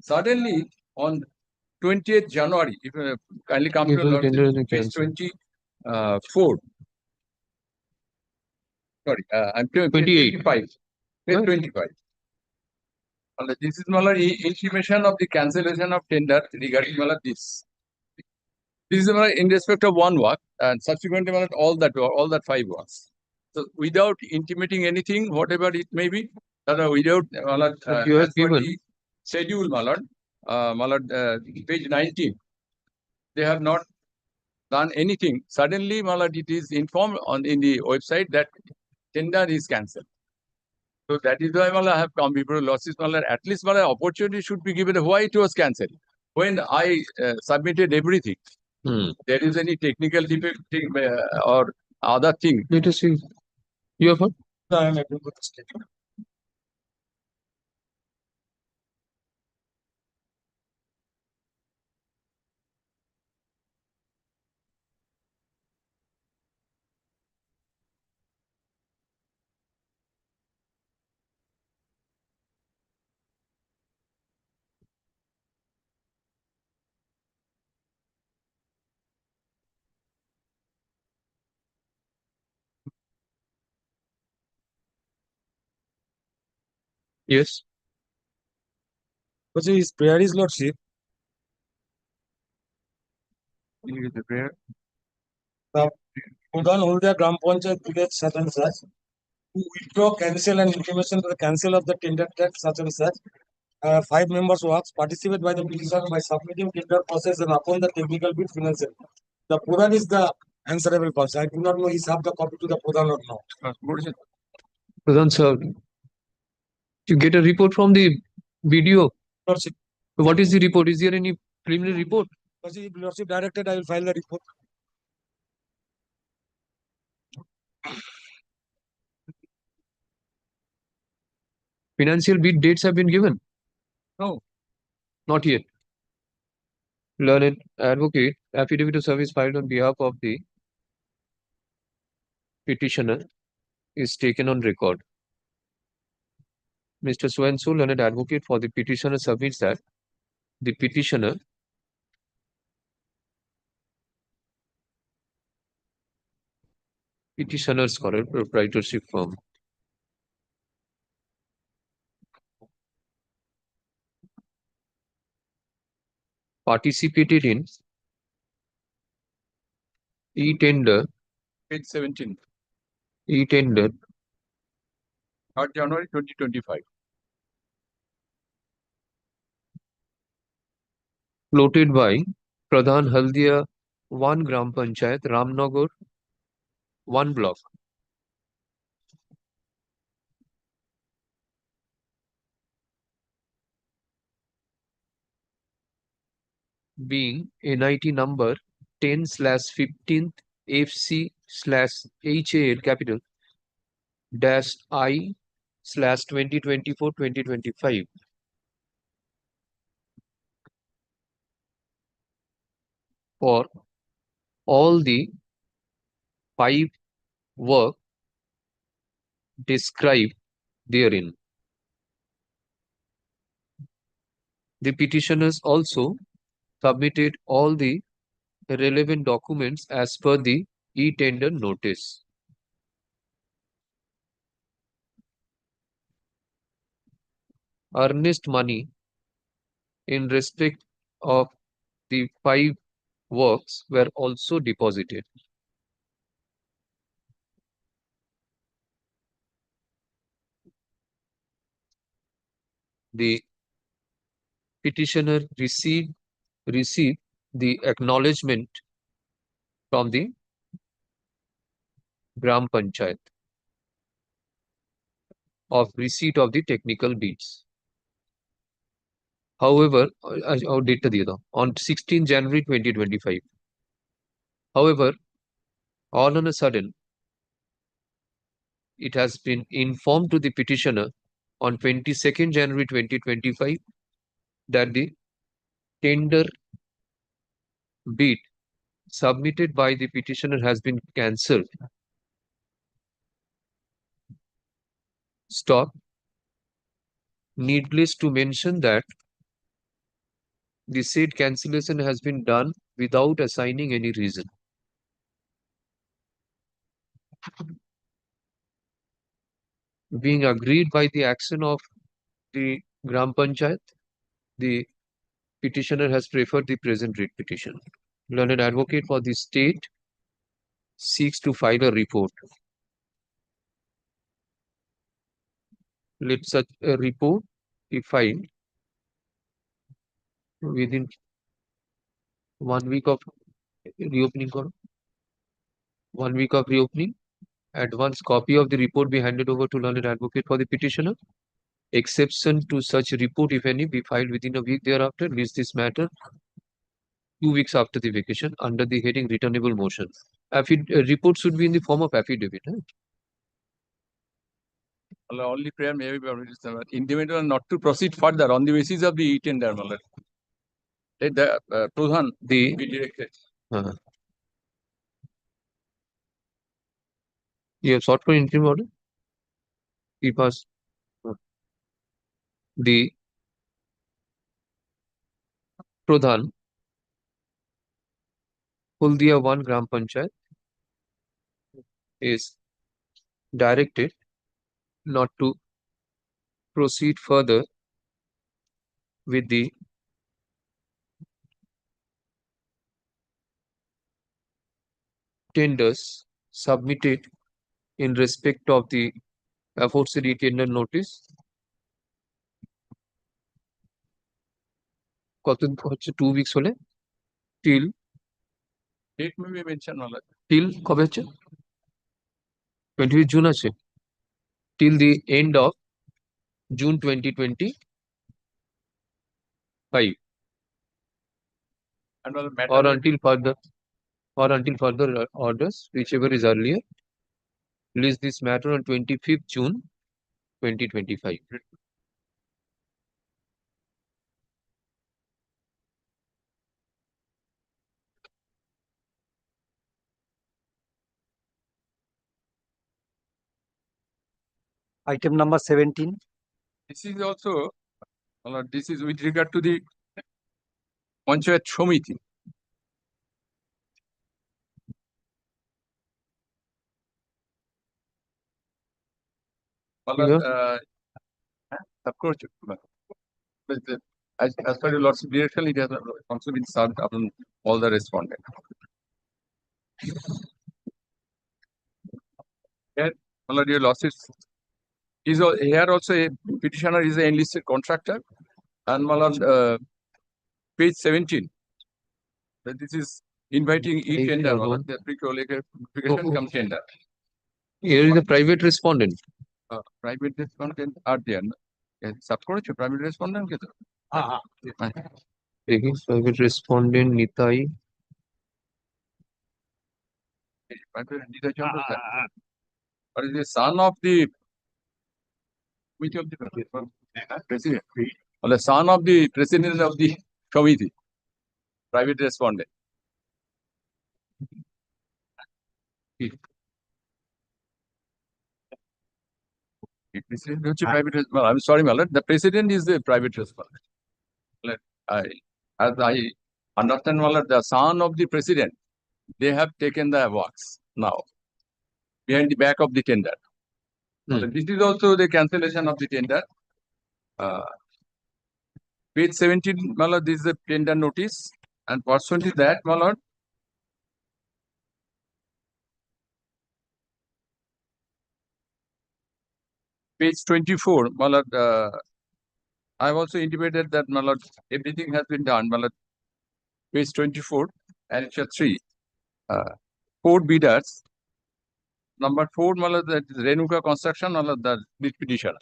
Suddenly, on 20th January, if you kindly come to page 24. Sorry, I'm 28. 25. Page 25. This is intimation of the cancellation of tender regarding this. This is in respect of one work, and subsequently all that 5 works. So without intimating anything, whatever it may be, without you have given schedule, page 19, they have not done anything. Suddenly, it is informed in the website that tender is cancelled. So that is why I have come before losses. At least opportunity should be given why it was cancelled. When I submitted everything, there is any technical defect or other thing. Let us see. You have heard? I am able to schedule. Yes. But his prayer is lordship. The prayer. Pradhan Hulda Gram Panchayat village such and such to withdraw, cancel and intimation to the cancel of the tender tax such and such. 5 members works participate by the petitioner by submitting tender process and upon the technical bit financial. The Pradhan is the answerable person. I do not know is have the copy to the Pradhan or not. Pradhan sir, you get a report from the video. Lordship. What is the report? Is there any preliminary report? If Lordship directed, I will file the report. Financial bid dates have been given? No. Not yet. Learned advocate, affidavit of service filed on behalf of the petitioner is taken on record. Mr. So-and-so, learned advocate for the petitioner, submits that the petitioner petitioner's correct proprietorship firm participated in e-tender Page 17. e-tender 3rd January 2025. floated by Pradhan Haldia 1 Gram Panchayat, Ramnagar 1 block. Being NIT number 10/15th FC/HAL capital -I/2024-2025 for all the 5 work described therein. The petitioners also submitted all the relevant documents as per the e-tender notice. Earnest money in respect of the 5 works were also deposited. The petitioner received the acknowledgement from the Gram Panchayat of receipt of the technical bids. However, on 16 January 2025. However, all on a sudden, it has been informed to the petitioner on 22nd January 2025 that the tender bid submitted by the petitioner has been cancelled. Stop. Needless to mention that the said cancellation has been done without assigning any reason. Being agreed by the action of the Gram Panchayat, the petitioner has preferred the present writ petition. Learned advocate for the state seeks to file a report. Let such a report be filed within 1 week of reopening. 1 week of reopening. At once, copy of the report be handed over to learned advocate for the petitioner. Exception to such report, if any, be filed within a week thereafter. List this matter 2 weeks after the vacation under the heading returnable motion. Report should be in the form of affidavit. Only prayer may be individual not to proceed further on the basis of the tender. The Pradhan The be directed. You have sought for interim order? He passed. The Pradhan, Huldia 1 Gram Panchayat, is directed not to proceed further with the tenders submitted in respect of the aforesaid tender notice. কতদিন হচ্ছে 2 weeks হলে till Date may be mentioned. till কবে হচ্ছে 20 June আছে till the end of June 2025 And or until further orders, whichever is earlier. List this matter on 25th June 2025. Item number 17. This is also, this is with regard to the Panchayat Shomiti. Of course, as per your Lordship direction, it has also been served upon all the respondents. Here, dear Lordships, here also a petitioner is an enlisted contractor, and page 17. This is inviting e-tender, the pre-qualification come tender. Here is the private respondent. Private respondent are there. Sub private respondent. Private respondent Nitai. But is the son of the which of the president? Or the son of the president of the committee. Private respondent. Private, well, I'm sorry, Malad. The president is the private respondent. As I understand, Malad, the son of the president, they have taken the works now behind the back of the tender. This is also the cancellation of the tender. Page 17, Malad, this is the tender notice, and pursuant to that, Malad, page 24, Malad, I have also intimated that, Malad, everything has been done, Malad, page 24, and it's 3. 4 bidders. Number 4, Malad, that is Renuka Construction, Malad, the bid petitioner.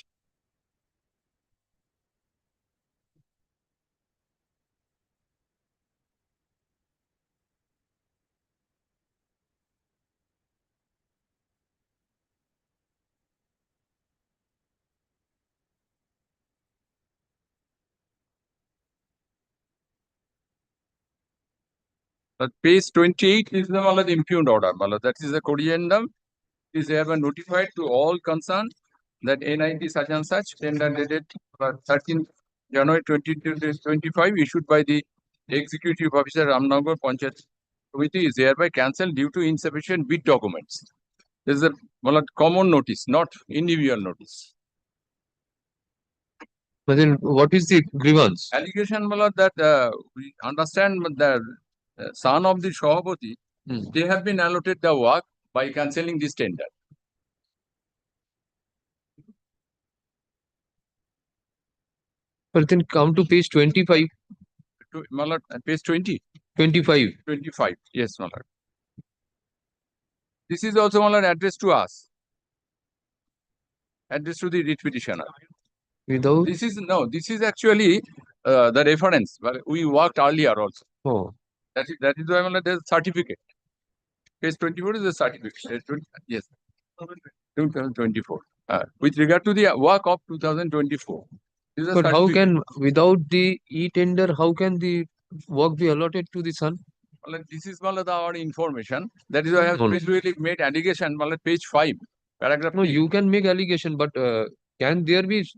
But page 28 is the Malad impugned order. Malad, that is the corrigendum. Is they have been notified to all concerned that NIT such and such tender dated 13 January 2025 issued by the Executive Officer Ramnagar Panchayat Committee is hereby cancelled due to insufficient bid documents. This is a common notice, not individual notice. But then what is the grievance? Allegation that we understand the son of the Sahabati, they have been allotted the work by cancelling this tender. But then come to page 25. Page 20. 25. 25. Yes, Malad. This is also addressed to us. Addressed to the writ petitioner. Without? This is actually the reference. But we worked earlier also. Oh. That is why there's a certificate. Page 24 is a certificate. Yes. 2024. With regard to the work of 2024. But how can, without the e-tender, how can the work be allotted to the son? This is our information. That is why I have specifically made allegation. Page 5. Paragraph. No, you can make allegation, but can there be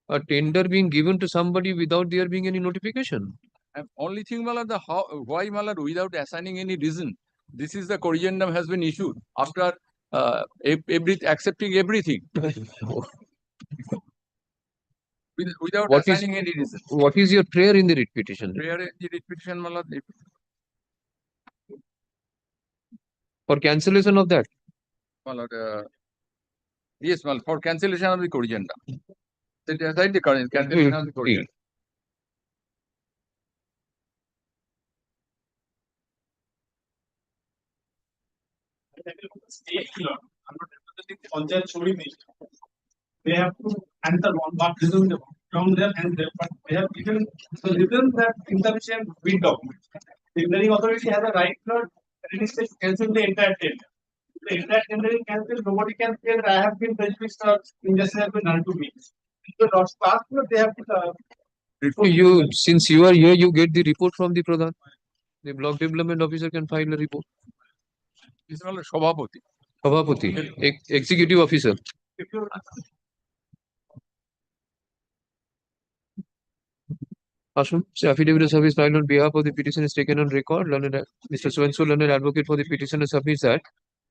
a tender being given to somebody without there being any notification? Only thing, why without assigning any reason? This is the corrigendum has been issued after accepting everything. Without assigning any reason. What is your prayer in the writ petition? Prayer in the writ petition, for cancellation of that? Yes, for cancellation of the corrigendum. Set aside the cancellation of the corrigendum. They have to answer what reason from there and there, but they have given the reason that insufficient bid document. The tendering authority has a right to cancel the entire tender. The entire tender is cancelled, nobody can say that I have been prejudiced or injustice has been done to me. They have to since you are here, you get the report from the Pradhan. The block development officer can file a report. This is Shabhapati. Shabhapati, executive officer. Ashram, affidavit of service filed on behalf of the petition is taken on record. Mr. So-and-so, learned advocate for the petitioner, submits that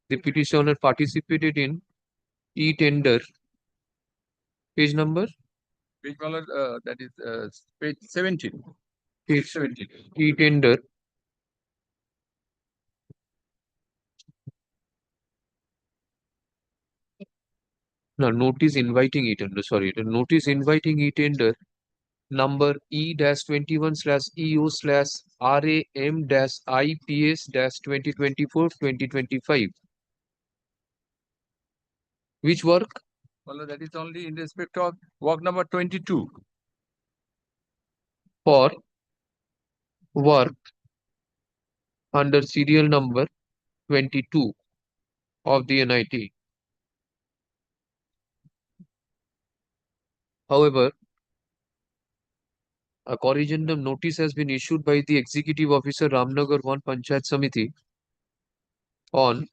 the petitioner participated in e-tender. Page number? Page that is page 17. Page 17. E-tender. No, notice inviting e-tender. Sorry, the notice inviting e-tender number E-21/EO/RAM-IPS-2024-2025. Which work? Well, that is only in respect of work number 22. For work under serial number 22 of the NIT. However, a corrigendum notice has been issued by the Executive Officer Ramnagar 1 Panchayat Samiti on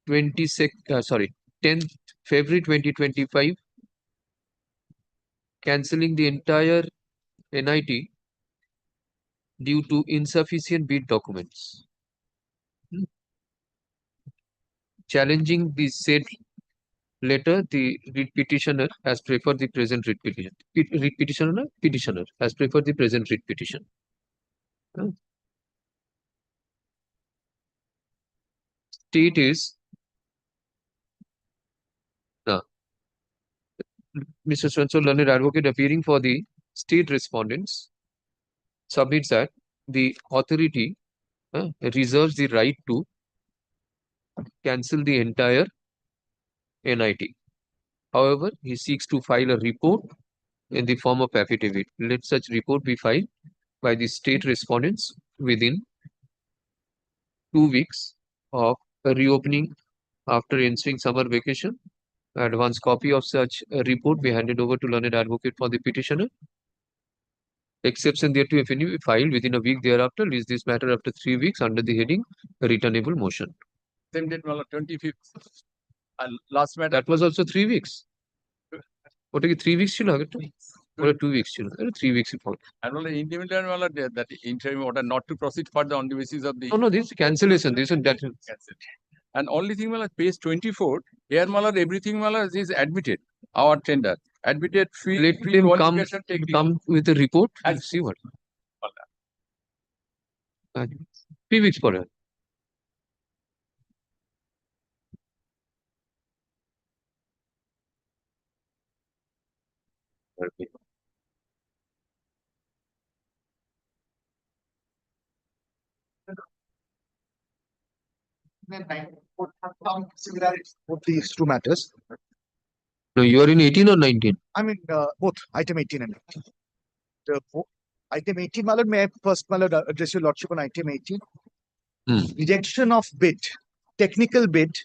10th February 2025, cancelling the entire NIT due to insufficient bid documents. Challenging the said letter, the writ petitioner has preferred the present writ petition. Petitioner has preferred the present writ petition. State is Mr. So-and-so, learned advocate appearing for the state respondents, submits that the authority reserves the right to cancel the entire NIT. However, he seeks to file a report in the form of affidavit. Let such report be filed by the state respondents within 2 weeks of a reopening after ensuing summer vacation. Advance copy of such a report be handed over to learned advocate for the petitioner. Exception thereto, if any, be filed within a week thereafter. Leaves this matter after 3 weeks under the heading returnable motion. Same date, 25th. Last matter. That was also 3 weeks. What is 3 weeks? or 2 weeks, 3 weeks before. And only intermediate that interim order not to proceed further on the basis of the No, this is cancellation. This is that. cancel. And only thing page 24, here everything is admitted. Our tender admitted free. Let free them qualification come with a report and As- see what. 3 weeks for her. Both these two matters. No, you are in 18 or 19? I mean, both item 18 and 19. Item 18, my lord, may I first, my lord, address your lordship on item 18? Rejection of bid, technical bid,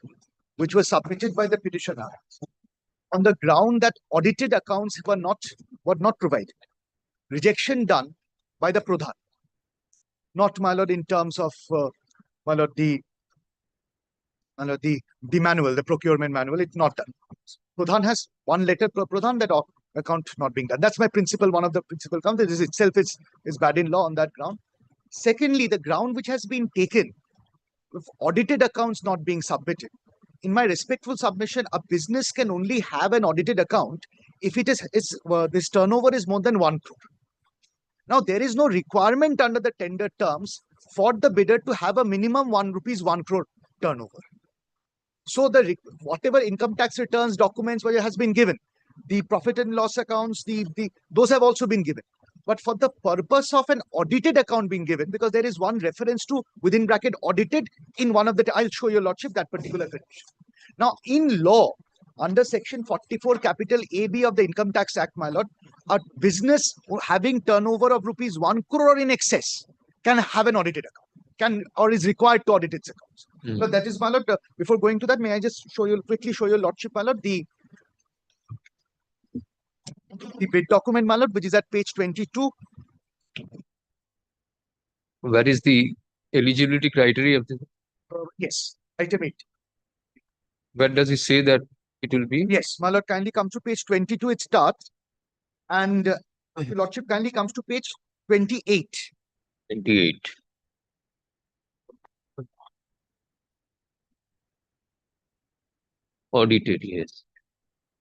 which was submitted by the petitioner on the ground that audited accounts were not provided. Rejection done by the Pradhan, not, my lord, in terms of my lord, the manual, the procurement manual. It's not done. Pradhan has one letter per Pradhan that account not being done. That's my principle. One of the principal counts. This itself is bad in law on that ground. Secondly, the ground which has been taken with audited accounts not being submitted. In my respectful submission, a business can only have an audited account if it is this turnover is more than 1 crore. Now, there is no requirement under the tender terms for the bidder to have a minimum 1 crore turnover. So whatever income tax returns, documents where it has been given, the profit and loss accounts, those have also been given. But for the purpose of an audited account being given, because there is one reference to within bracket audited in one of the, I'll show your lordship that particular condition. Now, in law, under section 44 capital AB of the Income Tax Act, my lord, a business having turnover of rupees 1 crore or in excess can have an audited account, or is required to audit its accounts. So that is, my lord. Before going to that, may I just quickly show your lordship, my lord, the bid document, my lord, which is at page 22. Where is the eligibility criteria of this? Yes, item 8. Where does it say that it will be? Yes, my lord, kindly come to page 22. It starts, and your lordship kindly comes to page 28. 28. Audited, yes.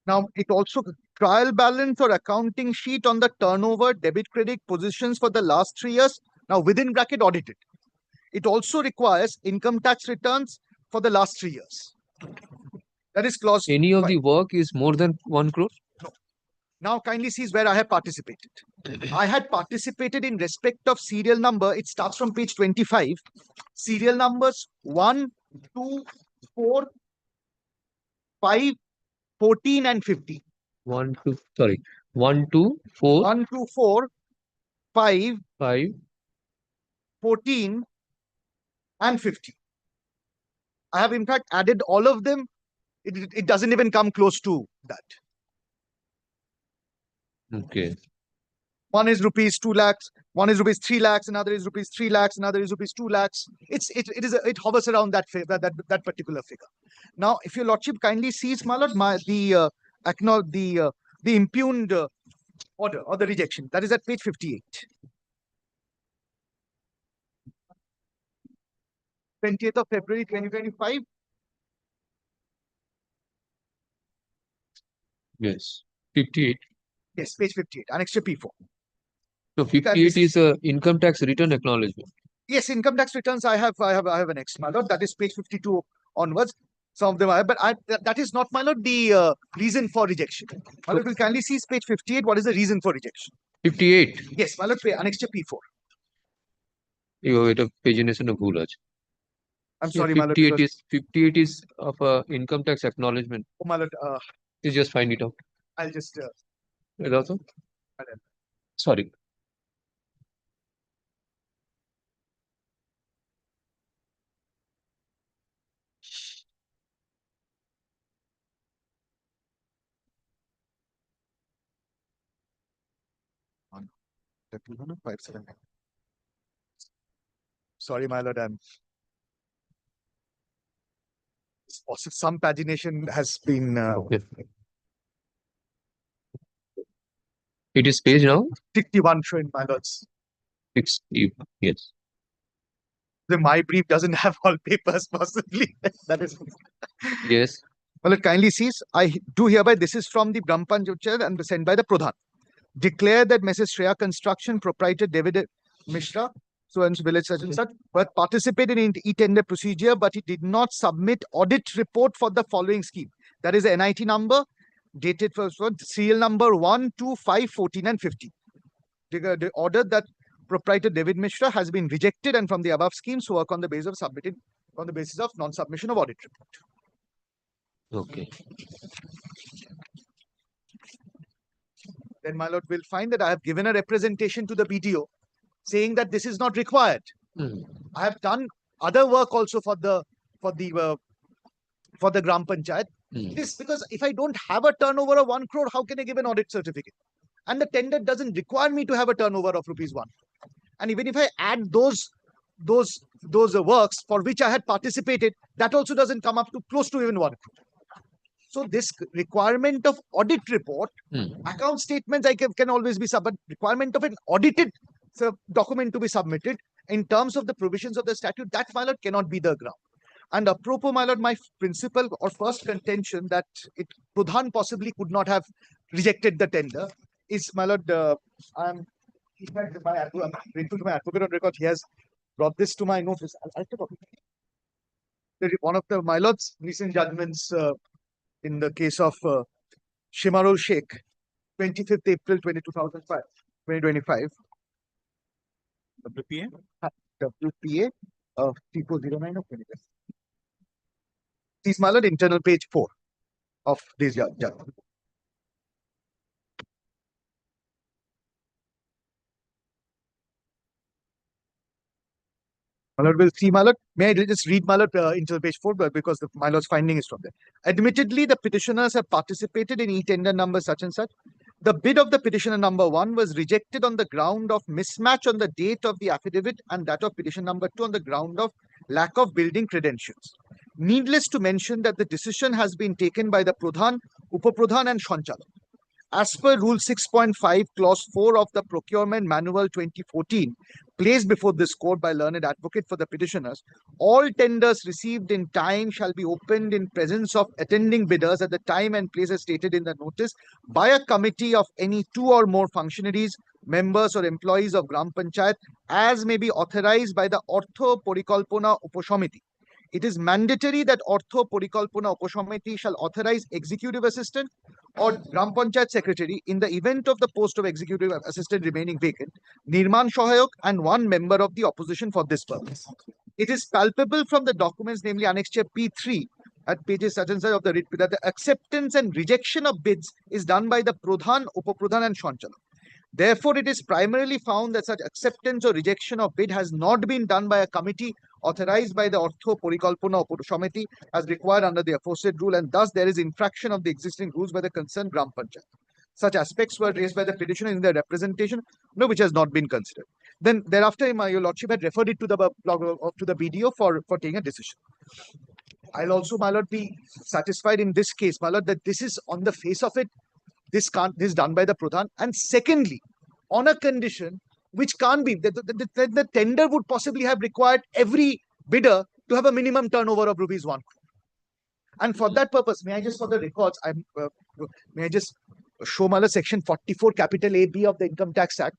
Now, it also trial balance or accounting sheet on the turnover, debit credit positions for the last 3 years. Now, within bracket audited. It also requires income tax returns for the last 3 years. That is clause. Any of 5. the work is more than 1 crore? No. Now, kindly see where I have participated. I had participated in respect of serial number. It starts from page 25. Serial numbers 1, 2, 4, 5, 14 and 15. 1, 2, 4, 1, 2, 4, 5, 5, 14 and 15. I have in fact added all of them. It doesn't even come close to that. Okay. One is rupees 2 lakhs, one is rupees 3 lakhs, another is rupees 3 lakhs, another is rupees 2 lakhs. It hovers around that particular figure. Now, if your lordship kindly sees, my lord, the impugned order or the rejection, that is at page 58. 20th of February 2025. Yes. 58. Yes, page 58, annexure P4. So 58 is a income tax return acknowledgement. Yes, income tax returns I have annexed, my lord. That is page 52 onwards. Some of them I have, but that is not, my lord, the reason for rejection. My lord, will kindly see page 58. What is the reason for rejection? 58. Yes, my lord, annexure P4. এটা pagination of ভুল আছে. I'm sorry, my lord. 58 is of a income tax acknowledgement. Oh, my lord, You just find it out. I'll just. এটা also? Sorry. Sorry, my lord. Some pagination has been. Okay. It is page now 61 showing my lords. 60. Yes. My brief doesn't have all papers, possibly. That is. Yes. Well, it kindly sees, I do hereby, this is from the Gram Panchayat and sent by the Pradhan. Declare that Mrs. Shreya Construction Proprietor David Mishra, so and so village such and such, but participated in e-tender procedure, but he did not submit audit report for the following scheme. That is the NIT number, dated for serial number 1, 2, 5, 14, and 15. The order that proprietor David Mishra has been rejected, and from the above schemes work on the basis of submitted on the basis of non-submission of audit report. Okay. Then my lord will find that I have given a representation to the BDO saying that this is not required. I have done other work also for the Gram Panchayat. This because if I don't have a turnover of 1 crore, how can I give an audit certificate? And the tender doesn't require me to have a turnover of rupees 1. And even if I add those works for which I had participated, that also doesn't come up to close to even 1 crore. So this requirement of audit report, account statements can always be submitted. Requirement of an audited document to be submitted in terms of the provisions of the statute, that my lord cannot be the ground. And apropos, my lord, my principal or first contention that Pradhan possibly could not have rejected the tender is, my lord, I'm grateful to my advocate on record. He has brought this to my notice. I'll take a one of my lord's recent judgments in the case of Shimarul Sheikh, 25th April 2025. WPA? WPA of 3409 of 25th. This, my lord, internal page 4 of this judgment. My lord will see, my lord. May I just read, my lord, into page 4, because my lord's finding is from there. Admittedly, the petitioners have participated in e-tender number such and such. The bid of the petitioner number 1 was rejected on the ground of mismatch on the date of the affidavit and that of petition number 2 on the ground of lack of building credentials. Needless to mention that the decision has been taken by the Pradhan, Upapradhan and Shanchalak. As per Rule 6.5, Clause 4 of the Procurement Manual 2014, placed before this court by learned advocate for the petitioners, all tenders received in time shall be opened in presence of attending bidders at the time and place as stated in the notice by a committee of any 2 or more functionaries, members or employees of Gram Panchayat as may be authorized by the Ortho Porikalpona Uposhamiti. It is mandatory that Ortho Porikalpona Uposhamiti shall authorize executive assistant or Gram Panchayat secretary in the event of the post of executive assistant remaining vacant, Nirman Shahayok and 1 member of the opposition for this purpose. It is palpable from the documents, namely Annexure P3 at pages such and such of the writ that the acceptance and rejection of bids is done by the Pradhan, Upapradhan and Shanchalak. Therefore, it is primarily found that such acceptance or rejection of bid has not been done by a committee authorized by the Ortho Porikalpona Uposhamiti as required under the aforesaid rule, and thus there is infraction of the existing rules by the concerned Gram Panchayat. Such aspects were raised by the petitioner in their representation, which has not been considered. Then thereafter, your lordship had referred it to the BDO for taking a decision. I'll also, my lord, be satisfied in this case, my lord, that this is on the face of it. This is done by the Pradhan. And secondly, on a condition which can't be, the tender would possibly have required every bidder to have a minimum turnover of rupees 1 crore. And for that purpose, may I just, for the records, may I just show my section 44 capital AB of the Income Tax Act.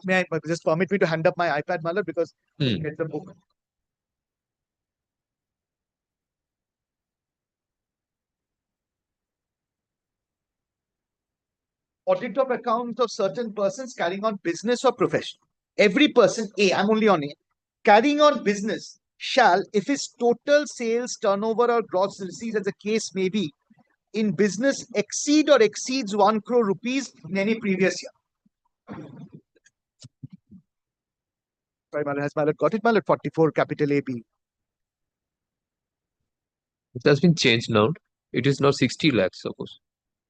May I just permit me to hand up my iPad, my lord, because I get the book. Audit of accounts of certain persons carrying on business or profession. Every person, A, I'm only on A, carrying on business shall, if his total sales, turnover or gross receipts as the case may be, in business exceed or exceeds 1 crore rupees in any previous year. Sorry, Malad, has Malad got it? Malad, 44 capital AB. It has been changed now. It is now 60 lakhs, suppose.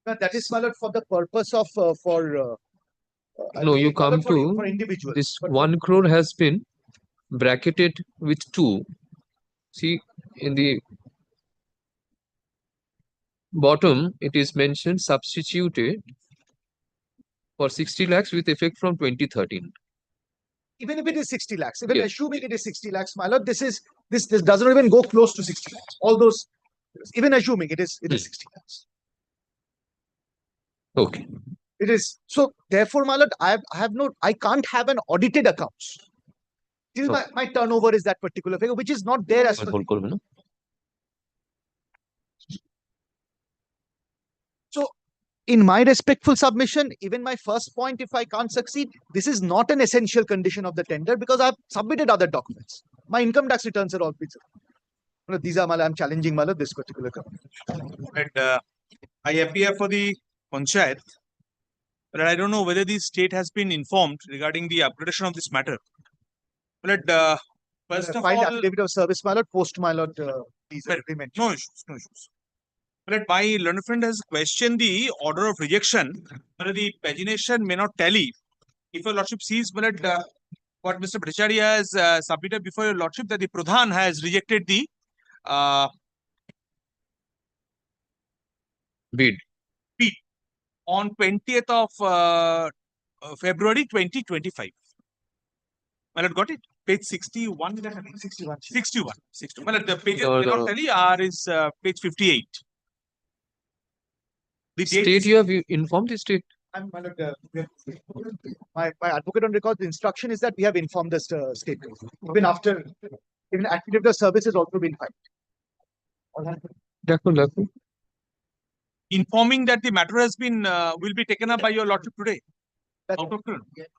Now, that is, Malad, for the purpose of no, you come to for individuals. This 1 crore has been bracketed with 2. See, in the bottom, it is mentioned substituted for 60 lakhs with effect from 2013. Even if it is 60 lakhs, even Yes. assuming it is 60 lakhs, my lord, this doesn't even go close to 60 lakhs. All those, even assuming it is 60 lakhs. Okay. It is. So therefore, my lord, I can't have an audited accounts till my turnover is that particular figure, which is not there as per. Hold করবে না? So in my respectful submission, even my first point, if I can't succeed, this is not an essential condition of the tender because I've submitted other documents. My income tax returns are all pizza. These are I'm challenging this particular company. And I appear for the Panchayat, but I don't know whether the state has been informed regarding the upgradation of this matter. But first of Filed all, affidavit of service, my lord, post, my lord, these Well, agreement. no issues. But my learned friend has questioned the order of rejection. But the pagination may not tally. If your lordship sees, but what Mr. Bhattacharya has submitted before your lordship, that the Pradhan has rejected the Bid. on 20th of February 2025. My lord, got it? Page 61. 61. Well, the pages may not tally. R is page 58. The date State, you have informed the state. My lord, my advocate on record, the instruction is that we have informed the state. Even after, even affidavit of service has also been filed. দেখো informing that the matter has been will be taken up by your lordship today. That's Out of turn. Yeah.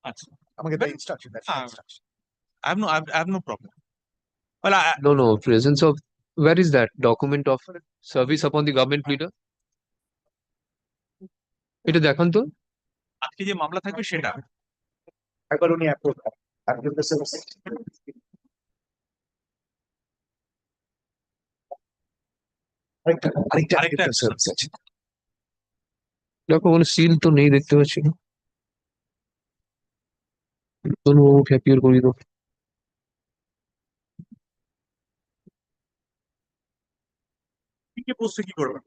Achha. I'm gonna get the instruction. That's the Ah. instruction. I have no problem. Well, No, presence of, where is that document of service upon the government leader? এটা দেখান তো। আজকে যে মামলা থাকবে সেটা একবার উনি approve করেন। Affidavit of service. আরেকটা affidavit of service আছে। দেখো কোনো সিল তো নেই দেখতে পাচ্ছি না। কোনো ক্যাপিয়ার করি তো। কি পোস্টে কি করবেন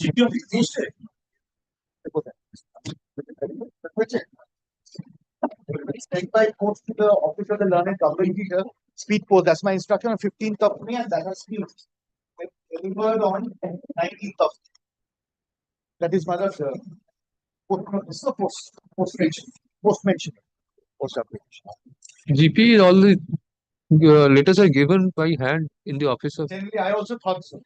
জিপি অফিস পোস্টে Sent by post to the office of the learned government leader. Speed post. That's my instruction on 15th of May, and that has been delivered on 19th of. That is my post mention. Post application. GP, all the letters are given by hand in the office of. Generally, I also thought so.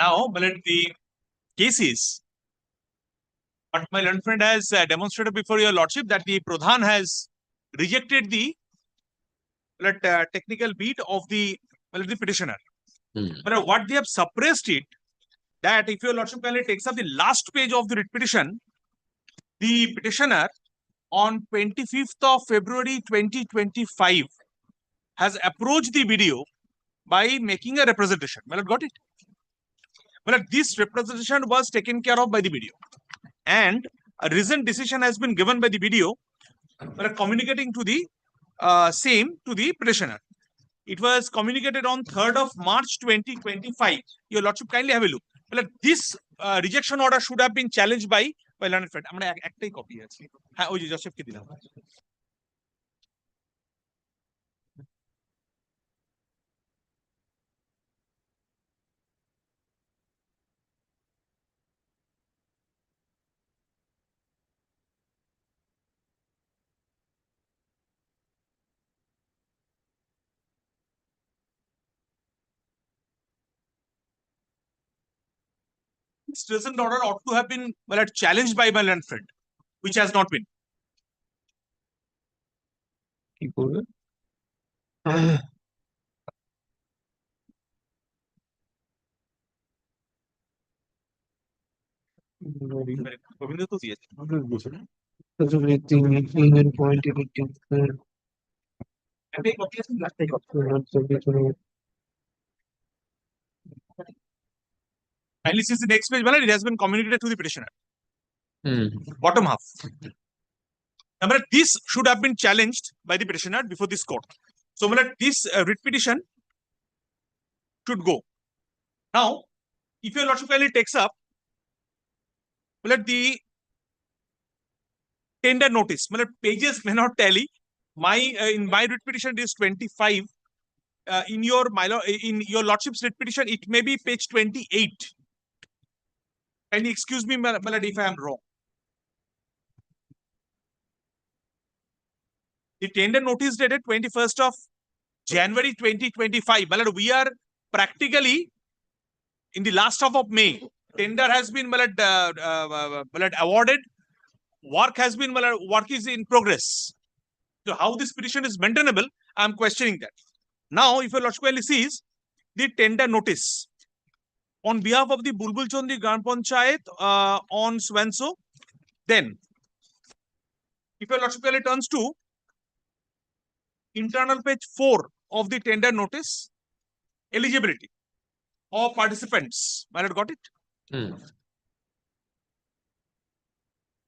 now but the case is but my learned friend has demonstrated before your lordship that the Pradhan has rejected the technical bit of the petitioner. But what they have suppressed it, that if your lordship kindly takes up the last page of the writ petition, the petitioner on 25th of February 2025 has approached the video by making a representation. Well, got it? Well, this representation was taken care of by the video, and a recent decision has been given by the video, communicating to the same to the petitioner. It was communicated on 3rd of March 2025. Your lordship kindly have a look. Well, this rejection order should have been challenged by learned friend. আমরা একটাই copy আছে হ্যাঁ ওই যে জোসেফকে দিলাম This present order ought to have been challenged by my learned friend, which has not been. কি করবে? গোবিন্দ তো দিয়েছে একটাই কপি আছে লাস্টটাই copy kindly see the next page. Well, it has been communicated to the petitioner. Bottom half. Now, this should have been challenged by the petitioner before this court. So, this writ petition should go. Now, if your lordship kindly takes up, let the tender notice, pages may not tally. In my writ petition it is 25. In your lordship's writ petition, it may be page 28. Kindly excuse me, if I am wrong. The tender notice dated 21st of January 2025. We are practically in the last half of May. Tender has been awarded. Work has been work is in progress. So how this petition is maintainable, I am questioning that. Now, if your lordship sees the tender notice on behalf of the Bulbul Chondi Gram Panchayat on so, then if your lordship turns to internal page 4 of the tender notice, eligibility of participants. Got it?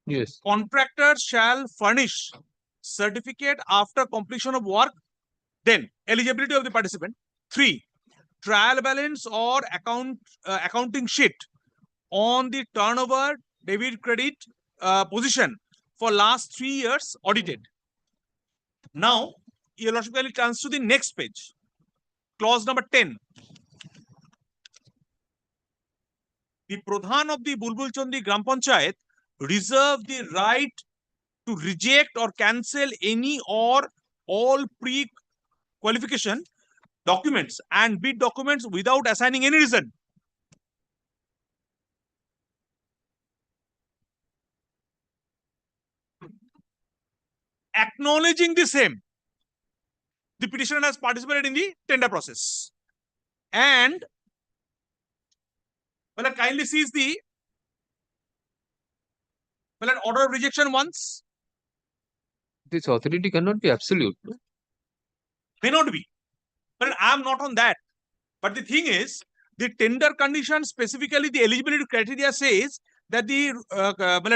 Yes. Contractor shall furnish certificate after completion of work. Then eligibility of the participant. 3. Trial balance or accounting sheet on the turnover debit credit position for last 3 years audited. Now, your lordship turns to the next page. Clause number 10. The Pradhan of the Bulbul Chondi Gram Panchayat reserve the right to reject or cancel any or all pre-qualification documents and bid documents without assigning any reason. Acknowledging the same, the petitioner has participated in the tender process. And kindly sees the order of rejection once. This authority cannot be absolute. May not be. But I am not on that. But the thing is, the tender condition, specifically the eligibility criteria, says that the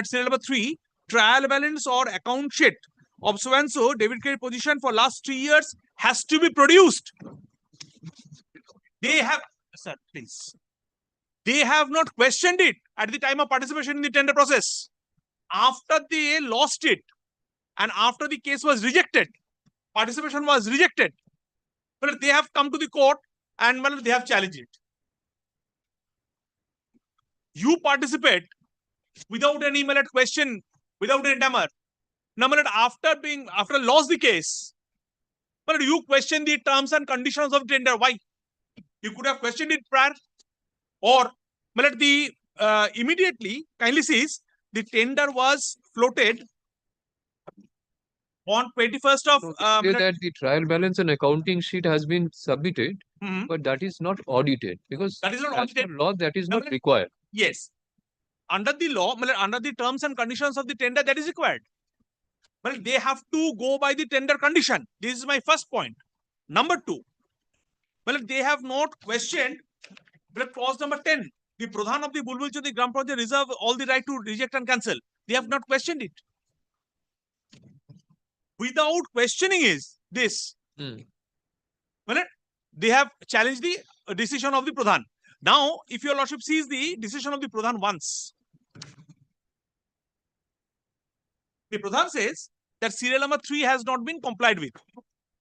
serial number 3, trial balance or account sheet of so and so debit credit position for last 3 years has to be produced. They have, sir, please. They have not questioned it at the time of participation in the tender process. After they lost it and after the case was rejected, participation was rejected, but they have come to the court and they have challenged it. You participate without any question, without any dammer. Now, after lost the case, but you question the terms and conditions of tender. Why? You could have questioned it prior, or immediately kindly sees the tender was floated on 21st of that the trial balance and accounting sheet has been submitted, but that is not audited because that is not as per audited. law that is not required. Yes, under the law, under the terms and conditions of the tender, that is required. But they have to go by the tender condition. This is my first point. Number 2, they have not questioned clause number 10. The Pradhan of the Bulbul Chondi Gram Panchayat reserve all the right to reject and cancel. They have not questioned it. Without questioning is this. They have challenged the decision of the Pradhan. Now, if your lordship sees the decision of the Pradhan once, the Pradhan says that serial number 3 has not been complied with.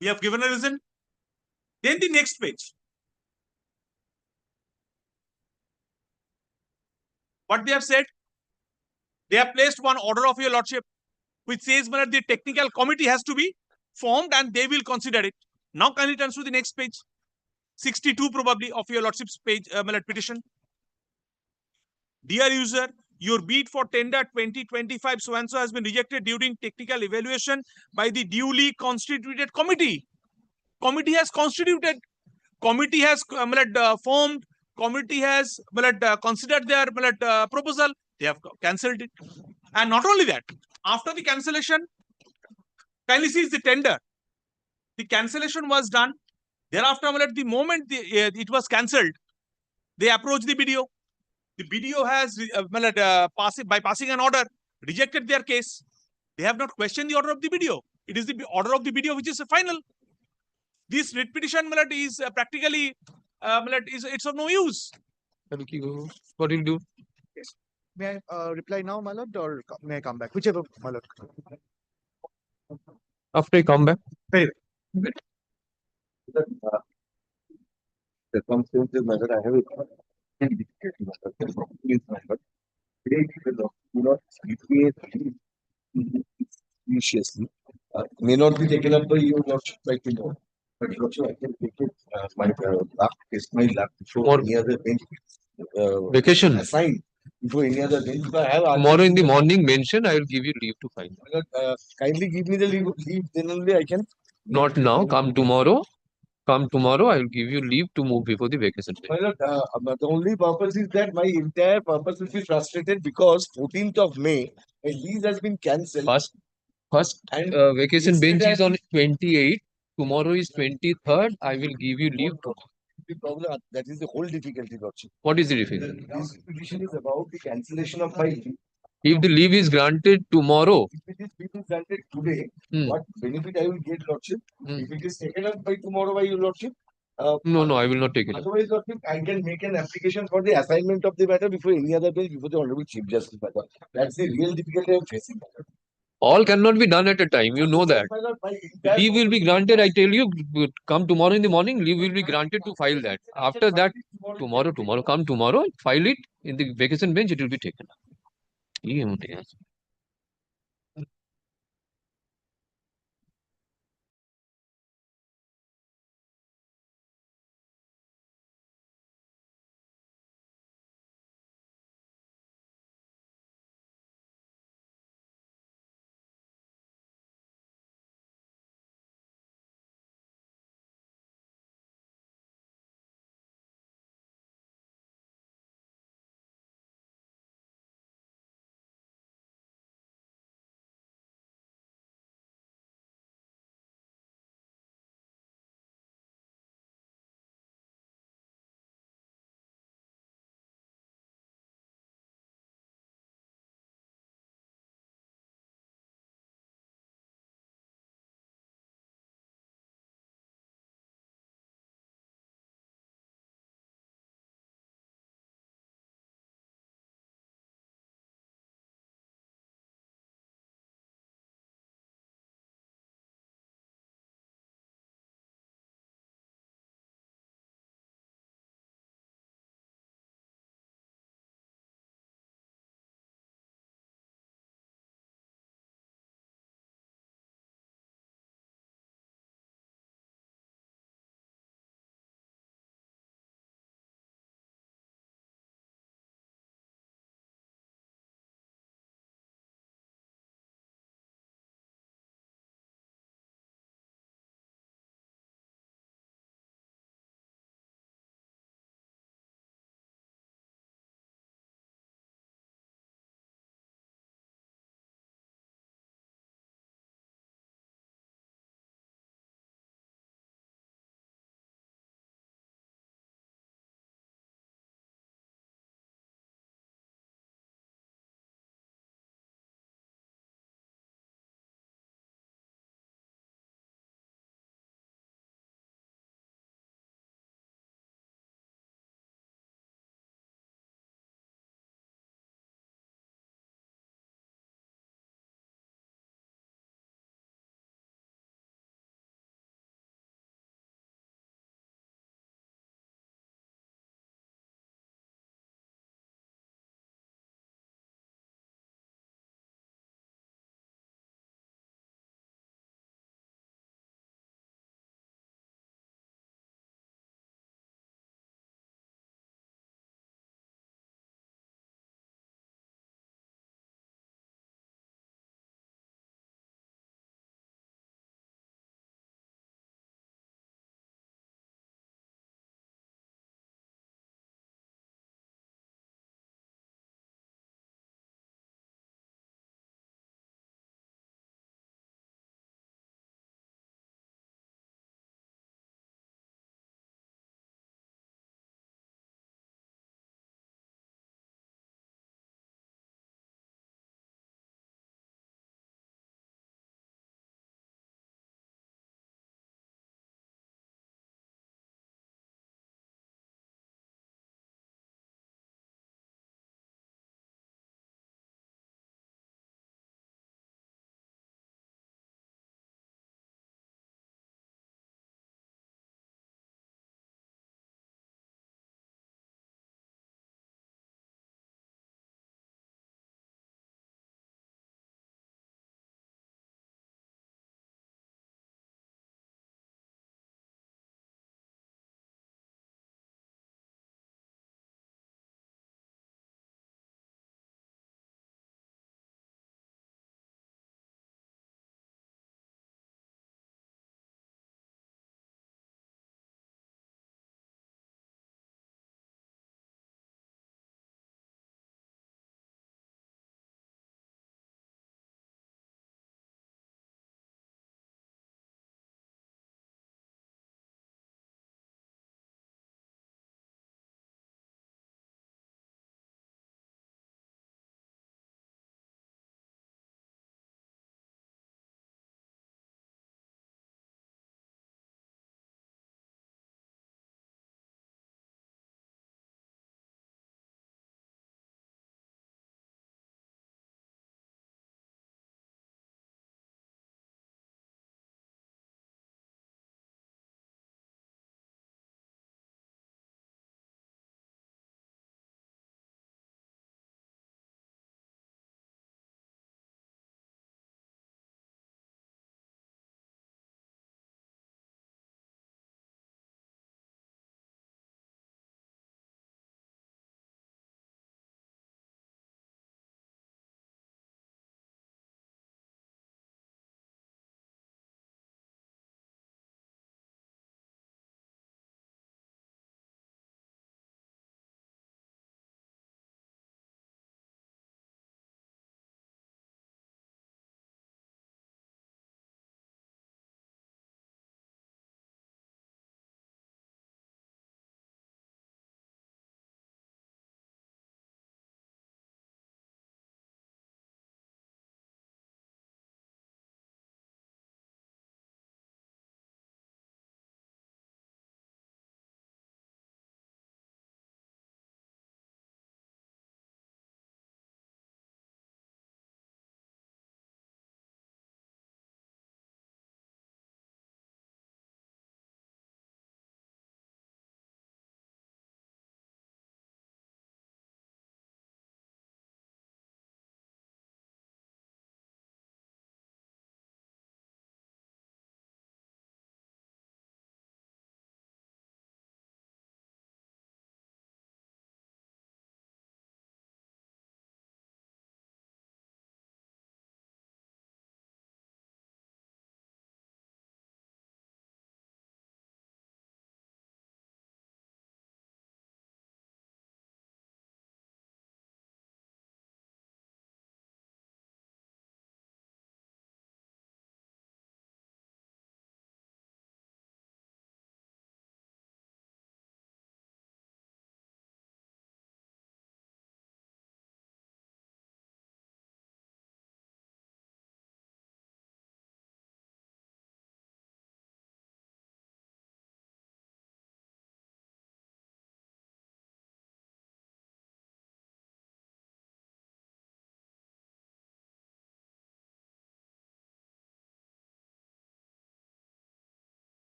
We have given a reason. Then the next page. What they have said? They have placed one order of your lordship which says that the technical committee has to be formed and they will consider it. Now kindly turn to the next page. 62 probably of your lordship's page petition. Dear user, your bid for tender 2025 so and so has been rejected during technical evaluation by the duly constituted committee. Committee has constituted. Committee has formed. Committee has considered their proposal. They have cancelled it. And not only that, after the cancellation, kindly sees the tender. The cancellation was done. Thereafter, the moment it was cancelled, they approached the BDO. The BDO has, by passing an order, rejected their case. They have not questioned the order of the BDO. It is the order of the BDO which is final. This writ petition is practically it's of no use. What will do? May I reply now, my lord, or may I come back? Whichever, my lord. After I come back. Circumstances matter. I have a difficulty matter. The problem is matter. Today, people do not CPA viciously. May not be taken up by you, not by tomorrow. But also, I can take it my luck, test my luck before Or any other bench vacation. assigned. Before any other bench, if I have Tomorrow in the morning mention, I will give you leave to file. kindly give me the leave, then only I can. Not now. Come tomorrow. Come tomorrow. I will give you leave to move before the vacation day. The only purpose is that my entire purpose will be frustrated because 14th of May, a lease has been cancelled. First And vacation bench yesterday is on 28th. Tomorrow is 23rd. I will give you leave tomorrow. the problem, that is the whole difficulty, Lordship. What is the difficulty? This petition is about the cancellation of my leave. If the leave is granted tomorrow, If it is being granted today, Hmm. what benefit I will get, Lordship? Hmm. If it is taken up by tomorrow by you, Lordship, no, I will not take it up. otherwise, Lordship, I can make an application for the assignment of the matter before any other bench, before the Honorable Chief Justice matter. That's the real difficulty I am facing. All cannot be done at a time. You know that. Leave will be granted. I tell you, come tomorrow in the morning. Leave will be granted to file that. After that, tomorrow. Come tomorrow. File it in the vacation bench. It will be taken up.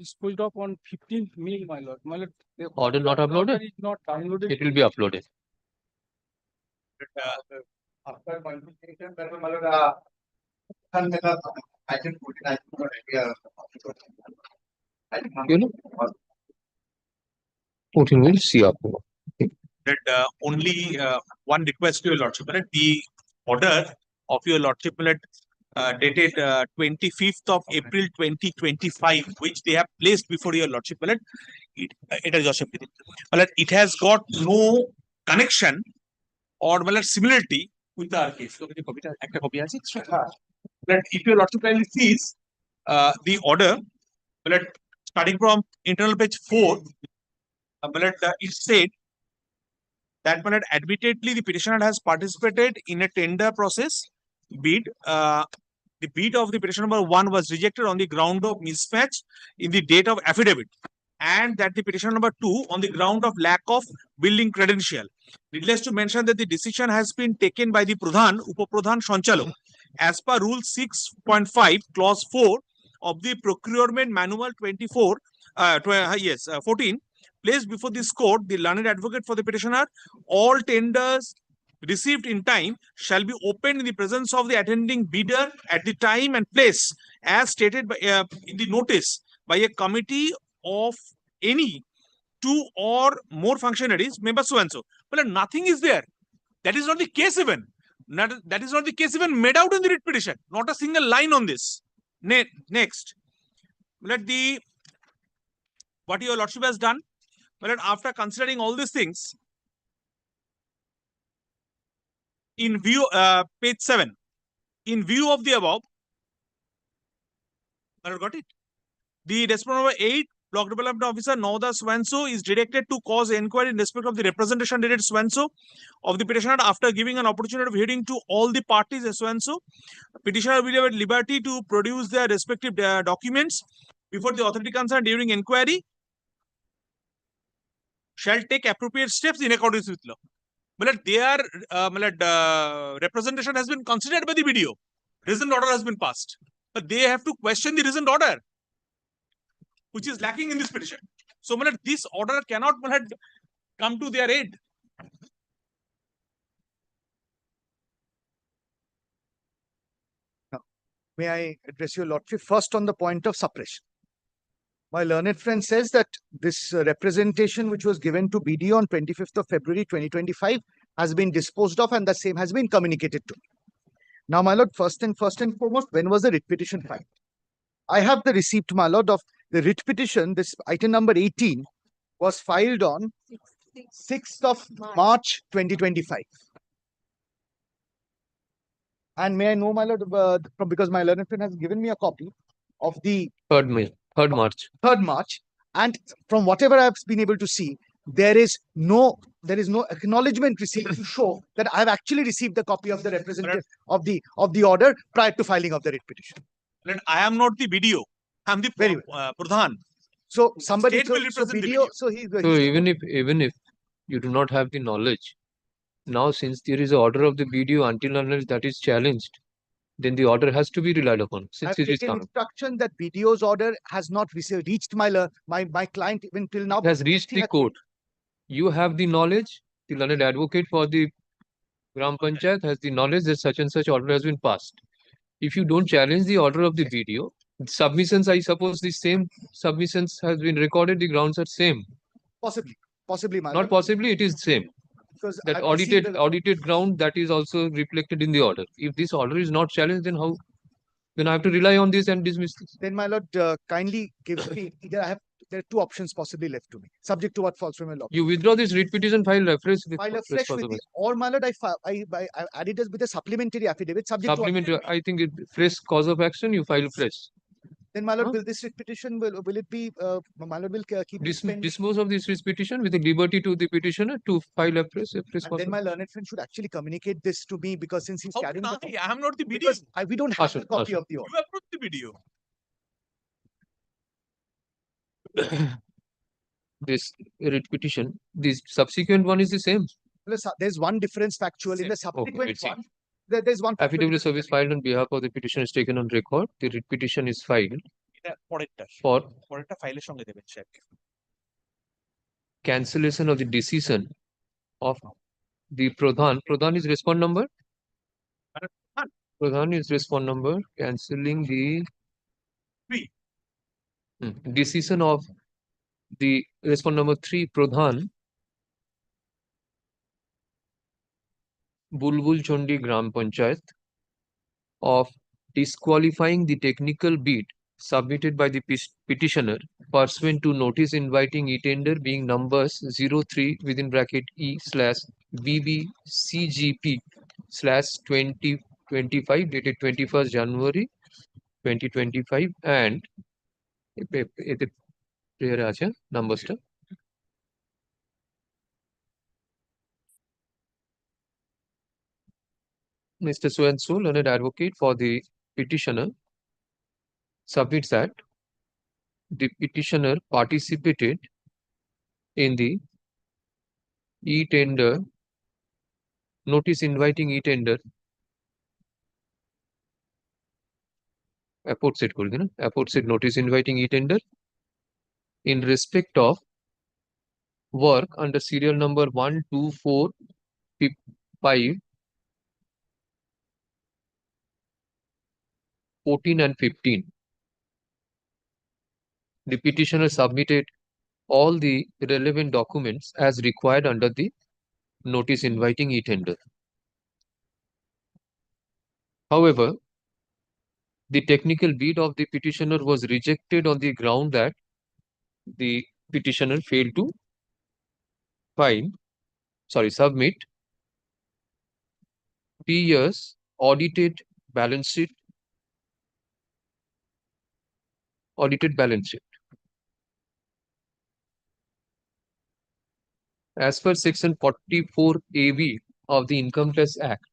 disposed of on 15th May, my lord. My lord, the Order not uploaded? order is not downloaded. It will be uploaded. After qualification, that I can put it. I can put it. You know, 14 will see आपको. Only one request to your lordship. The order of your lordship dated 25th of April 2025, which they have placed before your lordship, it has got no connection or similarity with our case. So, if your lordship kindly sees the order, starting from internal page 4, it said that admittedly the petitioner has participated in a tender process bid. The bid of the petition number 1 was rejected on the ground of mismatch in the date of affidavit, and that the petition number 2 on the ground of lack of building credential. Needless to mention that the decision has been taken by the Pradhan, Upapradhan, Sanchalok as per Rule 6.5, Clause 4 of the Procurement Manual 14, placed before this court, the learned advocate for the petitioner, all tenders received in time shall be opened in the presence of the attending bidder at the time and place as stated by, in the notice by a committee of any 2 or more functionaries, member so and so. Well, nothing is there. That is not the case even. That is not the case even made out in the writ petition. Not a single line on this. Next, what your lordship has done, after considering all these things, in view, page 7, in view of the above, got it? The respondent number 8, Block Development Officer Nauda Swanso is directed to cause inquiry in respect of the representation dated Swanso of the petitioner after giving an opportunity of hearing to all the parties as Swanso. Petitioner will have at liberty to produce their respective documents before the authority concerned during inquiry shall take appropriate steps in accordance with law. Their representation has been considered by the BDO. Reasoned order has been passed. But they have to question the reasoned order, which is lacking in this petition. So, this order cannot come to their aid. Now, may I address your lordship first on the point of suppression? My learned friend says that this representation which was given to BDO on 25th of February 2025 has been disposed of and the same has been communicated to me. Now, my lord, first and foremost, when was the writ petition filed? I have the receipt, my lord, of the writ petition. This item number 18 was filed on 6th of March 2025. And may I know, my lord, because my learned friend has given me a copy of the 3rd March. 3rd March, and from whatever I have been able to see, there is no acknowledgement received to show that I have actually received the copy of the representative of the order prior to filing of the writ petition. I am not the BDO. I am the Pradhan. So somebody State will represent the BDO. BDO. So he's So even if you do not have the knowledge, now since there is an order of the BDO, until unless that is challenged, then the order has to be relied upon. I've Since it is taken come, instruction that BDO's order has not reached my client even till now. it has reached the court. You have the knowledge. The learned advocate for the Gram Panchayat has the knowledge that such and such order has been passed. If you don't challenge the order of the BDO, submissions, I suppose the same submissions has been recorded. The grounds are same. Possibly, my Not lord, possibly, it is same. because That I've received audited ground, that is also reflected in the order. If this order is not challenged, then how? Then I have to rely on this and dismiss this. Then, my lord, kindly give me either there are 2 options possibly left to me, subject to what falls from your law. You withdraw this writ petition, file afresh with File a fresh fresh with the, or my lord, I added it with a supplementary affidavit subject supplementary. I think fresh cause of action, you file fresh. Then, my lord, will this writ petition will it be my lord will keep Dispose of this writ petition with the liberty to the petitioner to file a fresh and then my learned friend should actually communicate this to me, because since he's carrying I am not the BDO. because we don't have Ashram, a copy Ashram. of the order. You have not the BDO. This writ petition, this subsequent one is the same. There's one difference factual in the subsequent one. There's one Affidavit of service filed on behalf of the petitioner is taken on record. The writ petition is filed. এটা পরেরটা for পরেরটা ফাইলের সঙ্গে দেবেন sir. cancellation of the decision of the Pradhan. Pradhan is respond number. Pradhan is respond number. Cancelling the decision of the respond number 3 Pradhan Bulbul Chondi Gram Panchayat of disqualifying the technical bid submitted by the petitioner pursuant to notice inviting e-tender being numbers 03 within bracket E/BBCGP/2025 dated 21st January 2025 and এতে clear আছে নাম্বারটা Mr. So and so, learned advocate for the petitioner, submits that the petitioner participated in the e-tender, notice inviting e-tender, aforesaid notice inviting e-tender in respect of work under serial number 12455 14 and 15. The petitioner submitted all the relevant documents as required under the notice inviting e-tender. However, the technical bid of the petitioner was rejected on the ground that the petitioner failed to submit P-years audited balance sheet. As per section 44 AB of the Income Tax Act,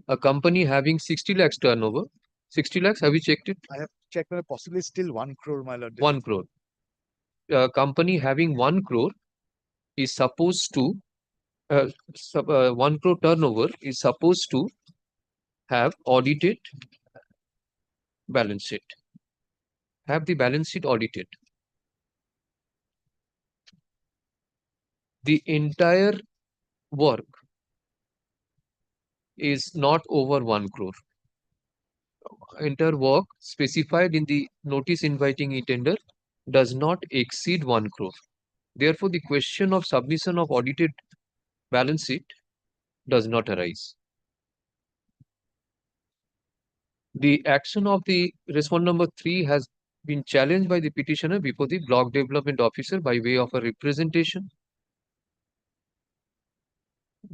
a company having 60 lakhs turnover, 60 lakhs, have you checked it? I have checked, possibly still 1 crore, my lord. 1 crore. A company having 1 crore is supposed to, 1 crore turnover is supposed to have audited balance sheet. Have the balance sheet audited. The entire work is not over 1 crore. Entire work specified in the notice inviting e-tender does not exceed 1 crore. Therefore, the question of submission of audited balance sheet does not arise. The action of the respondent number 3 has been challenged by the petitioner before the block development officer by way of a representation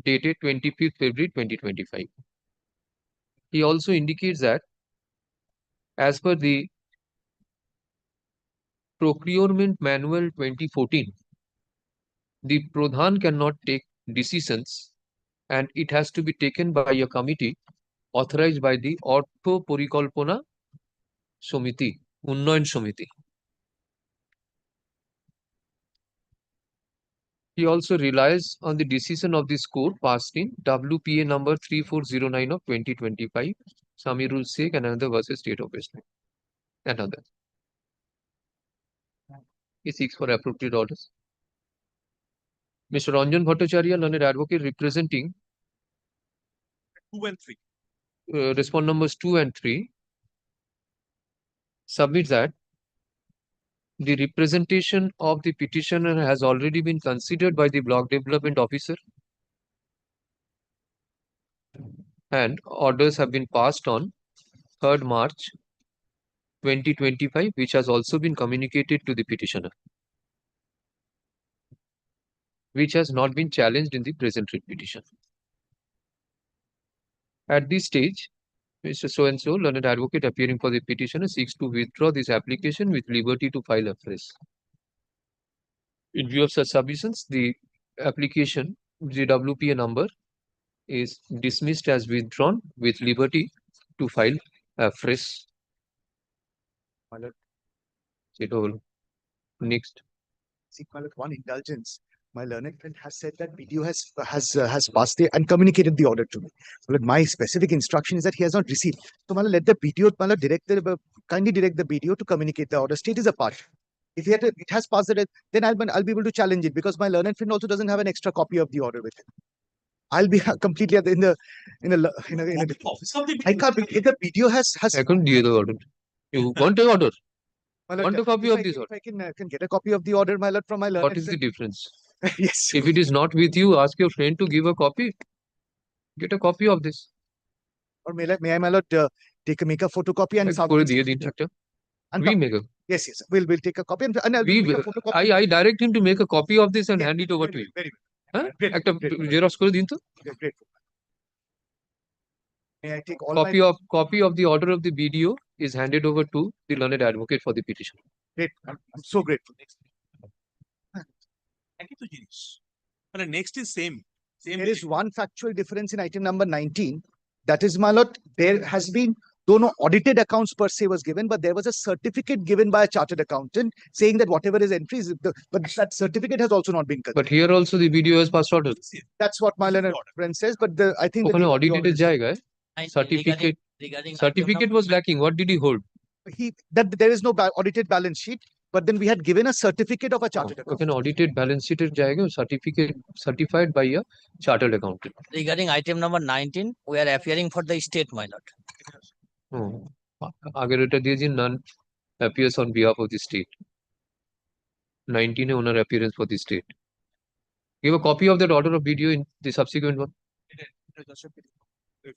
dated 25th February 2025. He also indicates that as per the Procurement Manual 2014, the Pradhan cannot take decisions and it has to be taken by a committee authorized by the Ortho Porikalpona Samiti, Unnoyan Samiti. He also relies on the decision of this court passed in WPA number 3409 of 2025, Samirul Sheikh and another versus State of West Bengal. Another. He seeks for appropriate orders. Mr. Ranjan Bhattacharya, learned advocate representing 2 and 3. Respond numbers 2 and 3, submits that the representation of the petitioner has already been considered by the block development officer and orders have been passed on 3rd March 2025, which has also been communicated to the petitioner, which has not been challenged in the present writ petition. At this stage, Mr. So-and-so, learned advocate appearing for the petitioner, seeks to withdraw this application with liberty to file afresh. In view of such submissions, the application, the WPA number, is dismissed as withdrawn with liberty to file afresh. Next. Seek, my lord, one indulgence. my learned friend has said that BDO has passed the and communicated the order to me. But my specific instruction is that he has not received. So let the BDO kindly direct the BDO to communicate the order. State is a part. If it has passed the, then I'll be able to challenge it, because my learned friend also doesn't have an extra copy of the order with him. I'll be completely in a Office of the I can't. If the BDO has I couldn't give the order. You want the order? my lord, Want a copy if of I this can- order? If I can get a copy of the order, my lord, from my learned What is the friend. difference? Yes. If it is not with you, ask your friend to give a copy. Get a copy of this. Or may I, my lord, make a photocopy and করে দিয়ে দিন একটা। We make a. Yes, we'll take a copy and I'll We make a photocopy. I direct him to make a copy of this and hand it over to you. Very হ্যাঁ great. একটা xerox করে দিন তো। Great. May I take all Copy of the order of the BDO is handed over to the learned advocate for the petition. Great. I'm so grateful. একই তো জিনিস। মানে next is same. There is one factual difference in item number 19. That is, my lord, there has been, though no audited accounts per se was given, but there was a certificate given by a chartered accountant saying that whatever is entries, but that certificate has also not been considered. But here also the BDO has passed order. That's what my learned friend says, but I think ওখানে audited এর জায়গায় regarding certificate was lacking. What did he hold? that there is no audited balance sheet, but then we had given a certificate of a chartered accountant. ওখানে audited balance sheet এর জায়গায় certificate certified by a chartered accountant. regarding item number 19, we are appearing for the state, my lord. আগের ওটা দিয়েছি none appears on behalf of the state. 19 A owner appearance for the state. Give a copy of that order of BDO in the subsequent one.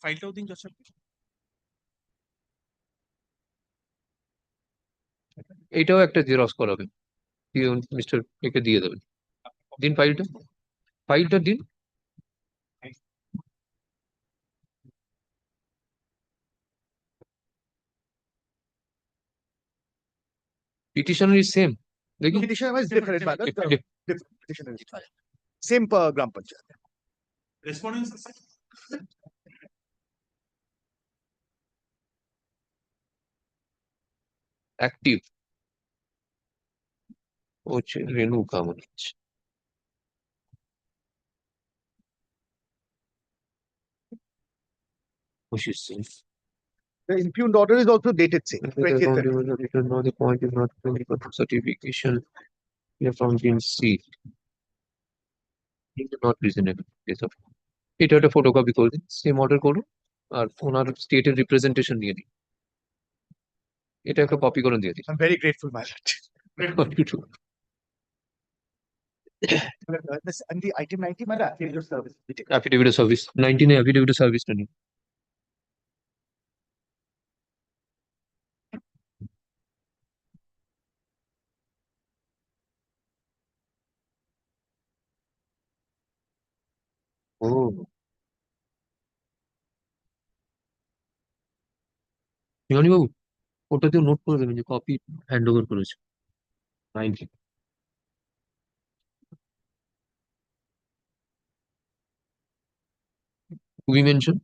ফাইলটাও দিন জজ সাহেব। এটাও একটা xerox করাবেন, mister একে দিয়ে দেবেন। দিন ফাইলটা দিন। Petitioner is same. দেখি Petitioner is different, my lord. Petitioner is different. Same Gram Panchayat. Respondents active. হচ্ছে রেণুকা মনে হচ্ছে। Ashish Singh. The impugned order is also dated same. 20th February. No, the point is not certification from C. Not reasonable. Yes, of এটা একটা photocopy করে দিন, same order করুন আর ওনার স্টেটের representation নিয়ে নিন। এটা একটা কপি করে দিয়ে দিন। I'm very grateful, my lord. And the item 90, my lord, affidavit of service. Affidavit of service 19 A affidavit of service টা নিন। ও শিবানী বাবু, ওটাতেও নোট করে দেবেন যে কপি হ্যান্ড ওভার করেছে 90। We mention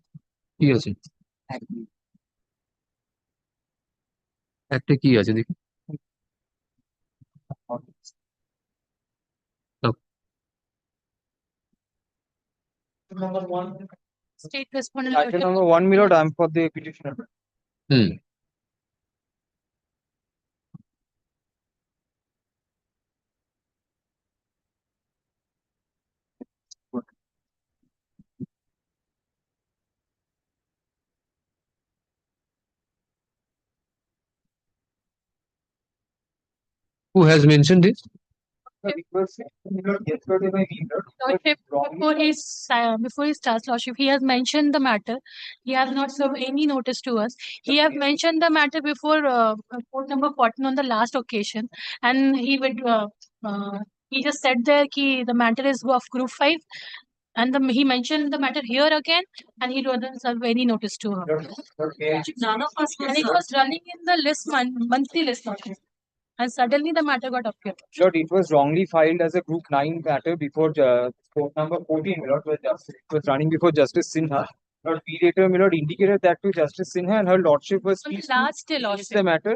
কি আছে একটা কি আছে দেখি। Number 1. State respondent. Item number 1, my lord, I'm for the petitioner. Who has mentioned this? It was yesterday by me, Lordship, before he starts, Lordship, he has mentioned the matter. He has not served any notice to us. He has mentioned the matter before court number 14 on the last occasion, and he just said there that the matter is of group 5, and he mentioned the matter here again, and he doesn't serve any notice to her. None of us, and it was running in the list monthly list, Lordship. And suddenly the matter got appeared. Lord, it was wrongly filed as a group 9 matter before court number 14, my lord, it was running before Justice Sinha. Lord, mediator, my lord, indicated that to Justice Sinha, and her lordship was pleased to Last day, raise Lordship. the matter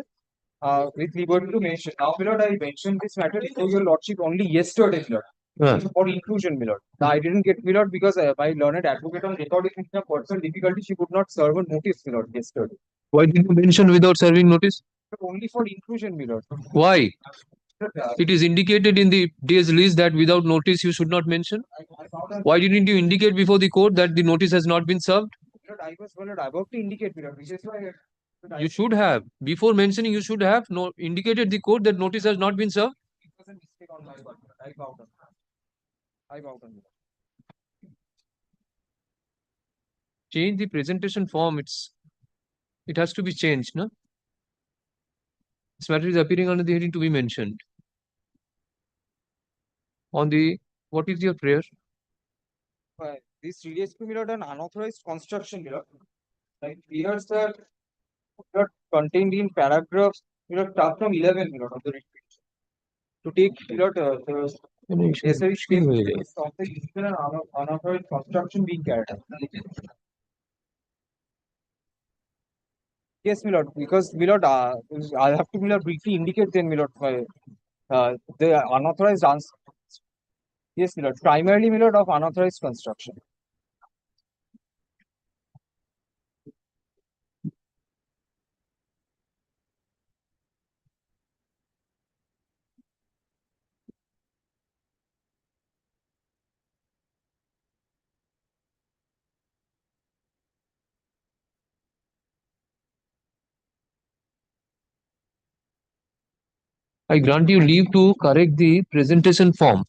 with liberty to mention. Now, my lord, I mentioned this matter before your lordship only yesterday, my lord. For inclusion, my lord. I didn't get, my lord, because my learned advocate on record is in a personal difficulty. She could not serve a notice, my lord, yesterday. Why did you mention without serving notice? But only for inclusion, my lord. Why? But, It is indicated in the day's list that without notice you should not mention. I found out, Why didn't you indicate before the court that the notice has not been served? my lord, I was, my lord, about to indicate, my lord, which is why. You should have. Before mentioning, you should have indicated the court that notice has not been served. It was a mistake on my part. I bowed down. I bowed down. Change the presentation form. It has to be changed, no? This matter is appearing under the heading to be mentioned. On the, what is your prayer? This relates to, my lord, an unauthorized construction, my lord. Like here, sir, my lord, contained in paragraphs, my lord, start from 11, my lord, of the writ petition. To take, my lord, the necessary steps of the illegal and unauthorized construction being carried out. Yes, my lord, because, my lord, I have to, my lord, briefly indicate then, my lord, the unauthorized answer. Yes, my lord, primarily, my lord, of unauthorized construction. I grant you leave to correct the presentation form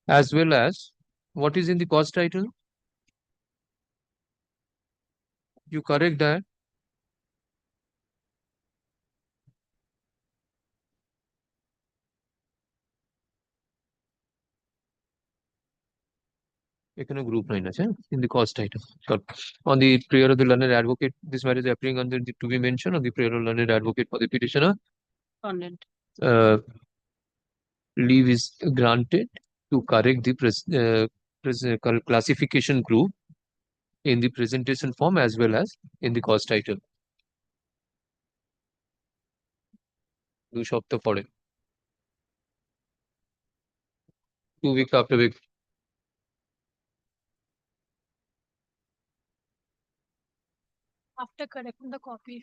as well as what is in the cause title. You correct that. এখানে group 9 আছে in the cause title. Sure. On the prayer of the learned advocate, this matter is appearing under the to be mentioned on the prayer of learned advocate for the petitioner. Leave is granted to correct the classification group in the presentation form as well as in the cause title. 2 সপ্তাহ পরে 2 weeks after week. After correcting the copy.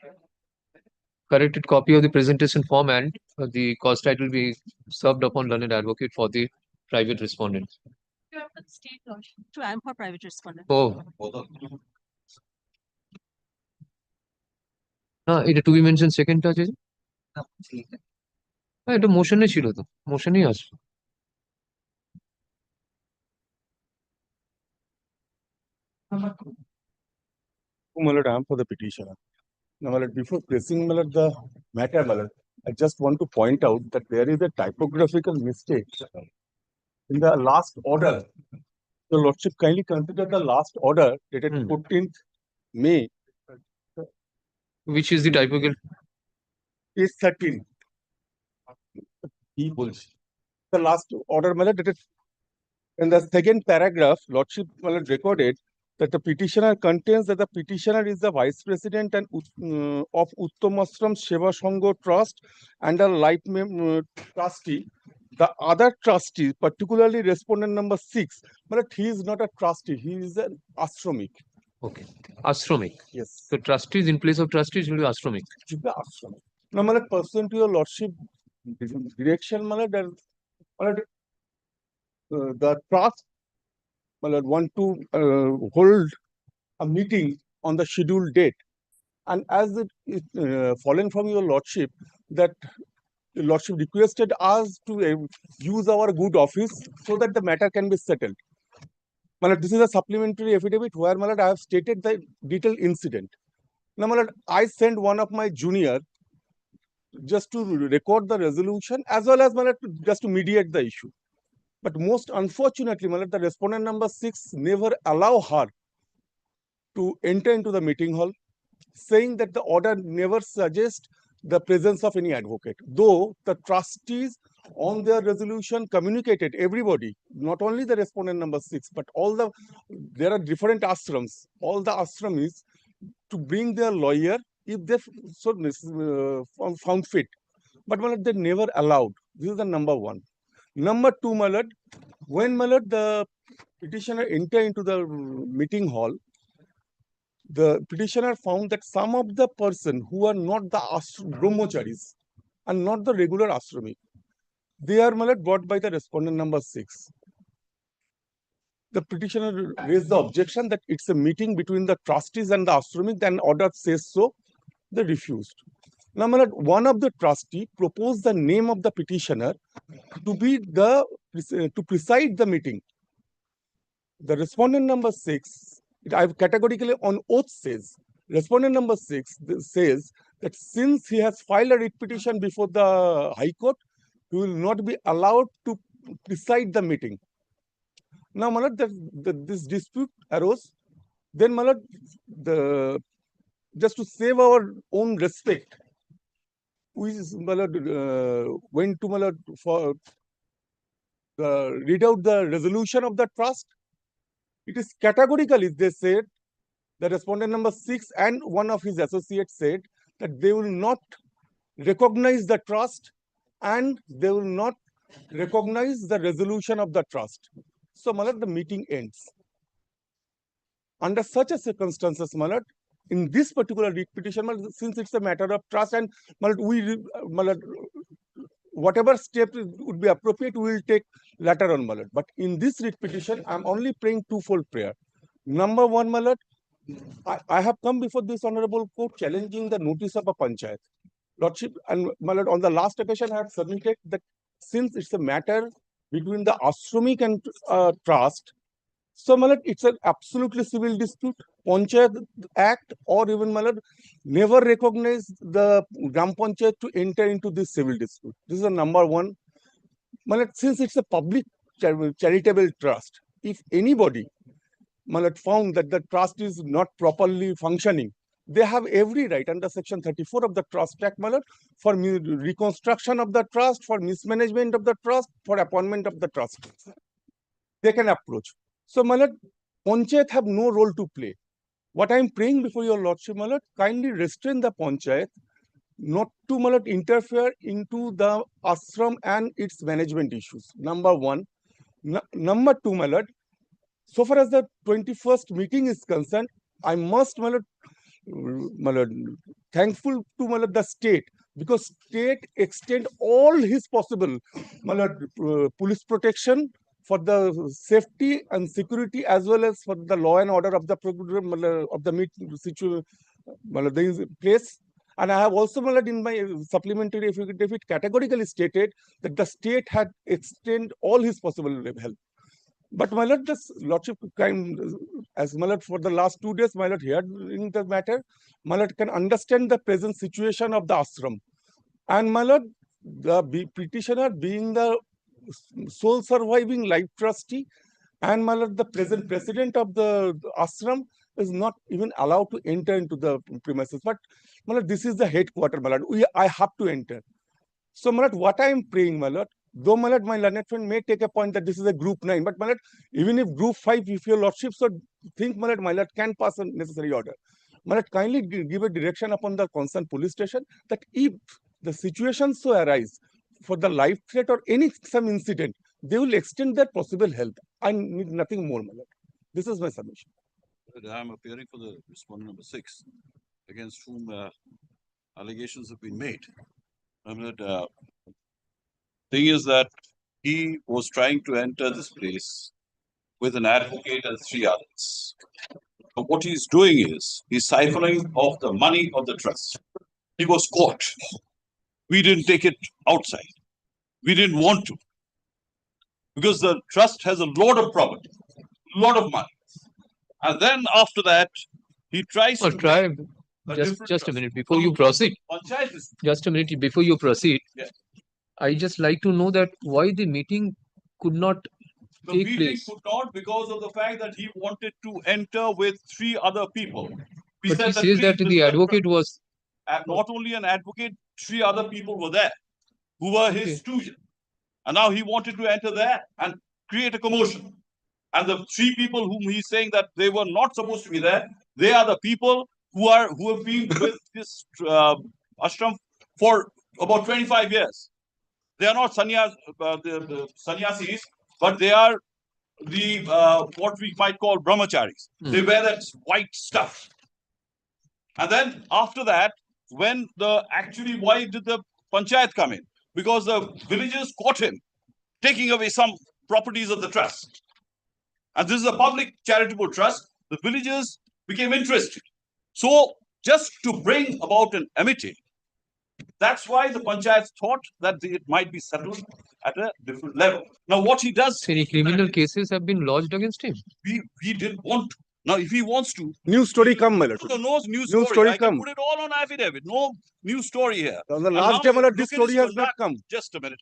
Corrected copy of the presentation form and the cause title will be served upon learned advocate for the private respondent. You have to state law. So I'm for private respondent. Oh. না এটা two B mention সেকেন্ডটা আছে হ্যাঁ এটা মোশনে ছিল তো মোশনেই আসবে My lord, I am for the petitioner. Now, my lord, before pressing, my lord, the matter, my lord, I just want to point out that there is a typographical mistake in the last order. The lordship kindly consider the last order dated 14th May, which is the typography page 13. The last order, my lord, dated in the second paragraph, lordship, my lord, recorded that the petitioner contains that the petitioner is the vice president and of Uttam Ashram Seva Sangha Trust and a life trustee. The other trustee, particularly respondent number 6, but he is not a trustee, he is an ashramic. okay ashramic Yes. so trustees in place of trustees will be ashramic. The ashramic. Now, my lord, pursuant to your lordship direction, my lord, the trust, my lord, want to hold a meeting on the scheduled date. And as it is following from your lordship, that the lordship requested us to use our good office so that the matter can be settled. My lord, this is a supplementary affidavit where, my lord, I have stated the detailed incident. Now, my lord, I sent one of my junior just to record the resolution as well as, my lord, just to mediate the issue. But most unfortunately, my lord, the respondent number 6 never allow her to enter into the meeting hall, saying that the order never suggests the presence of any advocate. Though the trustees on their resolution communicated everybody, not only the respondent number 6, but there are different ashrams, all the ashramis to bring their lawyer if they found fit. But my lord, they never allowed. This is the number 1. Number 2, my lord, When the petitioner entered into the meeting hall, the petitioner found that some of the person who are not the brahmacharis and not the regular ashrami, they are brought by the respondent number 6. The petitioner raised the objection that it's a meeting between the trustees and the ashrami, and order says so. They refused. Now, one of the trustee proposed the name of the petitioner to be to preside the meeting. The respondent number 6, I've categorically on oath says, respondent number 6 says that since he has filed a writ petition before the High Court, he will not be allowed to preside the meeting. Now, this dispute arose. Then, just to save our own respect, we went to for read out the resolution of the trust. It is categorically, they said, the respondent number 6 and one of his associates said that they will not recognize the trust and they will not recognize the resolution of the trust. So, the meeting ends. Under such a circumstances, in this particular writ petition, since it's a matter of trust and whatever step would be appropriate, we will take later on, But in this writ petition, I'm only praying twofold prayer. Number one, I have come before this honorable court challenging the notice of a panchayat. Lordship, and on the last occasion, I have submitted that since it's a matter between the ashramic and trust, so it's an absolutely civil dispute. Panchayat Act or even never recognize the Gram Panchayat to enter into this civil dispute. This is the number one. Since it's a public charitable trust, if anybody found that the trust is not properly functioning, they have every right under Section 34 of the Trust Act for reconstruction of the trust, for mismanagement of the trust, for appointment of the trust. They can approach. So, Panchayat have no role to play. What I am praying before your Lordship, kindly restrain the Panchayat not to interfere into the ashram and its management issues. Number one. Number two, so far as the 21st meeting is concerned, I must thankful to the state, because state extend all his possible police protection for the safety and security as well as for the law and order of the program of the situation place. And I have also in my supplementary affidavit categorically stated that the state had extend all his possible help. But this Lordship as for the last 2 days, hearing the matter, can understand the present situation of the ashram. And the petitioner being the sole surviving life trustee and the present president of the ashram is not even allowed to enter into the premises. But this is the headquarter, I have to enter. So what I am praying, though my learned friend may take a point that this is a group 9, but even if group 5, if your Lordship so think can pass a necessary order. Kindly give a direction upon the concerned police station that if the situation so arise for the life threat or some incident, they will extend their possible help. I need nothing more, This is my submission. I am appearing for the respondent number 6, against whom allegations have been made. Thing is that he was trying to enter this place with an advocate and 3 others. But what he's doing is he's siphoning off the money of the trust. He was caught. We didn't take it outside. We didn't want to, because the trust has a lot of property, a lot of money. And then after that, he tries to try. Just a minute before you proceed. Just a minute before you proceed. Yeah. I just like to know that why the meeting could not The take meeting place. could not, because of the fact that he wanted to enter with 3 other people. But he says that the advocate was not only an advocate, 3 other people were there who were his students. And now he wanted to enter there and create a commotion. And the 3 people whom he's saying that they were not supposed to be there, they are the people who have been with this ashram for about 25 years. They are not the sannyasis. but they are the what we might call brahmacharis. They wear that white stuff. And then after that, when why did the panchayat come in? Because the villagers caught him taking away some properties of the trust. And this is a public charitable trust. The villagers became interested. So just to bring about an amity, that's why the panchayat thought that it might be settled at a different level. Now, what he does, Any criminal cases have been lodged against him? we didn't want to. Now, if he wants to, News story come, my lord. no news News story I can come. put it all on affidavit. No news story here. On the And last now day, my lord, this look at his story has not conduct. come. Just a minute.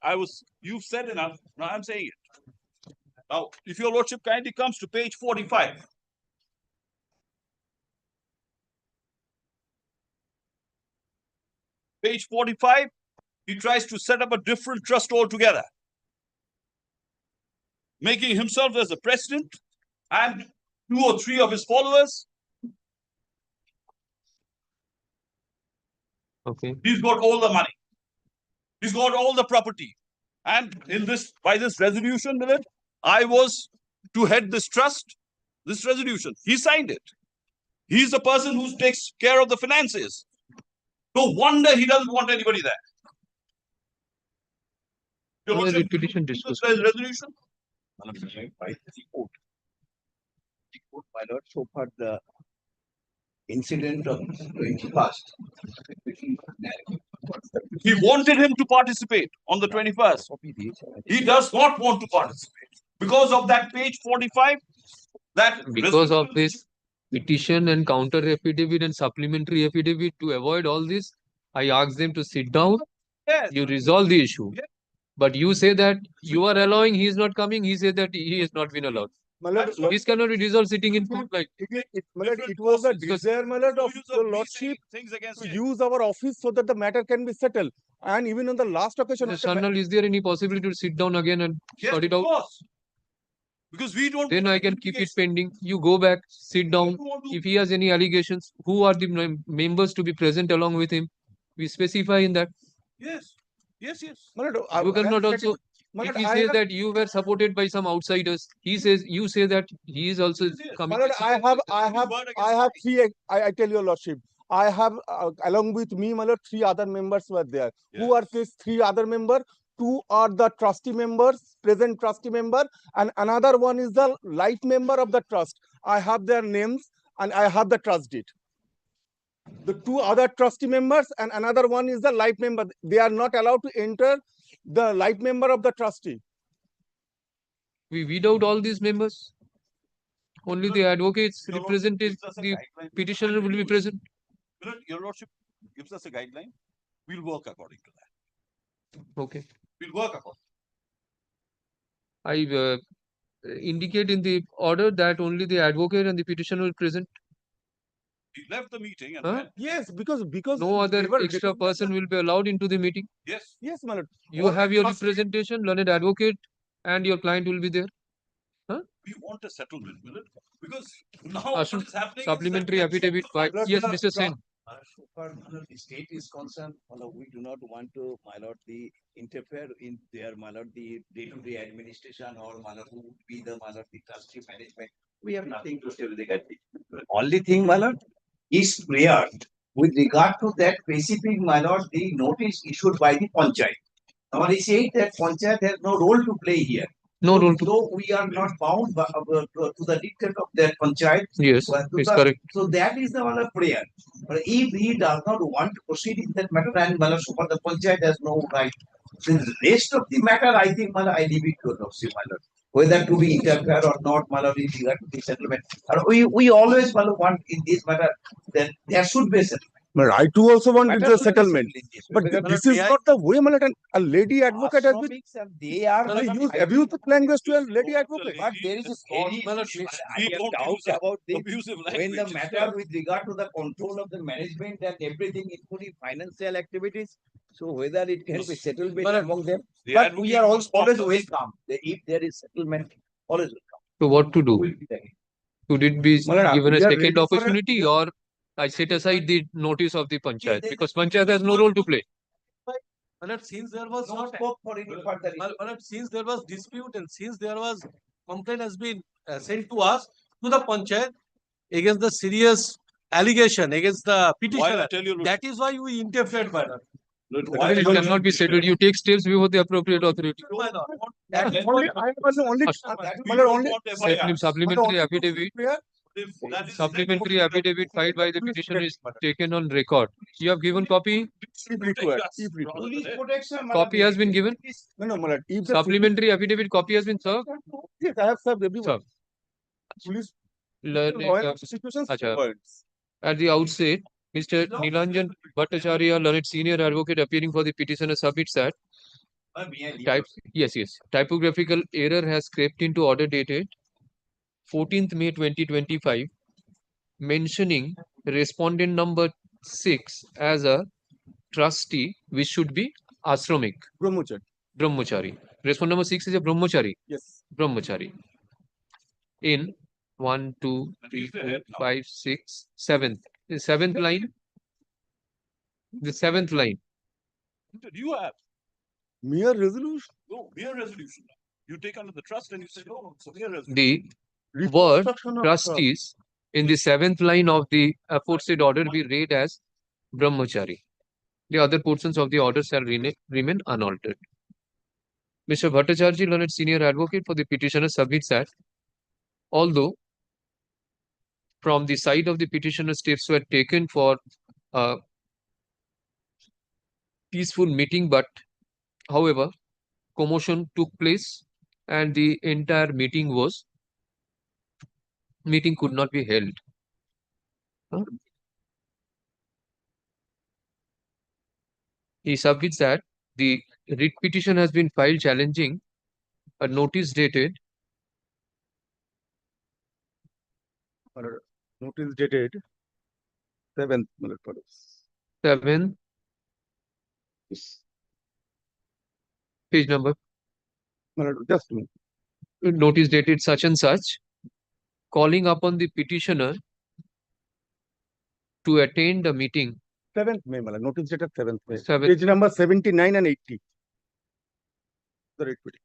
You've said enough. Now I'm saying it. Now, if your lordship kindly comes to page 45. Page 45, he tries to set up a different trust altogether, making himself as the president and 2 or 3 of his followers. Okay. He's got all the money. He's got all the property. And by this resolution, Millet, I was to head this trust, this resolution. He signed it. He's the person who takes care of the finances. No wonder he doesn't want anybody there. Your What is lordship, the petition this discussed? resolution? By the court. The court, my lord, so far the incident of 21st. He wanted him to participate on the 21st. He does not want to participate. Because of that page 45, Because of this petition and counter affidavit and supplementary affidavit, to avoid all this, I asked them to sit down, Yes. you resolve the issue. Yes. But you say that you are allowing, he is not coming, he said that he has not been allowed. My lord, This cannot be resolved sitting in court like. my lord, it was a desire, my lord, of Use your me lordship saying things against to him. use our office so that the matter can be settled. And even on the last occasion, Mr. Sharnal, is there any possibility to sit down again and Yes, sort it of out? course. Because we don't. Then want I can any keep it litigation. pending. You go back, sit We down. don't want to- If he has any allegations, who are the members to be present along with him? We specify in that. Yes. Yes, yes. my lord, You cannot I- also, my if lord, he I says have- that you were supported by some outsiders, he says, you say that he is also Yes, yes. my coming. lord, with I some have outsiders. three, I tell your lordship, I have, along with me, my lord, 3 other members were there. Who are these 3 other members? 2 are the trustee members, present trustee member, and another one is the life member of the trust. I have their names and I have the trust deed. The 2 other trustee members and another one is the life member. They are not allowed to enter the life member of the trustee. We weed out all these members. Only the advocates, Your lordship representatives, gives us a the guideline. petitioner will be present. Your lordship gives us a guideline. We'll work according to that. Okay. We'll work according. I indicate in the order that only the advocate and the petitioner will present. He left the meeting and Huh? went. Yes, because No other they were extra recognized- person will be allowed into the meeting. Yes. Yes, my lord. You All have the your trustee- representation, learned advocate, and your client will be there. We want a settlement, Millet, because now Ashram, what is happening supplementary is that affidavit by, Lord, yes, the Mr. Sen. So far, my lord, the state is concerned, my lord, we do not want to, my lord, interfere in their, my lord, the day-to-day administration or, my lord, who would be the, my lord, the trustee management. We have nothing to say with regard to it. Only thing, my lord, is clear with regard to that specific, my lord, the notice issued by the panchayat. Now, he said that panchayat has no role to play here. No role to, So we are not bound to the dictate of that panchayat. yes, Well, to it's the- correct. So that is the one of prayer. But if he does not want to proceed in that matter, and Mala Super, the panchayat has no right. The rest of the matter, I think, Mala, I leave it to your lordship, Mala. Whether to be interfered or not, Mala, with regard to the settlement. And we always, Mala, want in this matter that there should be a settlement. But I too also want Matter the should be settlement. settled in this way. But Because, this Mala, is they not the way, my lord. And a lady are advocate has been Ashramis and they are. they Mala, use I abusive think- language to a lady advocate. But there is a very, Mala, I we have don't doubt use about this. abusive When the language. matter with regard to the control of the management and everything, including financial activities, so whether it can be settled with among them, The but we advocate are was always not- welcome. If there is settlement, always welcome. So what to do? We'll be there. Should it be Malad, given a we are second ready for a- opportunity, or I set aside the notice of the panchayat? they- Because panchayat has no role to play. But since there was No scope for any further. but since there was dispute and since there was complaint has been sent to us to the panchayat against the serious allegation against the Why I petitioner, tell you, that is why we interfered, my lord. why It cannot be settled. You take steps before the appropriate authority. My lord. Only, That- I was only, we my lord, don't only, want FIRs. Supplementary affidavit. If that is Supplementary affidavit filed by the petitioner is taken on record. You have given copy. if required, Yes. if required. Police protection. Copy has been given. No, no, my lord, if the Supplementary affidavit copy has been served. yes, I have served everyone. Served. Police, Learn- royal institutions, Acha. points. At the outset, Mr. Nilanjan Bhattacharya, learned senior advocate appearing for the petitioner, submits that typographical error has crept into order dated 14th May 2025, mentioning respondent number 6 as a trustee, which should be Ashramic, Brahmachari, Brahmachari. Respondent number 6 is a Brahmachari, yes. Brahmachari. In 1, 2, 3, 4, 5, 6, 7th. The seventh line. The seventh line. You have Mere resolution. no mere resolution. You take under the trust and you say, no, it's a mere resolution. The word Reconstruction of trustees in the seventh line of the aforesaid order be read as Brahmachari. The other portions of the order shall remain unaltered. Mr. Bhattacharya, learned senior advocate for the petitioner, submits that although from the side of the petitioner steps were taken for a peaceful meeting, but however, commotion took place and the entire meeting could not be held. He submits that the writ petition has been filed challenging a notice dated Notice dated 7th, my lord, pardon. 7 page number, My lord, just a minute. notice dated such and such, calling upon the petitioner to attend the meeting. 7th May, my lord, notice dated 7th May. 7th. Page number 79 and 80. The writ petition.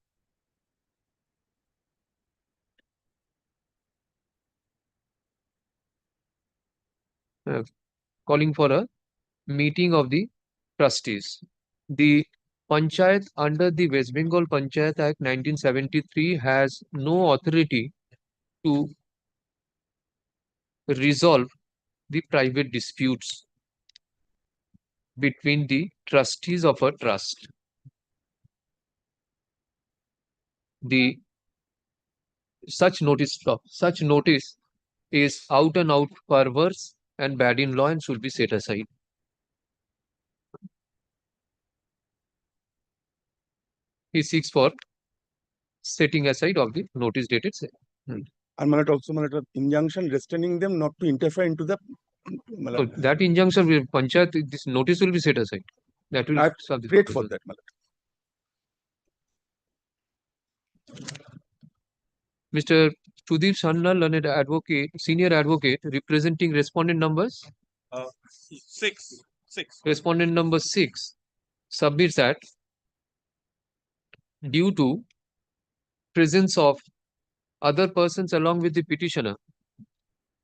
Calling for a meeting of the trustees. The Panchayat under the West Bengal Panchayat Act 1973 has no authority to resolve the private disputes between the trustees of a trust. Such notice is out and out perverse and bad in law and should be set aside. He seeks for setting aside of the notice dated. And my lord, also, my lord, injunction restraining them not to interfere into the. My So lord, that injunction will Panchayat, this notice will be set aside. That will I solve the great for problem. that, my lord. Mr. Sudeep Sanna, learned advocate, senior advocate, representing respondent numbers. 6. Respondent number 6 submits that due to presence of other persons along with the petitioner,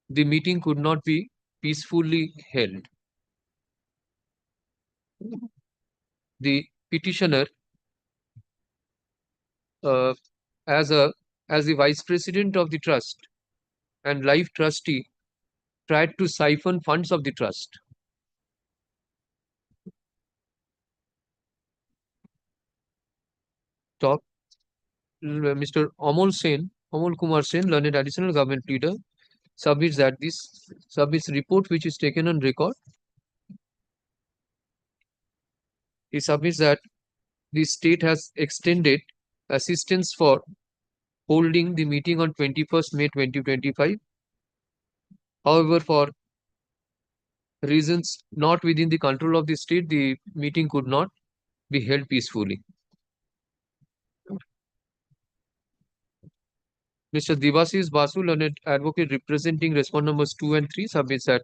the meeting could not be peacefully held. The petitioner, as the vice president of the trust and life trustee, tried to siphon funds of the trust. Mr. Amol Kumar Sen, learned additional government leader, submits that submits report which is taken on record. He submits that the state has extended assistance for holding the meeting on 21st May 2025. However, for reasons not within the control of the state, the meeting could not be held peacefully. Mr. Devasis Basu, learned advocate representing respondent numbers 2 and 3, submits that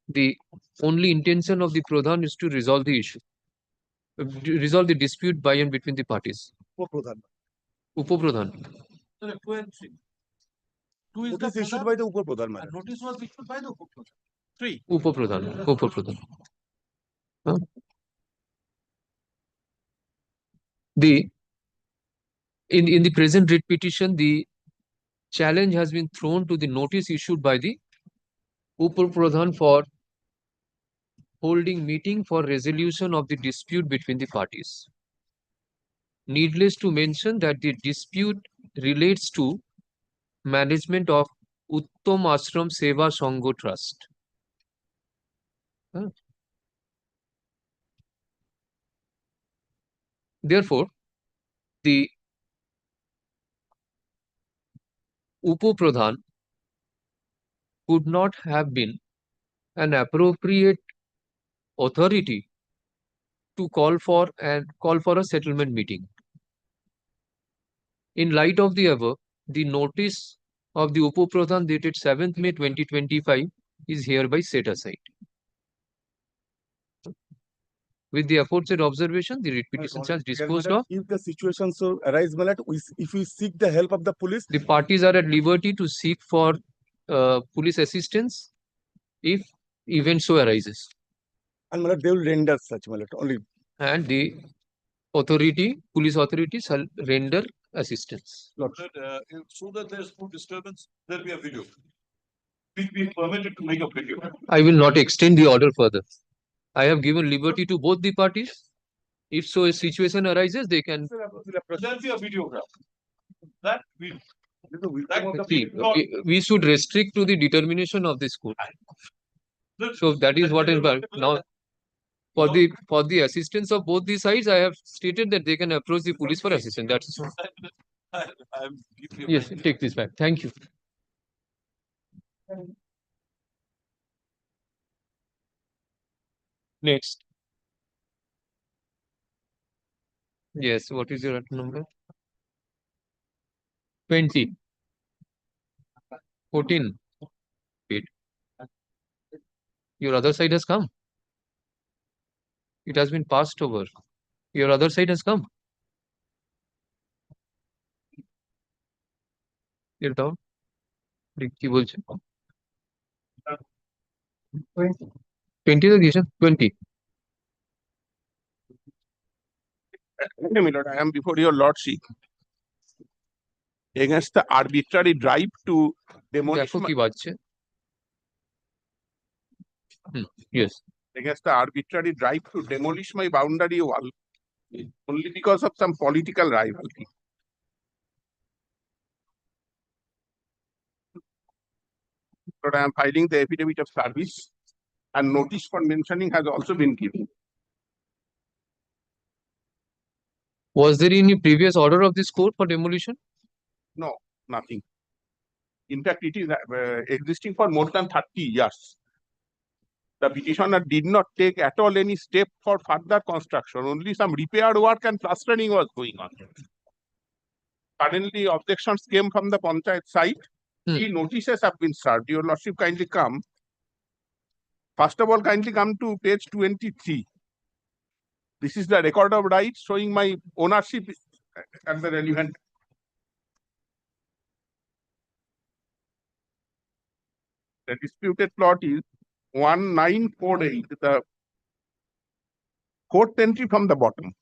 the only intention of the Pradhan is to resolve the issue. resolve the dispute by and between the parties. Upapradhan. Upapradhan. So, 2 and 3. 2 is the Notice issued Pradhan by the Upapradhan, my and lord. notice was issued by the Upapradhan. 3. Upapradhan. Upapradhan. Huh? In the present writ petition, the challenge has been thrown to the notice issued by the Upapradhan for holding meeting for resolution of the dispute between the parties. Needless to mention that the dispute relates to management of Uttam Ashram Seva Sangha Trust. Huh? Therefore, the Upapradhan could not have been an appropriate authority to call for a settlement meeting. In light of the above, the notice of the Upapradhan dated 7th May 2025 is hereby set aside. With the aforesaid observation, the writ petition shall disposed of. If the situation so arise, my lord, if we seek the help of the police, The parties are at liberty to seek for police assistance if event so arises. and my lord, they will render such, my lord, only. And the police authority shall render assistance. So that there's no disturbance, there'll be a video. We'll be permitted to make a video. I will not extend the order further. I have given liberty to both the parties. If so a situation arises, they can. There'll be a videograph. That we. See, we should restrict to the determination of this court. So that is what is now. For the assistance of both the sides, I have stated that they can approach the police for assistance. That's yes. Take this back. Thank you. Next. Yes. What is your number? 20. 14. Wait. Your other side has come. It has been passed over. Your other side has come. You're down. কি বলছে 20 তো দিয়েছেন 20 my lord, I am before your lordship against the arbitrary drive to demolish দেখো কি বাজছে yes against the arbitrary drive to demolish my boundary wall only because of some political rivalry. But I am filing the affidavit of service and notice for mentioning has also been given. Was there any previous order of this court for demolition? No, nothing. In fact, it is existing for more than 30 years. The petitioner did not take at all any step for further construction. Only some repair work and plastering was going on. Suddenly, objections came from the Panchayat side. The notices have been served. Your lordship, kindly come. First of all, kindly come to page 23. This is the record of rights showing my ownership at the relevant. The disputed plot is 1948, the fourth entry from the bottom.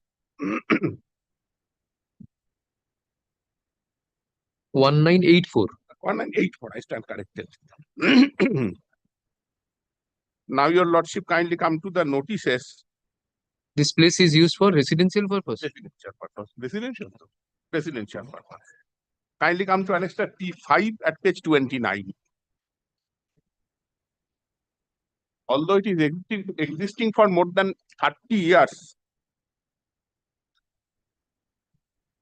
1984. 1984, I stand corrected. Now, your lordship, kindly come to the notices. This place is used for residential purpose. Residential purpose. Residential purpose. Kindly come to Annexure T5 at page 29. Although it is existing for more than 30 years,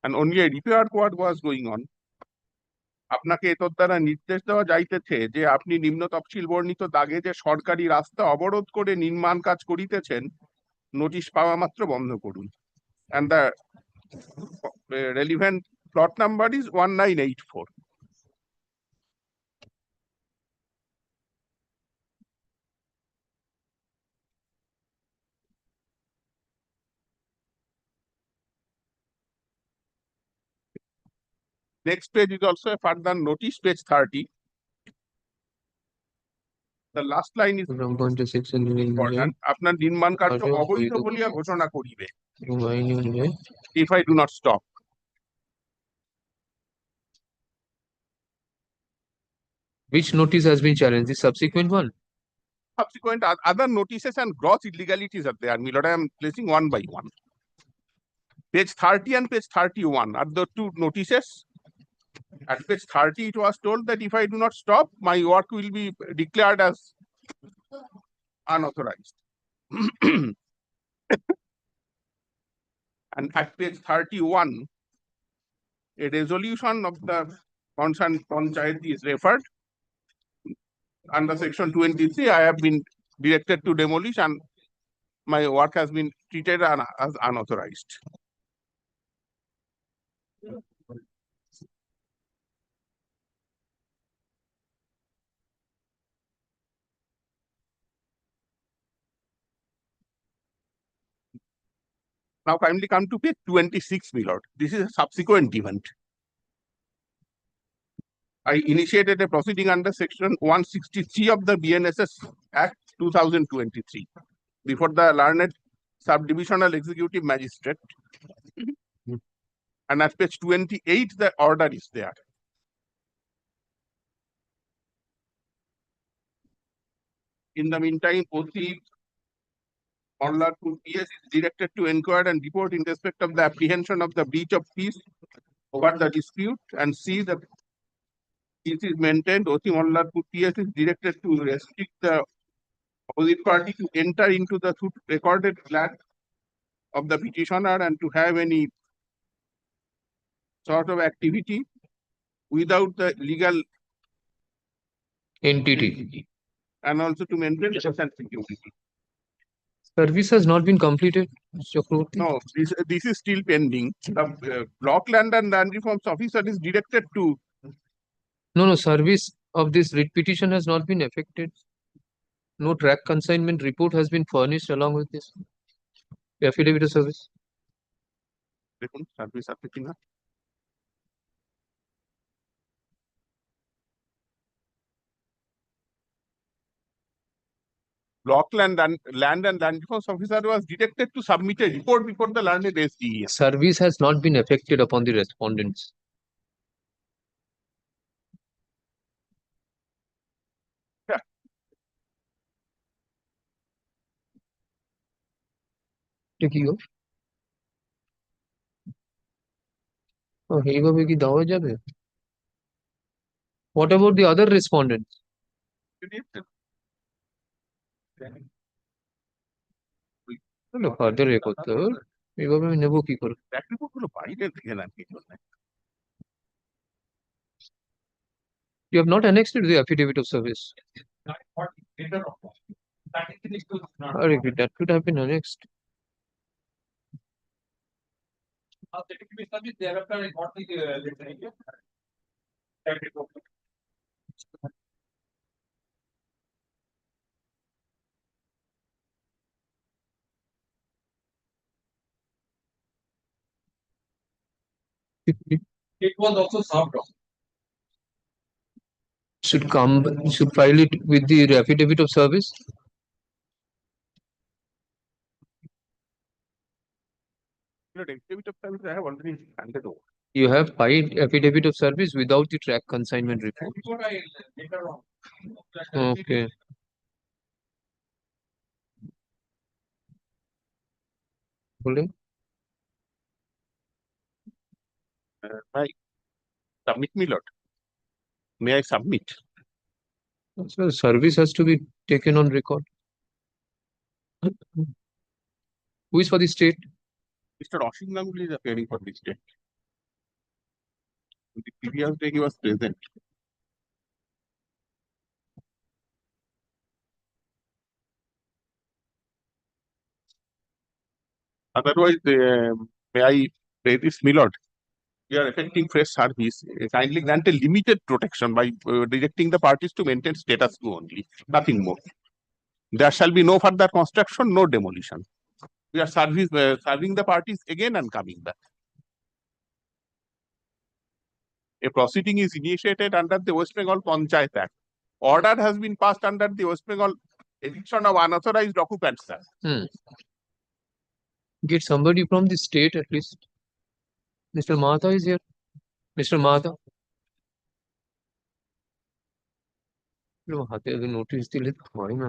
and only a repair work was going on, আপনাকে এতর দ্বারা নির্দেশ দেওয়া যাইতেছে যে আপনি নিম্ন তফসিল বর্ণিত দাগে যে সরকারি রাস্তা অবরোধ করে নির্মাণ কাজ করিতেছেন নোটিশ পাওয়া মাত্র বন্ধ করুন and the relevant plot number is 1984. Next page is also a further notice, page 30. The last line is important. আপনার নির্মাণ কার্য অবৈধ বলিয়া ঘোষণা করিবে if I do not stop. Which notice has been challenged? The subsequent one? Subsequent other notices and gross illegalities are there, my lord. I am placing one by one. Page 30 and page 31 are the two notices. At page 30, it was told that if I do not stop, my work will be declared as unauthorized. And at page 31, a resolution of the concerned panchayat is referred. Under section 23, I have been directed to demolish and my work has been treated as unauthorized. Now kindly come to page 26, my lord. This is a subsequent event. I initiated a proceeding under section 163 of the BNSS Act 2023 before the learned subdivisional executive magistrate. And at page 28, the order is there. In the meantime, OC Mallarpur PS is directed to inquire and report in respect of the apprehension of the breach of peace over the dispute and see the peace is maintained. OC Mallarpur PS is directed to restrict the opposite party to enter into the recorded land of the petitioner and to have any sort of activity without the legal entity. And also to maintain peace and security. Service has not been completed, Mr. Chakraborty? No, this is still pending. The block land and land reforms officer is directed to. No, service of this writ petition has not been effected. No track consignment report has been furnished along with this affidavit of service. Service applicant. Block land and land reforms officer was directed to submit a report before the learned SDE. Service has not been effected upon the respondents. Yeah. What about the other respondents? Further এইভাবে আমি নেব কি করে? You have not annexed it to the affidavit of service. That could have been annexed. It was also served on. Should file it with the affidavit of service. Affidavit of service I have already handed over. You have filed affidavit of service without the track consignment report. Okay. Submit, my lord. May I submit? So service has to be taken on record. Who is for the state? Mr. Ashram is appearing for the state. The previous day he was present. Otherwise, may I pray this, my lord? We are effecting fresh service. Kindly grant a limited protection by directing the parties to maintain status quo only, nothing more. There shall be no further construction, no demolition. We are serving the parties again and coming back. A proceeding is initiated under the West Bengal Panchayat Act. Order has been passed under the West Bengal eviction of unauthorized occupants, sir. Get somebody from the state at least. Mr. Mata is here. Mr. Mata. হাতে আগে notice দিলে তো হয় না।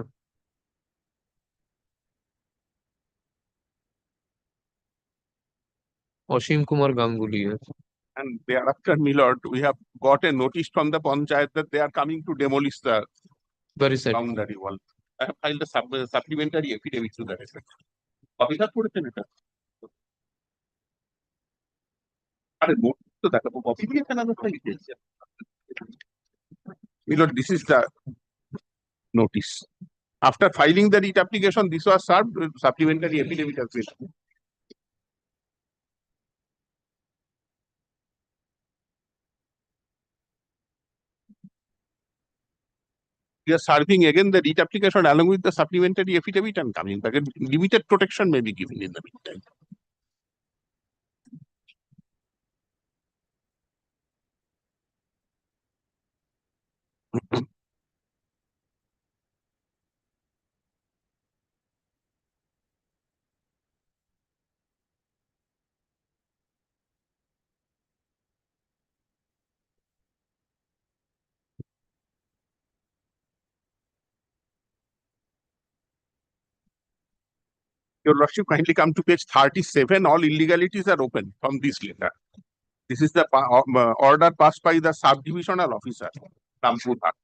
Asim Kumar Ganguly here. And thereafter, my lord, we have got a notice from the panchayat that they are coming to demolish the Very sad. boundary wall. I have filed a supplementary affidavit to that effect. Officer করেছেন এটা? আরে note তো দেখাবো, copy দিয়েছেন আমি file দিয়েছি। My lord, this is the notice. After filing the writ application, this was served, supplementary affidavit has been. We are serving again the writ application along with the supplementary affidavit and coming back. Limited protection may be given in the meantime. Your Lordship, kindly come to page 37. All illegalities are open from this letter. This is the order passed by the subdivisional officer, Rampur Bhat.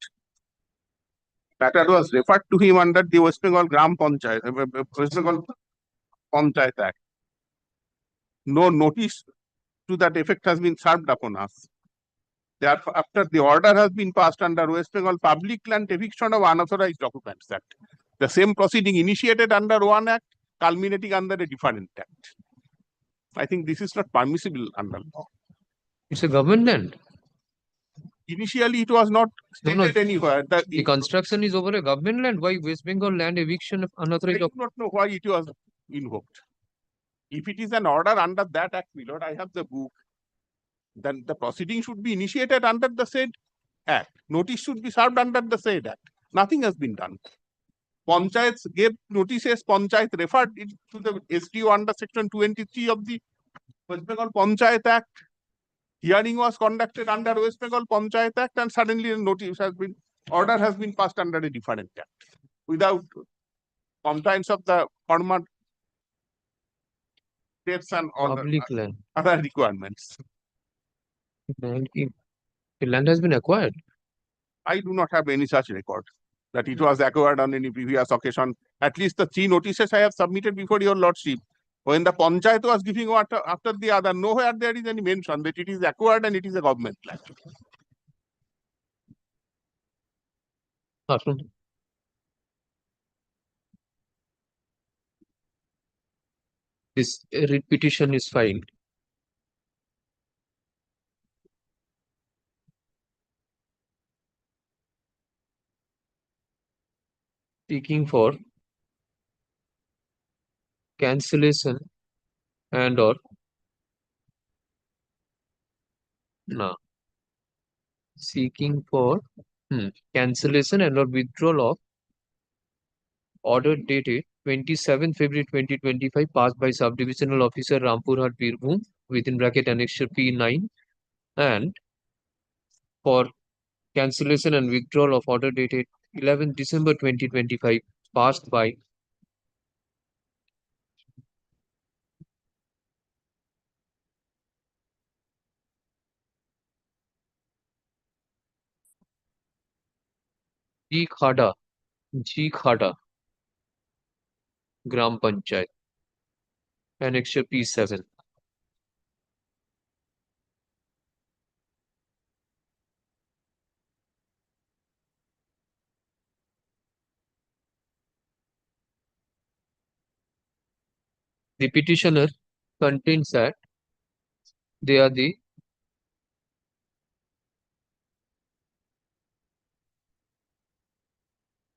Matter was referred to him under the West Bengal Gram Panchayat, West Bengal Panchayat Act. No notice to that effect has been served upon us. Therefore, after the order has been passed under West Bengal Public Land Eviction of Unauthorized Occupants Act, the same proceeding initiated under one act, culminating under a different act. I think this is not permissible under law. It's a government land. Initially, it was not stated anywhere. The construction is over a government land. Why West Bengal land eviction of I unauthorized? do not know why it was invoked. If it is an order under that act, my lord, I have the book. Then the proceeding should be initiated under the said act. Notice should be served under the said act. Nothing has been done. Panchayats gave notices. Panchayat referred it to the SDO under section 23 of the West Bengal Panchayat Act. Hearing was conducted under West Bengal Panchayat Act, and suddenly a notice has been, order has been passed under a different act without compliance of the former dates and all Public land. other requirements. The land has been acquired. I do not have any such record that it was acquired on any previous occasion. At least the 3 notices I have submitted before your lordship, when the panchayat was giving one after the other, nowhere there is any mention that it is acquired and it is a government land. Ashram. This writ petition is filed. Seeking for cancellation and or seeking for cancellation and or withdrawal of order dated 27 February 2025 passed by subdivisional officer Rampurhat Birbhum within bracket annexure P9, and for cancellation and withdrawal of order dated 11 December 2025 passed by G Khada Gram Panchayat annexure P7. The petitioner contains that they are the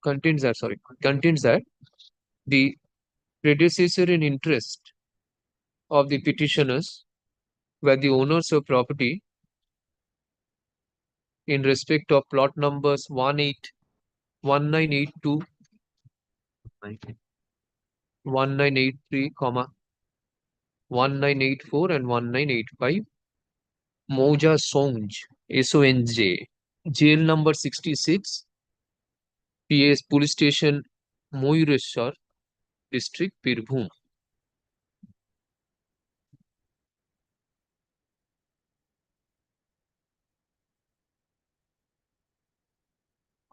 contains that the predecessor in interest of the petitioners were the owners of property in respect of plot numbers 1982, 1983, 1984 and 1985, Moja Sonj, SONJ, jail number 66, PS Police Station, Moireshwar, District, Birbhum.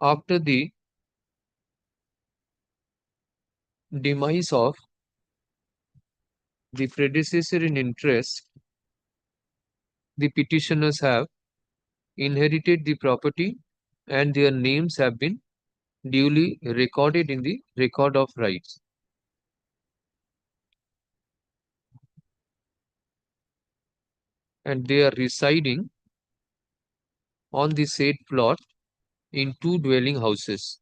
After the demise of the predecessor in interest, the petitioners have inherited the property and their names have been duly recorded in the record of rights. And they are residing on the said plot in 2 dwelling houses.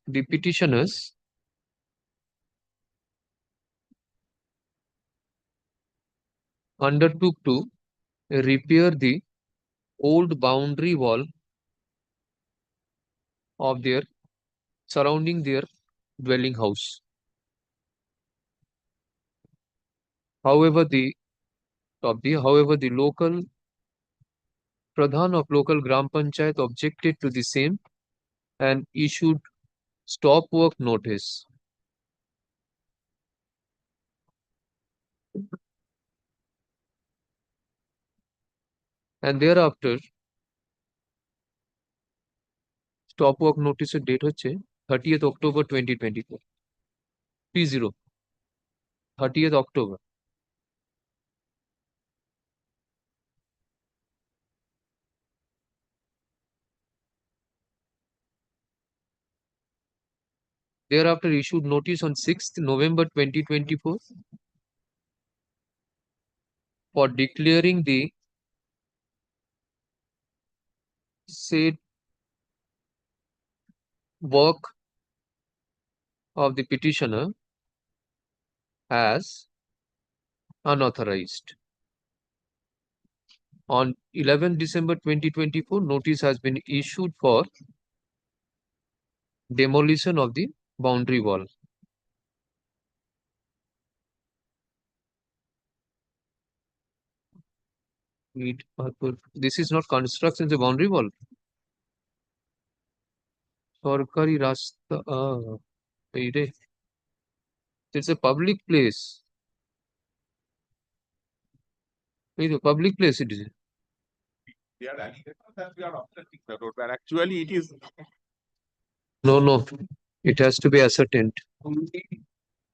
The petitioners undertook to repair the old boundary wall of their surrounding their dwelling house. However, the local Pradhan of local Gram Panchayat objected to the same and issued stop work notice. And thereafter, stop work notice date হচ্ছে 30th October 2024. 30th October. Thereafter issued notice on 6th November 2024 for declaring the said work of the petitioner as unauthorized. On 11th December 2024, notice has been issued for demolition of the boundary wall. This is not construction, the boundary wall. Sorkari Rasta. It's a public place. It's a public place, it is. They are allegations that we are obstructing the road, but actually it is No. It has to be ascertained. only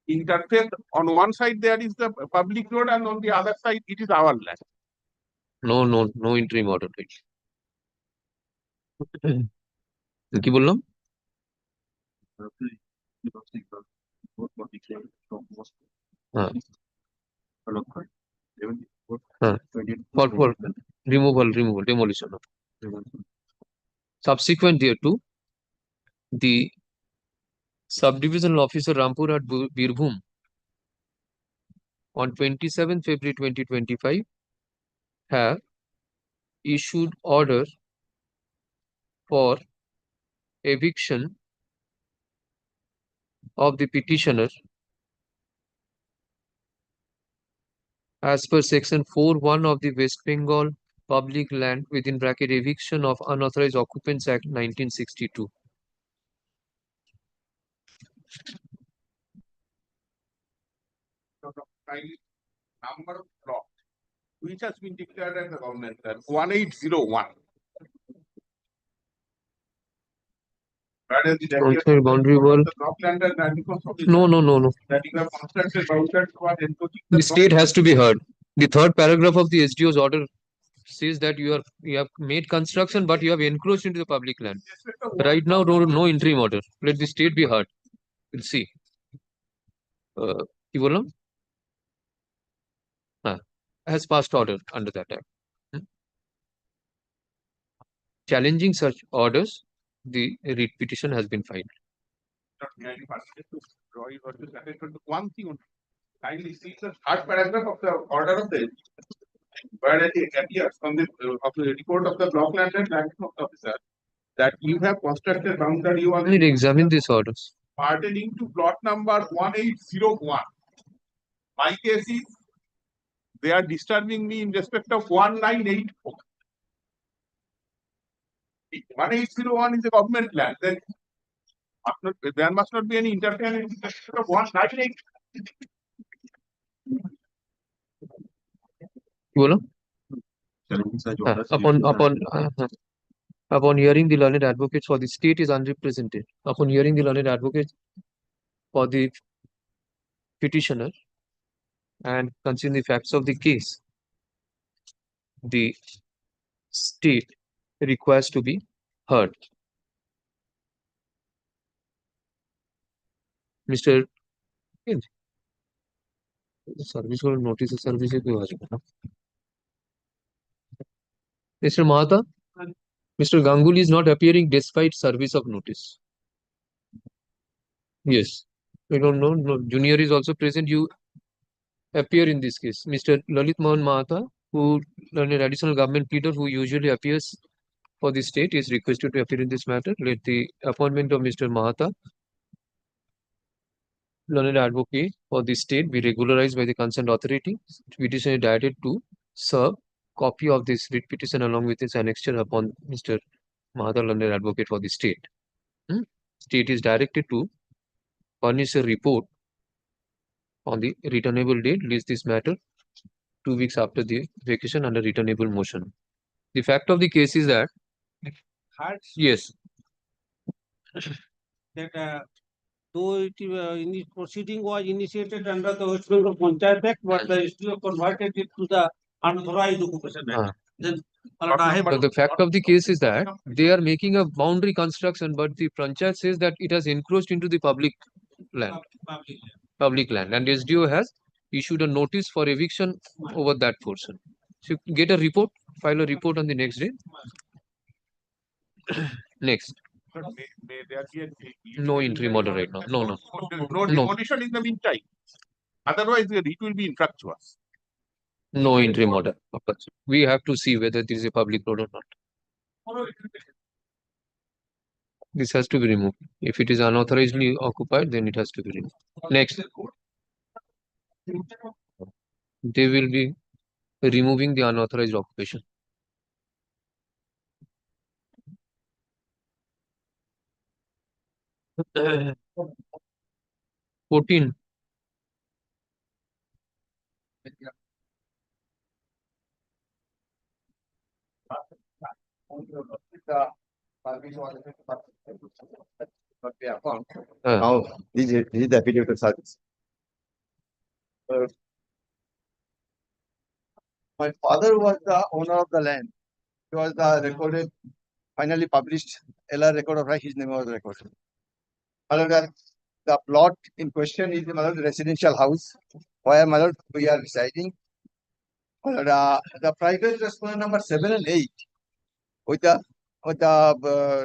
interface. On one side there is the public road and on the other side it is our land. No interim order. কি বললাম? For removal, demolition. Subsequent thereto, the subdivisional officer Rampur at Birbhum on 27 February 2025 have issued order for eviction of the petitioner as per section 4(1) of the West Bengal Public Land within bracket Eviction of Unauthorized Occupants Act 1962. Number of plot which has been declared as the government land 1801. Outside boundary wall. No. The state has to be heard. The third paragraph of the SDO's order says that you have made construction, but you have encroached into the public land. Right now, no interim order. Let the state be heard. We'll see. কি বললাম? Has passed order under that act. Challenging such orders, the writ petition has been filed. One thing, kindly see the third paragraph of the order of the whereas it appears from the of the report of the block land and land officer that you have constructed boundary on Let me examine these orders. pertaining to plot number 1801. My case is they are disturbing me in respect of 1984. If 1801 is a government land, then there must not be any interference in respect of 1984. Bolo? Upon hearing the learned advocates for the state is unrepresented. Upon hearing the learned advocates for the petitioner and considering the facts of the case, the state requires to be heard. Mr. Service or notice of service. Mr. Mahata, Mr. Ganguly is not appearing despite service of notice. Yes, we don't know. No, junior is also present. You appear in this case. Mr. Lalit Mohan Mahata, who an additional government pleader who usually appears for the state, is requested to appear in this matter. Let the appointment of Mr. Mahata, learned advocate for the state, be regularized by the concerned authority. Petition is directed to serve copy of this writ petition along with its annexure upon Mr. Mahata, learned advocate for the state. State is directed to furnish a report on the returnable date, list this matter 2 weeks after the vacation under returnable motion. The fact of the case is that yes, that though it in the proceeding was initiated under the West Bengal Panchayat Act, but the SDO converted it to the Unauthorized Occupation Act. Then, but the fact of the case is that they are making a boundary construction, but the Panchayat says that it has encroached into the public land. Public land, and SDO has issued a notice for eviction over that portion. So you get a report, file a report on the next day. Next. May there be a No interim order right now. No. No demolition in the meantime. Otherwise, it will be infructuous. No interim order. We have to see whether this is a public road or not. This has to be removed. If it is unauthorizedly occupied, then it has to be removed. Next. They will be removing the unauthorized occupation. Uh, 14. Now, this is the affidavit of service. My father was the owner of the land. He was the recorded, finally published LR record of right, his name was recorded. The plot in question is the residential house where we are residing. The private respondent number 7 and 8 with the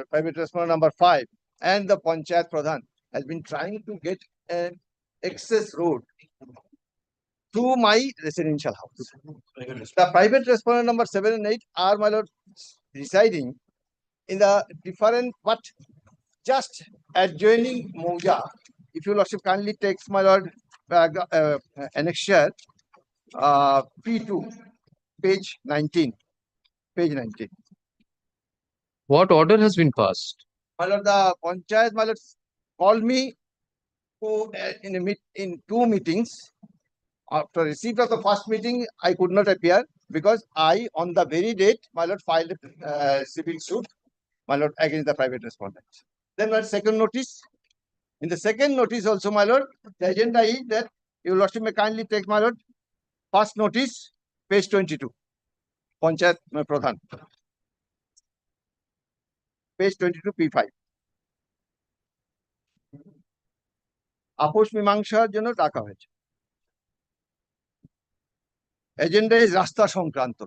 private respondent number 5 and the Panchayat Pradhan has been trying to get an access road to my residential house. The private respondent number 7 and 8 are residing in the different but just adjoining Mauja. If you lordship kindly takes my lord annexure P2, page 19. Page 19. What order has been passed? My lord, the Panchayat, my lord, called me to, in 2 meetings. After receipt of the first meeting, I could not appear because I, on the very date, my lord, filed a civil suit, my lord, against the private respondent. Then my second notice. In the second notice also, my lord, the agenda is that your lordship may kindly take, my lord, first notice, page 22, Panchayat Pradhan. Page 22, P5. আপোষ মীমাংসার জন্য ডাকা হয়েছে। Agenda is রাস্তা সংক্রান্ত.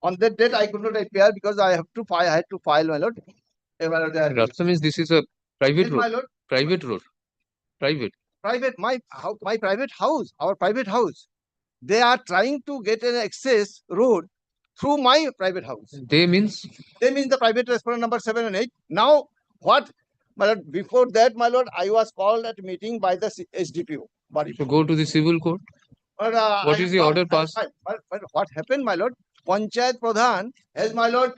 On that date, I could not appear because I had to file, my lord. Rasta means this is a private road. My lord. Private road. Private. Private, my private house, our private house. they are trying to get an access road through my private house. They means They mean the private respondent number 7 and 8. Now, what, my lord, before that, my lord, I was called at meeting by the SDPO. Body. to go to the civil court. But, What I is the have order not- passed? But what happened, my lord? Panchayat Pradhan, as my lord,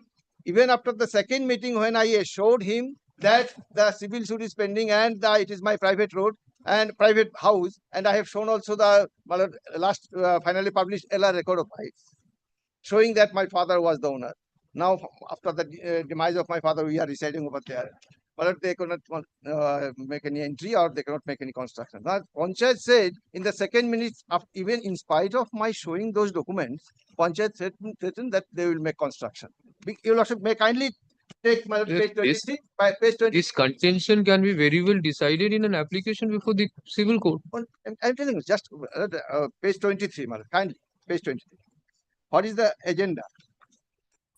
even after the second meeting, when I assured him that the civil suit is pending and it is my private road and private house, and I have shown also the, my lord, last finally published LR record of rights, showing that my father was the owner. Now, after the demise of my father, we are residing over there. But they could not make any entry or they cannot make any construction. Now, Panchayat said in the second minute, even in spite of my showing those documents, Panchayat threatened that they will make construction. You also may kindly take my page 23. By page 20. This contention can be very well decided in an application before the civil court. I'm telling you, just page 23, madam, kindly, page 23. What is the agenda?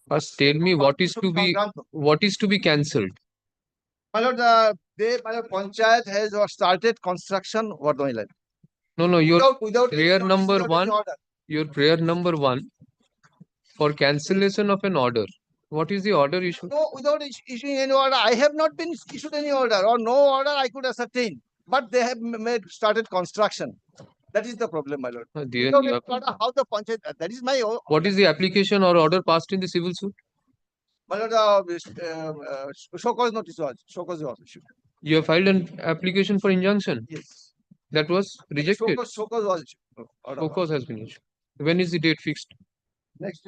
First, tell me what is to be cancelled. My lord, my lord, Panchayat has started construction. What do I like? No, your Without prayer any number notice, without any one. order. Your prayer number one for cancellation of an order. What is the order issued? No, without issuing any order. I have not been issued any order or no order I could ascertain. But they have started construction. That is the problem, my lord. Dear, Without any order, how the Panchayat, that is my own. what is the application or order passed in the civil suit? My lord, show cause notice was, show cause was issued. You have filed an application for injunction. Yes. That was rejected. Show cause was issued. Show cause has been issued. When is the date fixed? Next.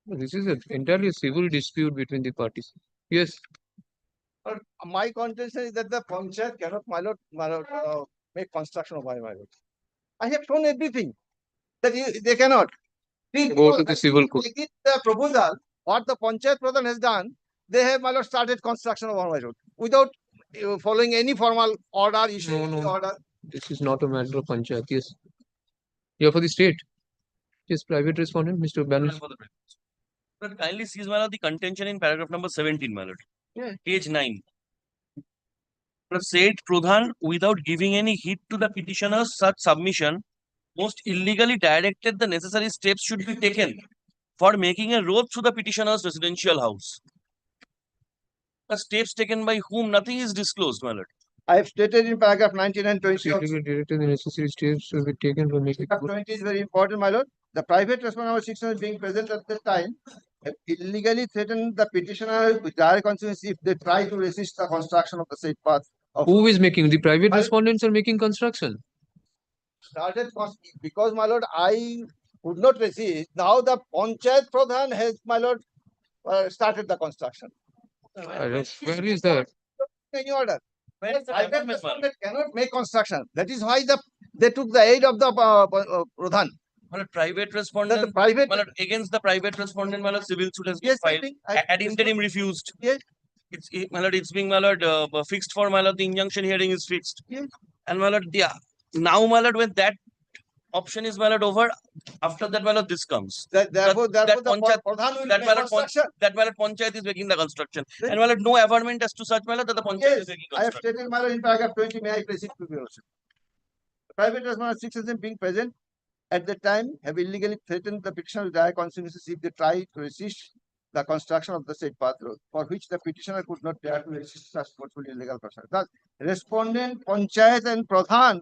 This is entirely a civil dispute between the parties. Yes. My contention is that the Panchayat cannot, my lord, make construction of my lord. I have shown everything that they cannot. Go to the civil court. The proposal, what the Panchayat Pradhan has done, they have, my lord, started construction of my road without following any formal order, issuing any order. This is not a matter of Panchayat. Yes. You are for the state. Yes, private respondent, Mr. Banerjee. But kindly seize, my lord, the contention in paragraph number 17, my lord. Yeah. Page 9. Said Pradhan, without giving any heed to the petitioner's such submission, most illegally directed the necessary steps should be taken for making a road through the petitioner's residential house. The steps taken by whom, nothing is disclosed, my lord. I have stated in paragraph 19 and 20. Illegally directed the necessary steps should be taken for making. Paragraph 20 is very important, my lord. The private respondent number 6 being present at the time have illegally threatened the petitioner with dire consequences if they try to resist the construction of the said path. Who is making? The private respondents are making construction. Started because, my lord, I would not resist. Now the Panchayat Pradhan has, my lord, started the construction. Where is that? Any order. Where is the Private document, my lord? respondent cannot make construction. That is why they took the aid of the Pradhan. My lord, private respondent, The private, my lord, against the private respondent, my lord, civil suit has been yes, filed. I Ad interim refused. Yes. My lord, it's being, my lord, fixed for, my lord, the injunction hearing is fixed. Yes. And my lord, now, my lord, when that option is, my lord, over, after that, my lord, this comes. Therefore, that the Panchayat- Pradhan will that make my lord, construction. that my lord, Panchayat is making the construction. Yes. And my lord, no averment as to such, my lord, that the Panchayat Yes, is making I have construction. stated, my lord, in paragraph 20. May I proceed to the also? Private respondent 6 of them being present at the time have illegally threatened the petitioner with dire consequences if they try to resist the construction of the said path road, for which the petitioner could not dare to resist such forceful illegal construction. Thus, respondent, Panchayat and Pradhan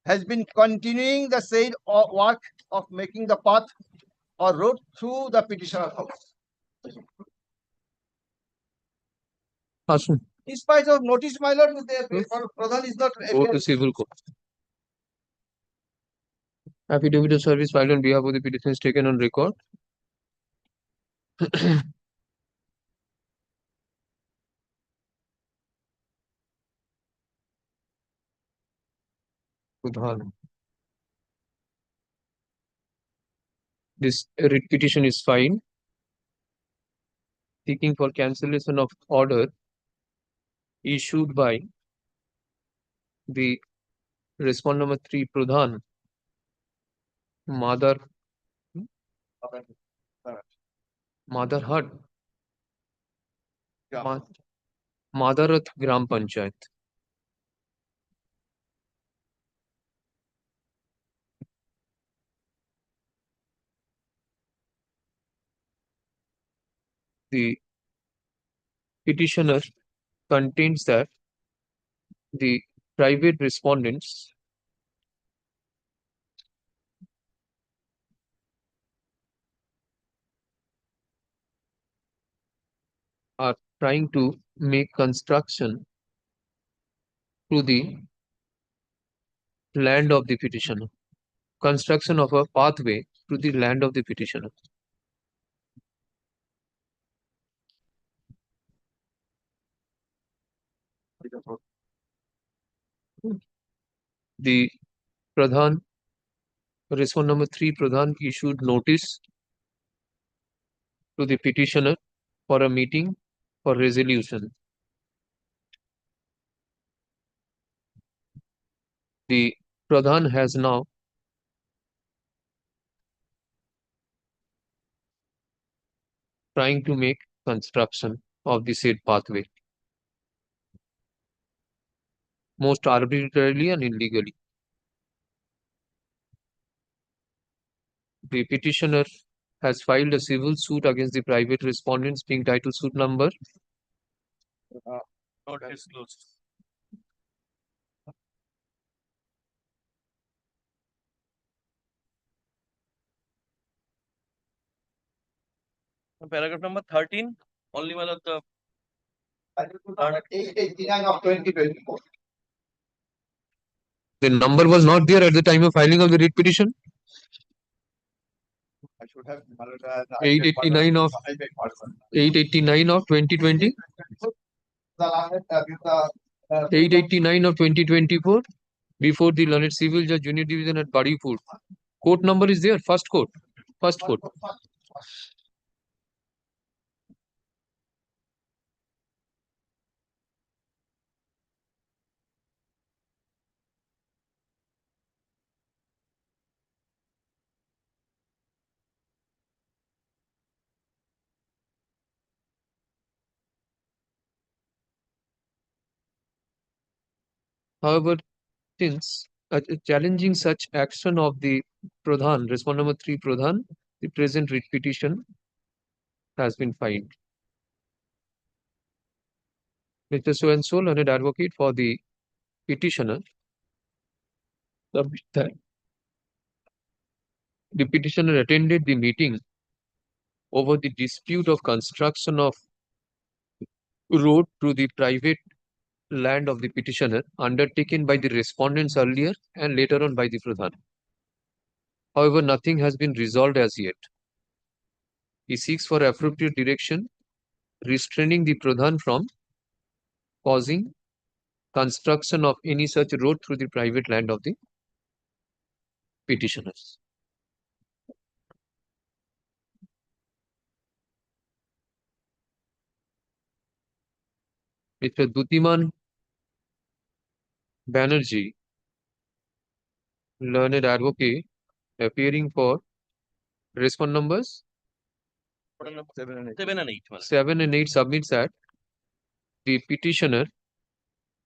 has been continuing the said work of making the path or road through the petitioner's house. Ashram. In spite of notice, my lord, the Pradhan is not. Go to civil court. Affidavit of service filed on behalf of the petition is taken on record. Pradhan. This writ petition is filed seeking for cancellation of order issued by the respondent number 3 Pradhan Mother Hut Madarat Gram Panchayat the petitioner contains that the private respondents are trying to make construction to the land of the petitioner, construction of a pathway to the land of the petitioner. The Pradhan, response number 3, Pradhan issued notice to the petitioner for a meeting for resolution. The Pradhan has now trying to make construction of the said pathway, most arbitrarily and illegally. The petitioner has filed a civil suit against the private respondents, being title suit number Not disclosed. Paragraph number 13, only one of the 889 of 2024. The number was not there at the time of filing of the writ petition. I should have 889 of 889 of 2020. 889 of 2024 before the learned civil judge unit division at Badipur. Court number is there, first court. First court. However, since challenging such action of the Pradhan, response number 3 Pradhan, the present writ petition has been filed. Mr. So-and-so, learned advocate for the petitioner, submit that the petitioner attended the meeting over the dispute of construction of road to the private land of the petitioner undertaken by the respondents earlier and later on by the Pradhan. However, nothing has been resolved as yet. He seeks for appropriate direction, restraining the Pradhan from causing construction of any such road through the private land of the petitioners. Mr. Dutiman Banerjee, learned advocate, appearing for response numbers 7 and 8. 7 and 8 submits that the petitioner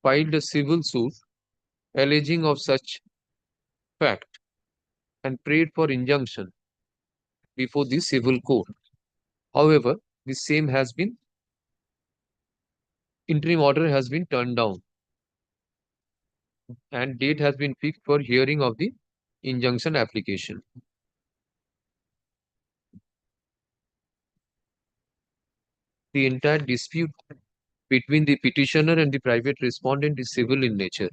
filed a civil suit alleging of such fact and prayed for injunction before the civil court. However, the same has been, interim order has been turned down and date has been fixed for hearing of the injunction application. The entire dispute between the petitioner and the private respondent is civil in nature.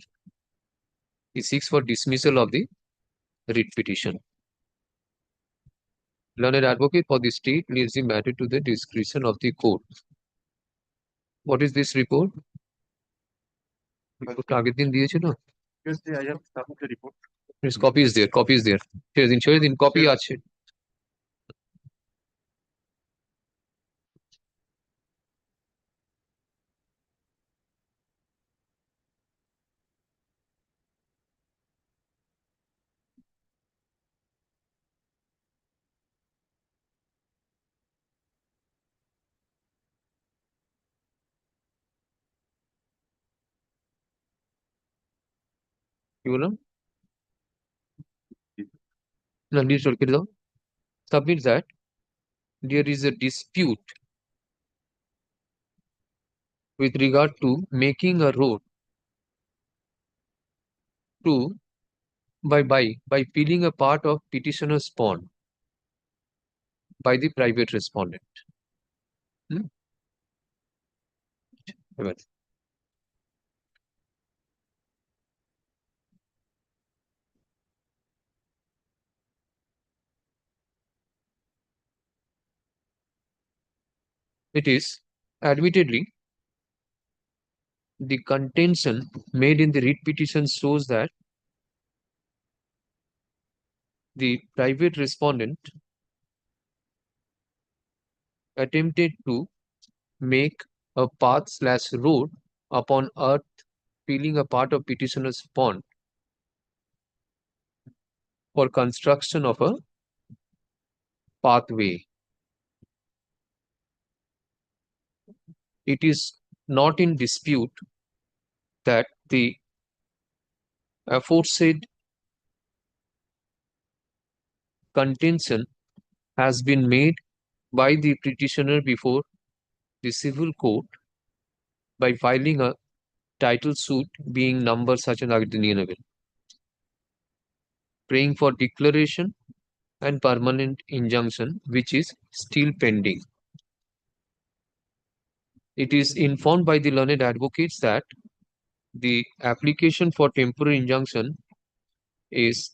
He seeks for dismissal of the writ petition. Learned advocate for the state leaves the matter to the discretion of the court. What is this report? Report আগের দিন দিয়েছে না? Yes, I have submitted the report. Yes, copy is there. Copy is there. Share din copy আছে. কি বললাম? না, delete করে দাও. Submit that there is a dispute with regard to making a road to by filling a part of petitioner's pond by the private respondent. এবার it is admittedly the contention made in the writ petition shows that the private respondent attempted to make a path/road upon earth filling a part of petitioner's pond for construction of a pathway. It is not in dispute that the aforesaid contention has been made by the petitioner before the civil court by filing a title suit being number such an agreement, praying for declaration and permanent injunction, which is still pending. It is informed by the learned advocates that the application for temporary injunction is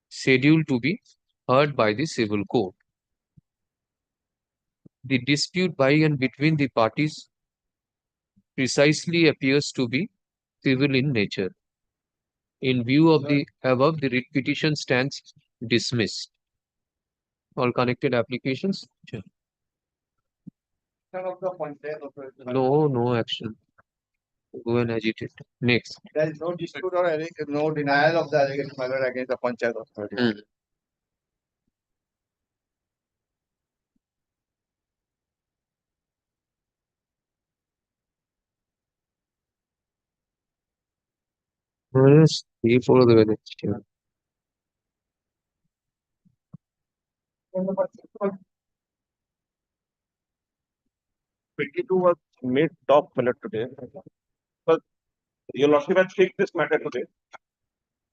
scheduled to be heard by the civil court. The dispute by and between the parties precisely appears to be civil in nature. In view of the above, the writ petition stands dismissed. All connected applications? No action. Go and agitate. Next. There is no dispute or no denial of the allegation, my lord, against the Panchayat authority. Yes, before the election. Was made top fellow today. But your lordship has taken this matter today.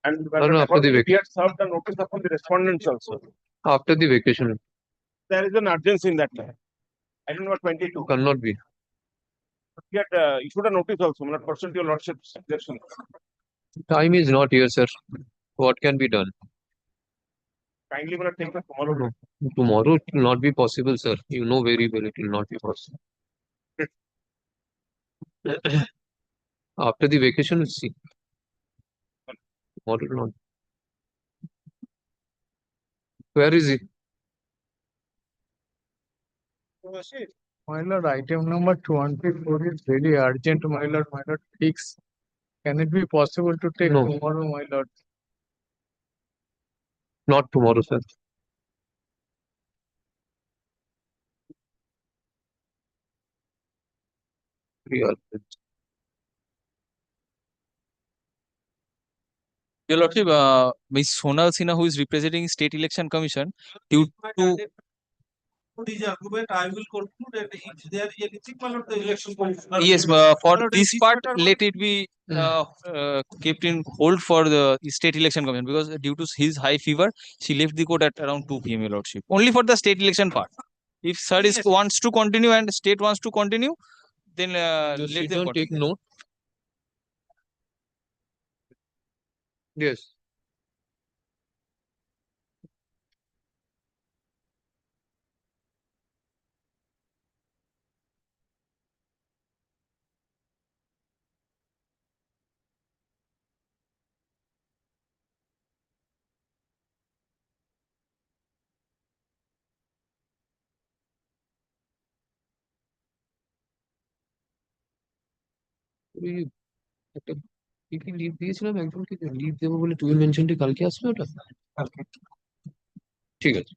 And No, after the we vacation. had served a notice upon the respondents also. After the vacation. There is an urgency in that matter. I don't know, 22. Cannot be. We had issued a notice also, not pursuant to your lordship's suggestion. Time is not here, sir. What can be done? Kindly will take that tomorrow. No. Tomorrow it will not be possible, sir. You know very well it will not be possible. After the vacation, we'll see. Tomorrow will not. Where is he? My lord, item number 24 is very urgent, my lord, fix. Can it be possible to take No. tomorrow, my lord? Not tomorrow, sir. Very urgent. Your Lordship, Ms. Sonal Sinha, who is representing State Election Commission, due to This argument, I will conclude that if there is anything, my lord, the election commissioner. yes, will- for My lord, this this part, matter- let it be kept in hold for the State Election Commission, because due to his high fever, she left the court at around 2 p.m. Your Lordship. Only for the state election part. If sir is Yes. wants to continue and state wants to continue, then Just let sit them down, take continue. note. Yes. ওই একটা কি কি leave দিয়েছিলাম একজনকে, leave দেবো বলে তুমি মেনশনটি কালকে আসবে ওটা? ঠিক আছে।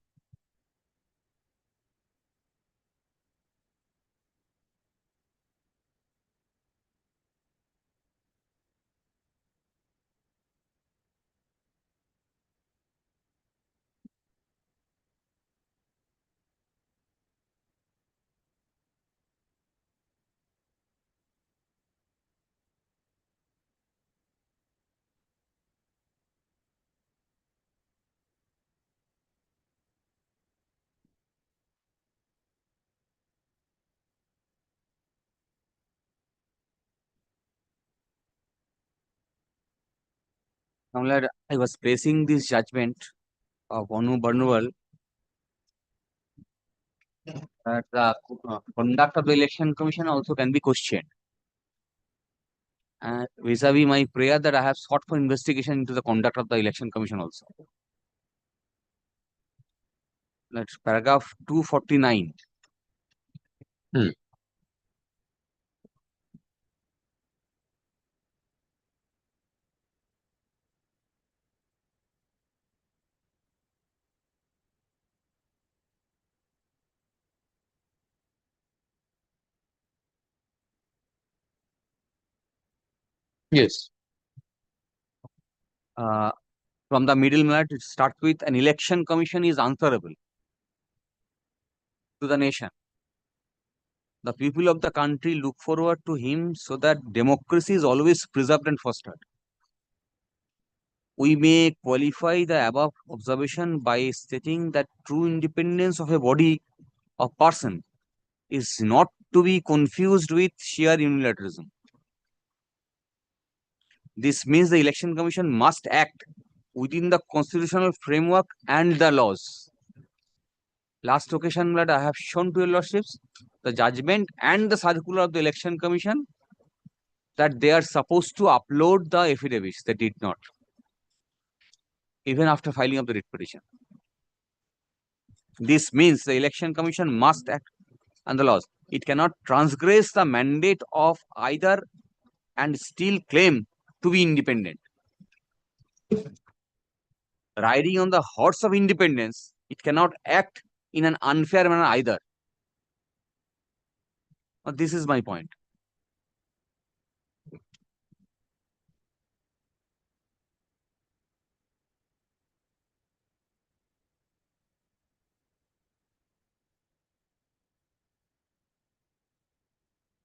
Now, Lord, I was placing this judgment of Withdrawal that the conduct of the election commission also can be questioned. And vis-a-vis my prayer that I have sought for investigation into the conduct of the election commission also. That's paragraph 249. Yes. From the middle, it starts with an election commission is answerable to the nation. The people of the country look forward to him so that democracy is always preserved and fostered. We may qualify the above observation by stating that true independence of a body or person is not to be confused with sheer unilateralism. This means the election commission must act within the constitutional framework and the laws. Last occasion that I have shown to your lordships, the judgment and the circular of the election commission, that they are supposed to upload the affidavits. They did not, even after filing of the writ petition. This means the election commission must act on the laws. It cannot transgress the mandate of either and still claim to be independent. Riding on the horse of independence, it cannot act in an unfair manner either. This is my point.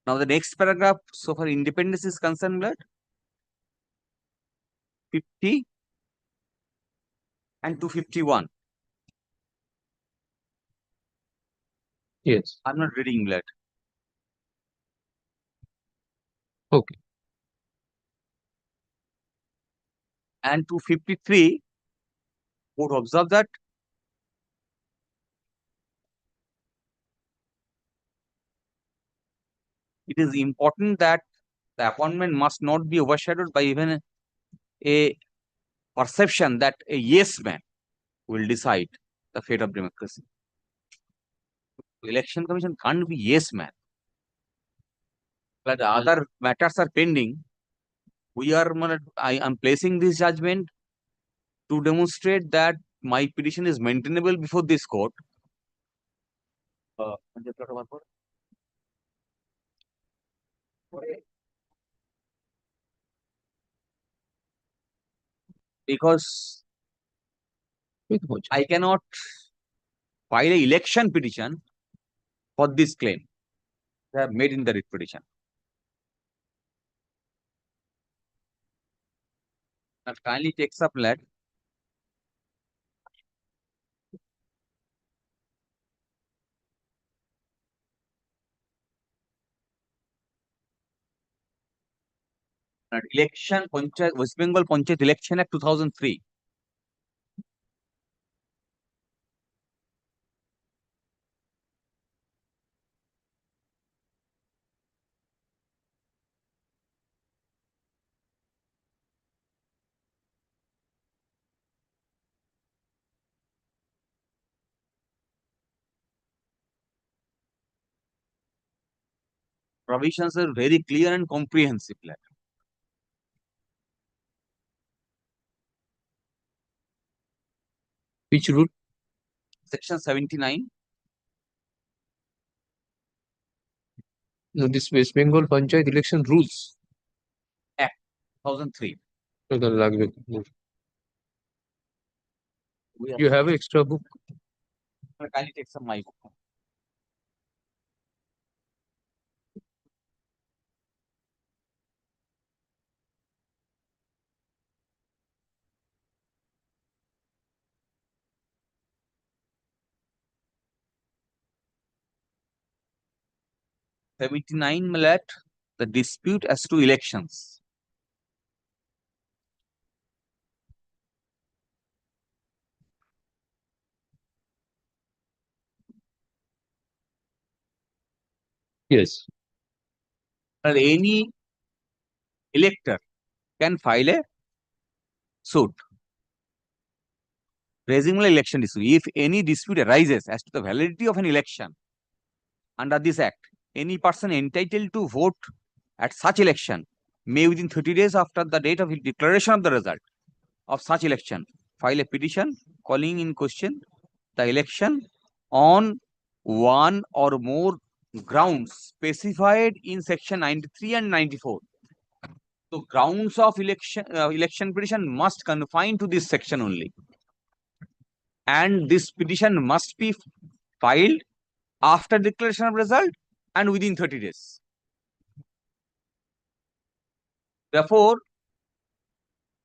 Now the next paragraph, so far independence is concerned, 50 and 251. Yes. I'm not reading that. Okay. And 253 would observe that it is important that the appointment must not be overshadowed by even a perception that a yes man will decide the fate of democracy. Election commission can't be yes man. But other matters are pending. I am placing this judgment to demonstrate that my petition is maintainable before this court. Because I cannot file an election petition for this claim they have made in the writ petition. Now kindly takes up that. Election Panchayat, West Bengal Panchayat Election Act 2003. Provisions are very clear and comprehensive. Which rule? Section 79. No, this West Bengal Panchayat election rules. Act 2003. You have an extra book? Kindly take some my book. The dispute as to elections. Yes. Any elector can file a suit raising an election issue. If any dispute arises as to the validity of an election under this act, any person entitled to vote at such election may within 30 days after the date of declaration of the result of such election file a petition calling in question the election on one or more grounds specified in section 93 and 94. So grounds of election petition must confine to this section only. And this petition must be filed after declaration of result and within 30 days. Therefore,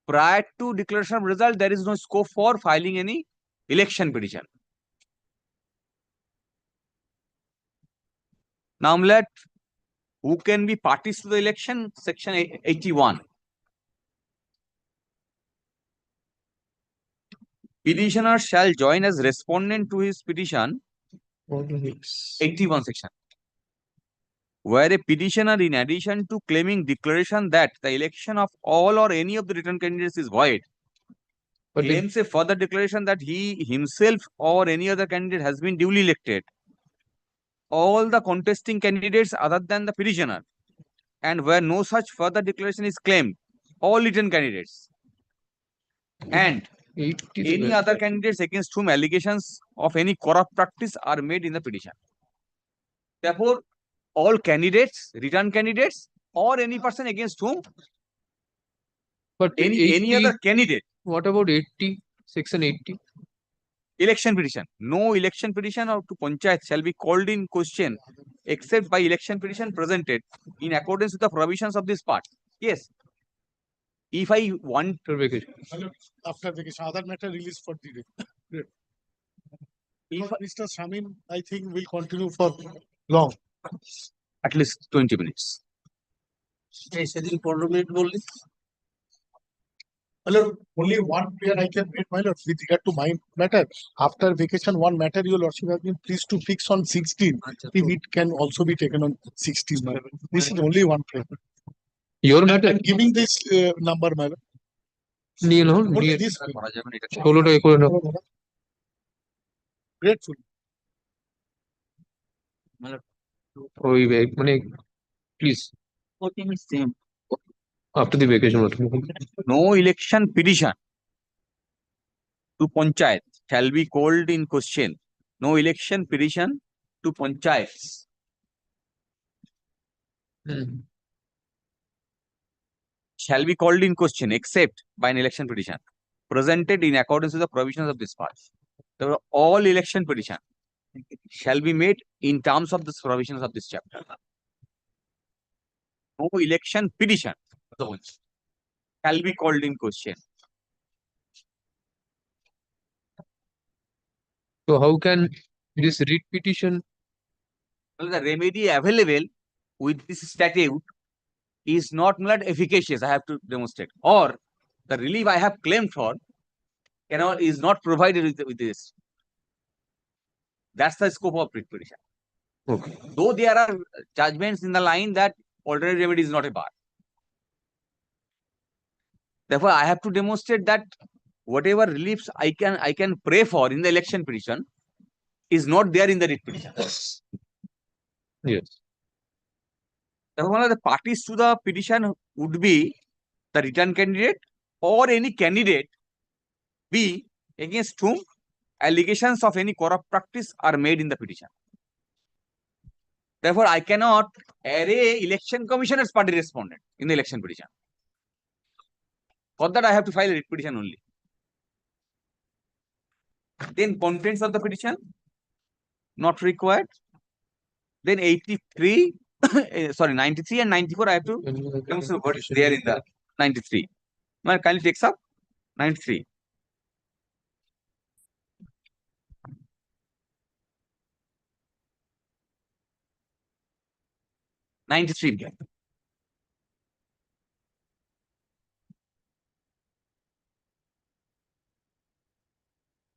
prior to declaration of result, there is no scope for filing any election petition. Now, who can be parties to the election? Section 81. Petitioner shall join as respondent to his petition. 81 section. Where a petitioner, in addition to claiming declaration that the election of all or any of the written candidates is void, claims a further declaration that he himself or any other candidate has been duly elected, all the contesting candidates other than the petitioner, and where no such further declaration is claimed, all written candidates, and any other candidates against whom allegations of any corrupt practice are made in the petition. Therefore, all candidates, written candidates, or any person against whom, but any other candidate. What about 80, section 80? Election petition. No election petition or to panchayat shall be called in question except by election petition presented in accordance with the provisions of this part. Yes. If I want after vacation, other matter release for the day. If Mr. Shamin, I think will continue for long. At least 20 minutes. সেদিন 15 minute বললি Only one prayer I can make, my lord, with regard to my matter. After vacation, one matter your lordship has been pleased to fix on 16. If it can also be taken on 16. This is only one prayer. Your matter? I'm giving this number, my lord. This grateful. Please. After the vacation, no election petition to panchayat shall be called in question. No election petition to panchayats shall be called in question except by an election petition presented in accordance with the provisions of this part. Therefore, all election petition shall be made in terms of the provisions of this chapter. No election petition shall be called in question. So how can this writ petition? Well, the remedy available with this statute is not efficacious, I have to demonstrate, or the relief I have claimed for is not provided with this. That's the scope of writ petition. Okay. Though there are judgments in the line that alternate remedy is not a bar. Therefore, I have to demonstrate that whatever reliefs I can pray for in the election petition is not there in the writ petition. Yes. Therefore, one of the parties to the petition would be the written candidate or any candidate B against whom allegations of any corrupt practice are made in the petition. Therefore, I cannot array election commission as party respondent in the election petition. For that, I have to file a writ petition only. Then contents of the petition not required. Then 83, sorry, 93 and 94, I have to demonstrate what is there in the 93. Now, kindly takes up 93.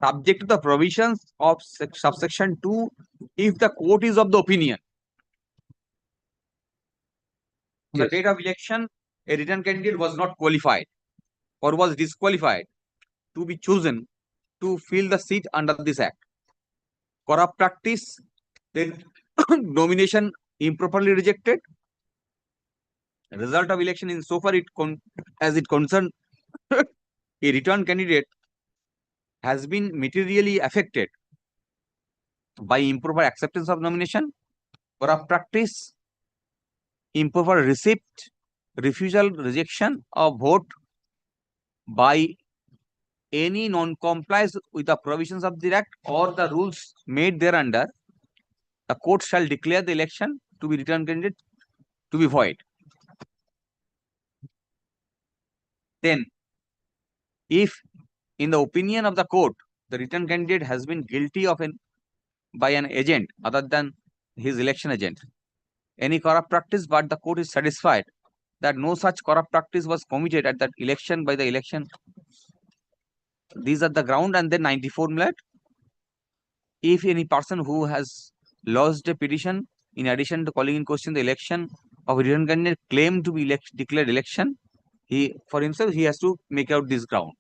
Subject to the provisions of subsection 2, if the court is of the opinion the date of election, a written candidate was not qualified or was disqualified to be chosen to fill the seat under this act. Corrupt practice, then nomination improperly rejected. Result of election in so far as it concerned a return candidate has been materially affected by improper acceptance of nomination, corrupt practice, improper receipt, refusal, rejection of vote by any non-compliance with the provisions of the act or the rules made thereunder, the court shall declare the election to be return candidate to be void. Then, if in the opinion of the court, the return candidate has been guilty of by an agent other than his election agent, any corrupt practice, but the court is satisfied that no such corrupt practice was committed at that election by the election. These are the ground. And then 94 minute. If any person who has lodged a petition in addition to calling in question the election of a return candidate claimed to be declared election, he for himself he has to make out this ground.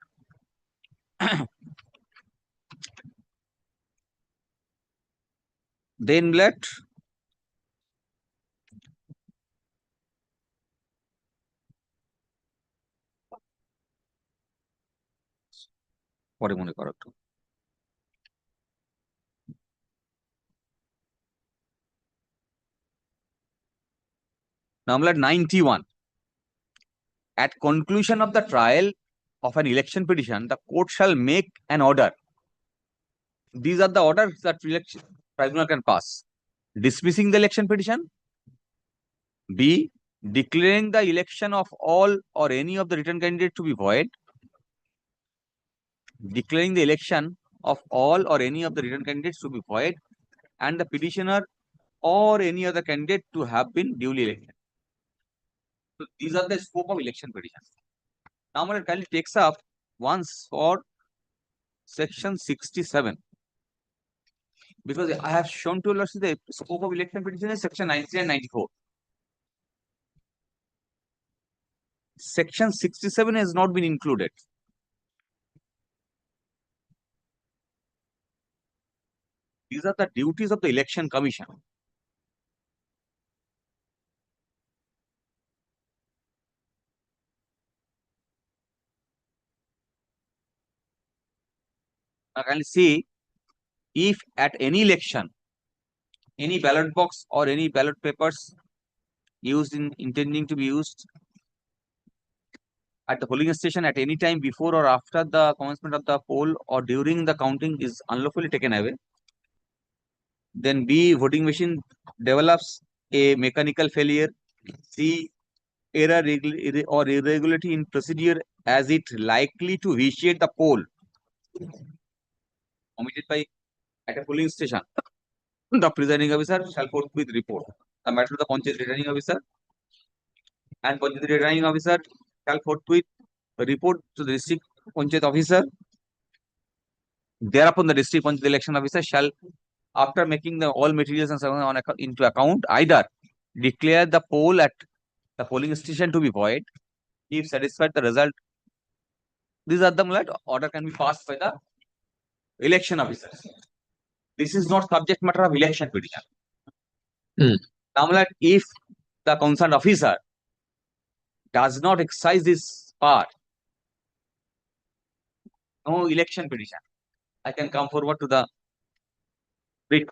Then let পরে মনে করো একটু। Number 91. At conclusion of the trial of an election petition, the court shall make an order. These are the orders that election tribunal can pass. Dismissing the election petition. B. Declaring the election of all or any of the written candidates to be void. Declaring the election of all or any of the written candidates to be void, and the petitioner or any other candidate to have been duly elected. So these are the scope of election petition. Now, it kindly takes up once for section 67. Because I have shown to you the scope of election petition is section 93 and 94. Section 67 has not been included. These are the duties of the election commission. Now, kindly see, if at any election, any ballot box or any ballot papers used in intending to be used at the polling station at any time before or after the commencement of the poll or during the counting is unlawfully taken away, then B, voting machine develops a mechanical failure. C, error or irregularity in procedure as it likely to vitiate the poll committed by at a polling station. The presiding officer shall forthwith report the matter to the Panchayat returning officer, and Panchayat returning officer shall forthwith report to the district Panchayat officer. Thereupon, the district Panchayat election officer shall, after making the all materials and so on into account, either declare the poll at the polling station to be void if satisfied the result. These are the order can be passed by the election officers. This is not subject matter of election petition. Now, if the concerned officer does not exercise this part, no election petition, I can come forward to the brief.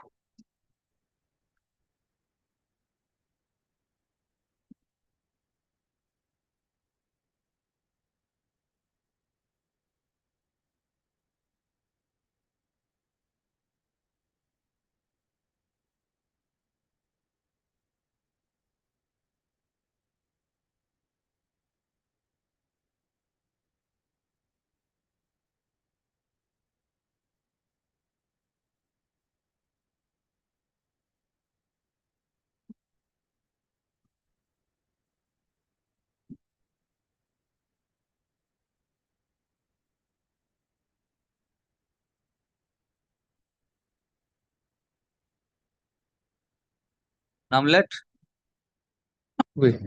Now let Wait.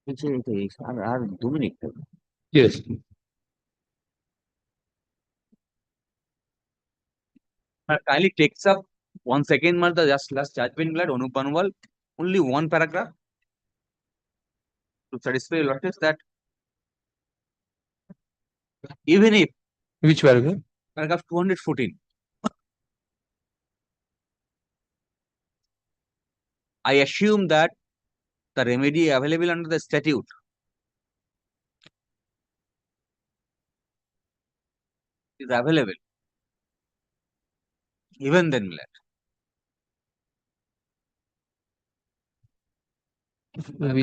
আর 2 minute. Yes. Kindly takes up 1 second, the just last judgment, Anup Panwal, only one paragraph to satisfy your lordships that even if Which paragraph? paragraph 214, I assume that the remedy available under the statute is available. Even then,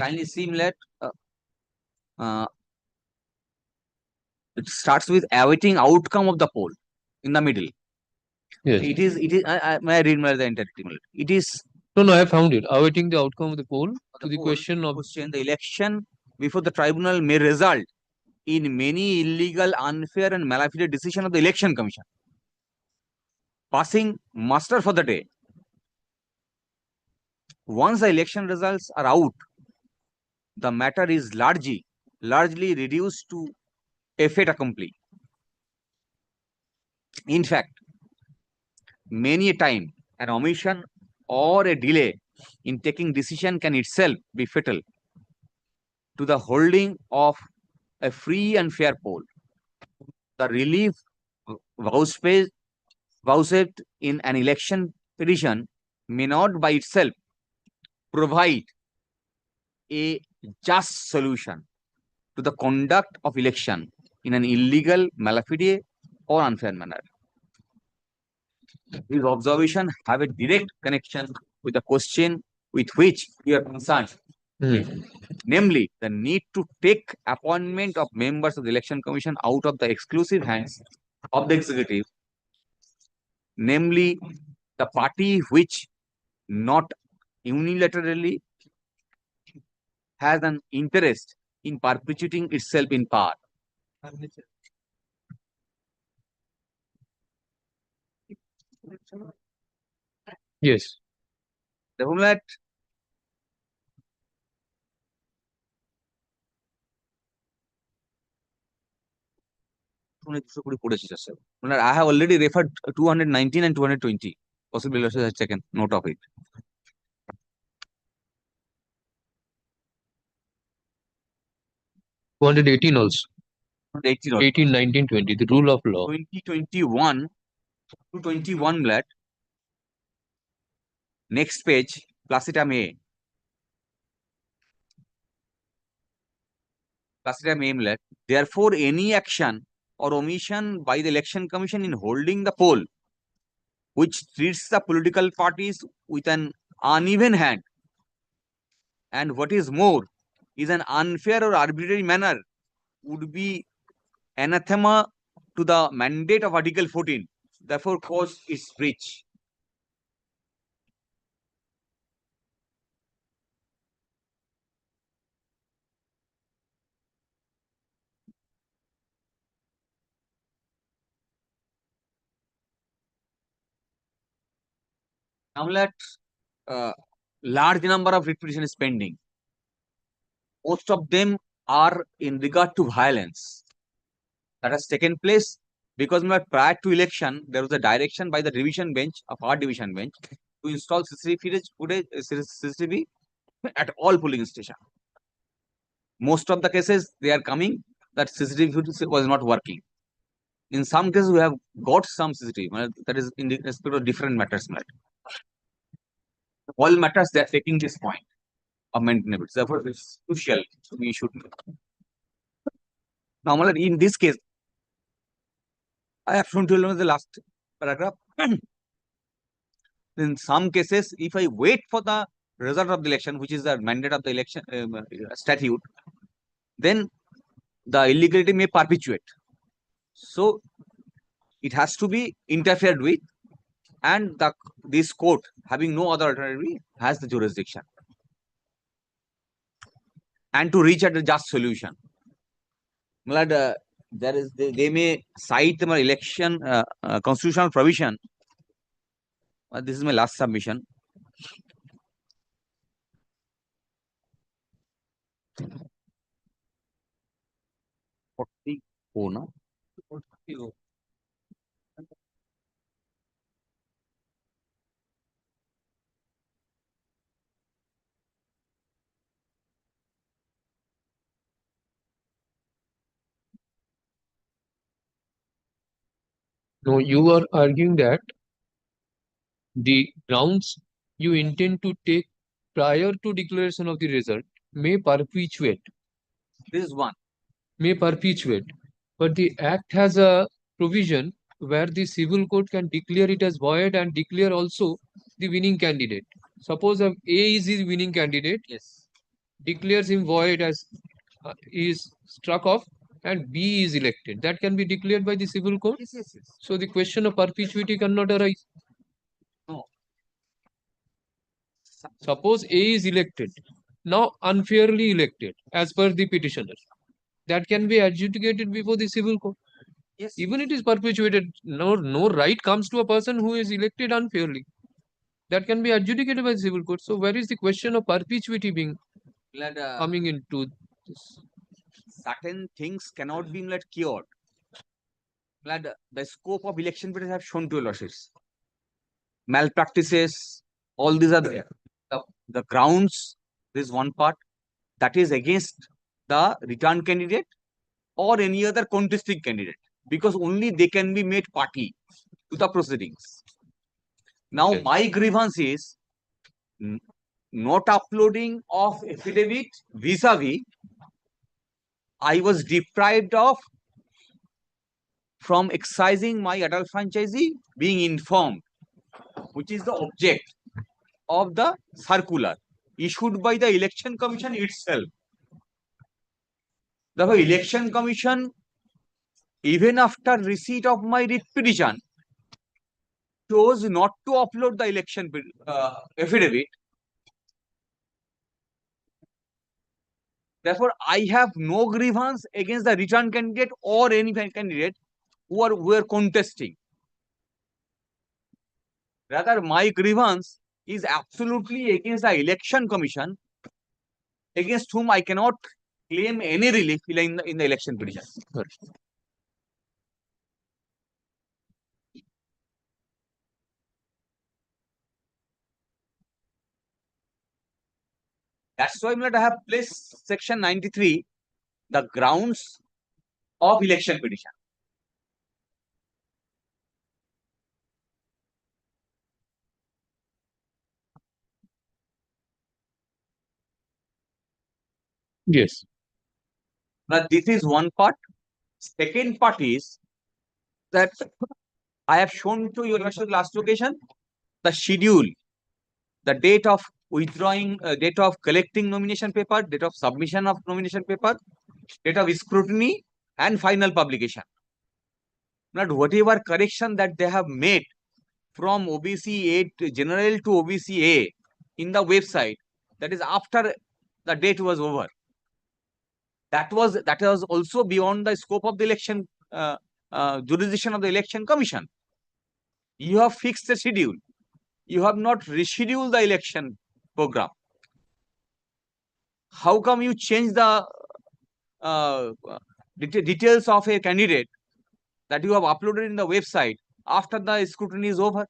kindly see, it starts with awaiting outcome of the poll in the middle. Yes. It is, may I read the entirety? It is. No, I have found it. Awaiting the outcome of the poll to the question of. The election before the tribunal may result in many illegal, unfair, and malafide decision of the election commission, passing muster for the day. Once the election results are out, the matter is largely reduced to a fait accompli. In fact, many a time an omission or a delay in taking decision can itself be fatal to the holding of a free and fair poll. The relief vouchsafed in an election petition may not by itself provide a just solution to the conduct of election in an illegal, malafide, or unfair manner. These observations have a direct connection with the question with which we are concerned, namely the need to take appointment of members of the election commission out of the exclusive hands of the executive, namely the party which not unilaterally has an interest in perpetuating itself in power. Yes. দেখুন that I have already referred 219 and 220. Possibly also has taken note of it. Also. 18, 19, 20, the rule of law. 2021 to 21, lad. Next page, Placitam A. Placitam A, lad. Therefore, any action or omission by the election commission in holding the poll which treats the political parties with an uneven hand, and what is more, is an unfair or arbitrary manner, would be anathema to the mandate of Article 14, therefore cause its breach. Now let large number of writ petitions is pending. Most of them are in regard to violence that has taken place because prior to election there was a direction by the division bench of our division bench to install CCTV at all polling stations. Most of the cases they are coming that CCTV was not working. In some cases we have got some CCTV, that is in respect of different matters. All matters they are taking this point of maintenance. Therefore, it's crucial. So we should. Now, in this case, I have shown to you the last paragraph. In some cases, if I wait for the result of the election, which is the mandate of the election statute, then the illegality may perpetuate. So, it has to be interfered with, and this court, having no other alternative, has the jurisdiction and to reach at a just solution. There is they may cite the election constitutional provision. This is my last submission. O, no? No, you are arguing that the grounds you intend to take prior to declaration of the result may perpetuate. This is one. May perpetuate. But the Act has a provision where the civil court can declare it as void and declare also the winning candidate. Suppose A is the winning candidate, Yes. declares him void as is struck off, and B is elected. That can be declared by the civil court. Yes, yes, yes. So the question of perpetuity cannot arise. No. Suppose A is elected, now unfairly elected as per the petitioner. That can be adjudicated before the civil court. Yes. Even it is perpetuated, no right comes to a person who is elected unfairly. That can be adjudicated by the civil court. So where is the question of perpetuity being coming into this? Certain things cannot be cured. The scope of election petitions have shown to your lordships. Malpractices, all these are there. The grounds, this is one part that is against the return candidate or any other contesting candidate, because only they can be made party to the proceedings. Now, my grievance is not uploading of affidavit vis-a-vis. I was deprived of from exercising my adult franchisee being informed, which is the object of the circular issued by the Election Commission itself. The Election Commission, even after receipt of my writ petition, chose not to upload the election affidavit. Therefore, I have no grievance against the return candidate or any candidate who were contesting. Rather, my grievance is absolutely against the Election Commission, against whom I cannot claim any relief in the election petition. That's why I have placed section 93, the grounds of election petition. Yes. Now, this is one part. Second part is that I have shown to you last occasion the schedule, the date of withdrawing, date of collecting nomination paper, date of submission of nomination paper, date of scrutiny, and final publication. Not whatever correction that they have made from OBC 8 general to OBC A in the website, that is after the date was over. That was also beyond the scope of the election jurisdiction of the Election Commission. You have fixed the schedule. You have not rescheduled the election program. How come you change the details of a candidate that you have uploaded in the website after the scrutiny is over?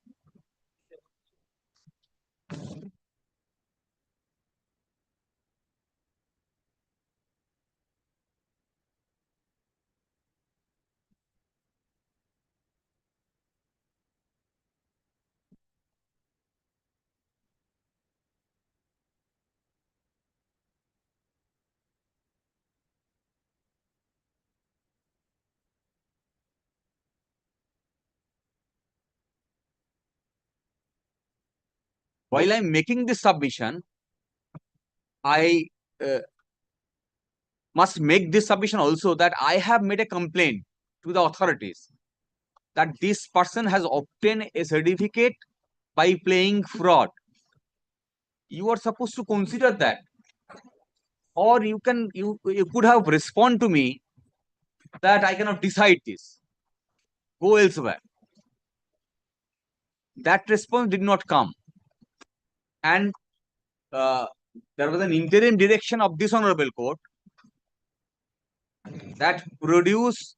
While I am making this submission, I must make this submission also that I have made a complaint to the authorities that this person has obtained a certificate by playing fraud. You are supposed to consider that, or you could have respond to me that I cannot decide this, go elsewhere. That response did not come, and there was an interim direction of this honorable court that produce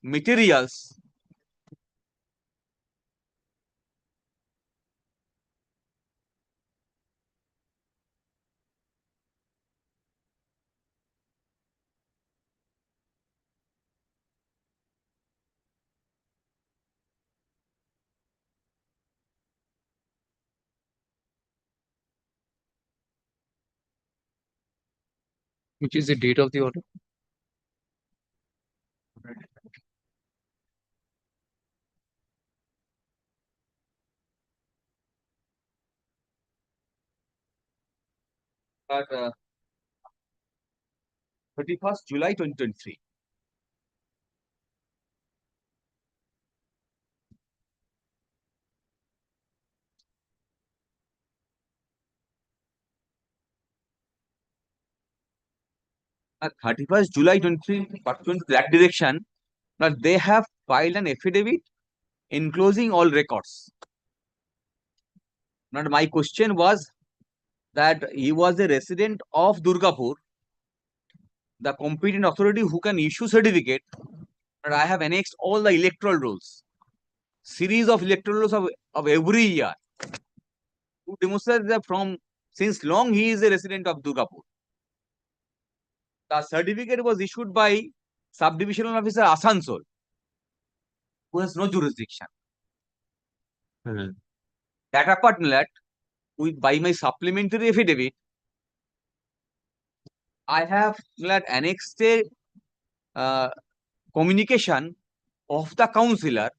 materials Which is the date of the order? at 31st July 2023. At 31st July 2023, pursuant to that direction, that they have filed an affidavit enclosing all records. Now, my question was that he was a resident of Durgapur, the competent authority who can issue certificate, and I have annexed all the electoral rolls, series of electoral rolls of every year, to demonstrate that from since long he is a resident of Durgapur. The certificate was issued by Subdivisional Officer Asansol, who has no jurisdiction. That apart, by my supplementary affidavit, I have annexed a communication of the councillor,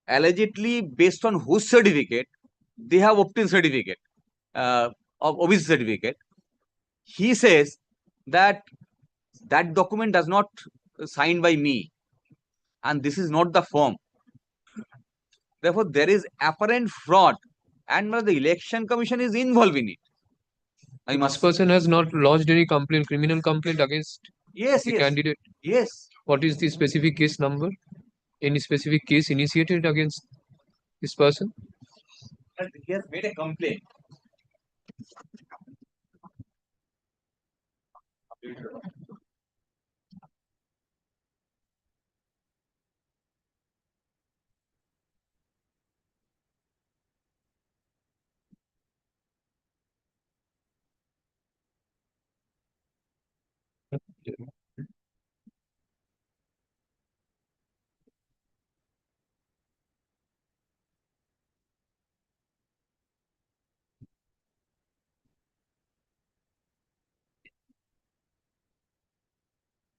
allegedly based on whose certificate they have obtained certificate of office certificate. He says that that document does not signed by me, and this is not the form. Therefore, there is apparent fraud, and the election commission is involved in it. This person has not lodged any complaint, criminal complaint against the candidate. Yes. What is the specific case number? Any specific case initiated against this person? He has made a complaint.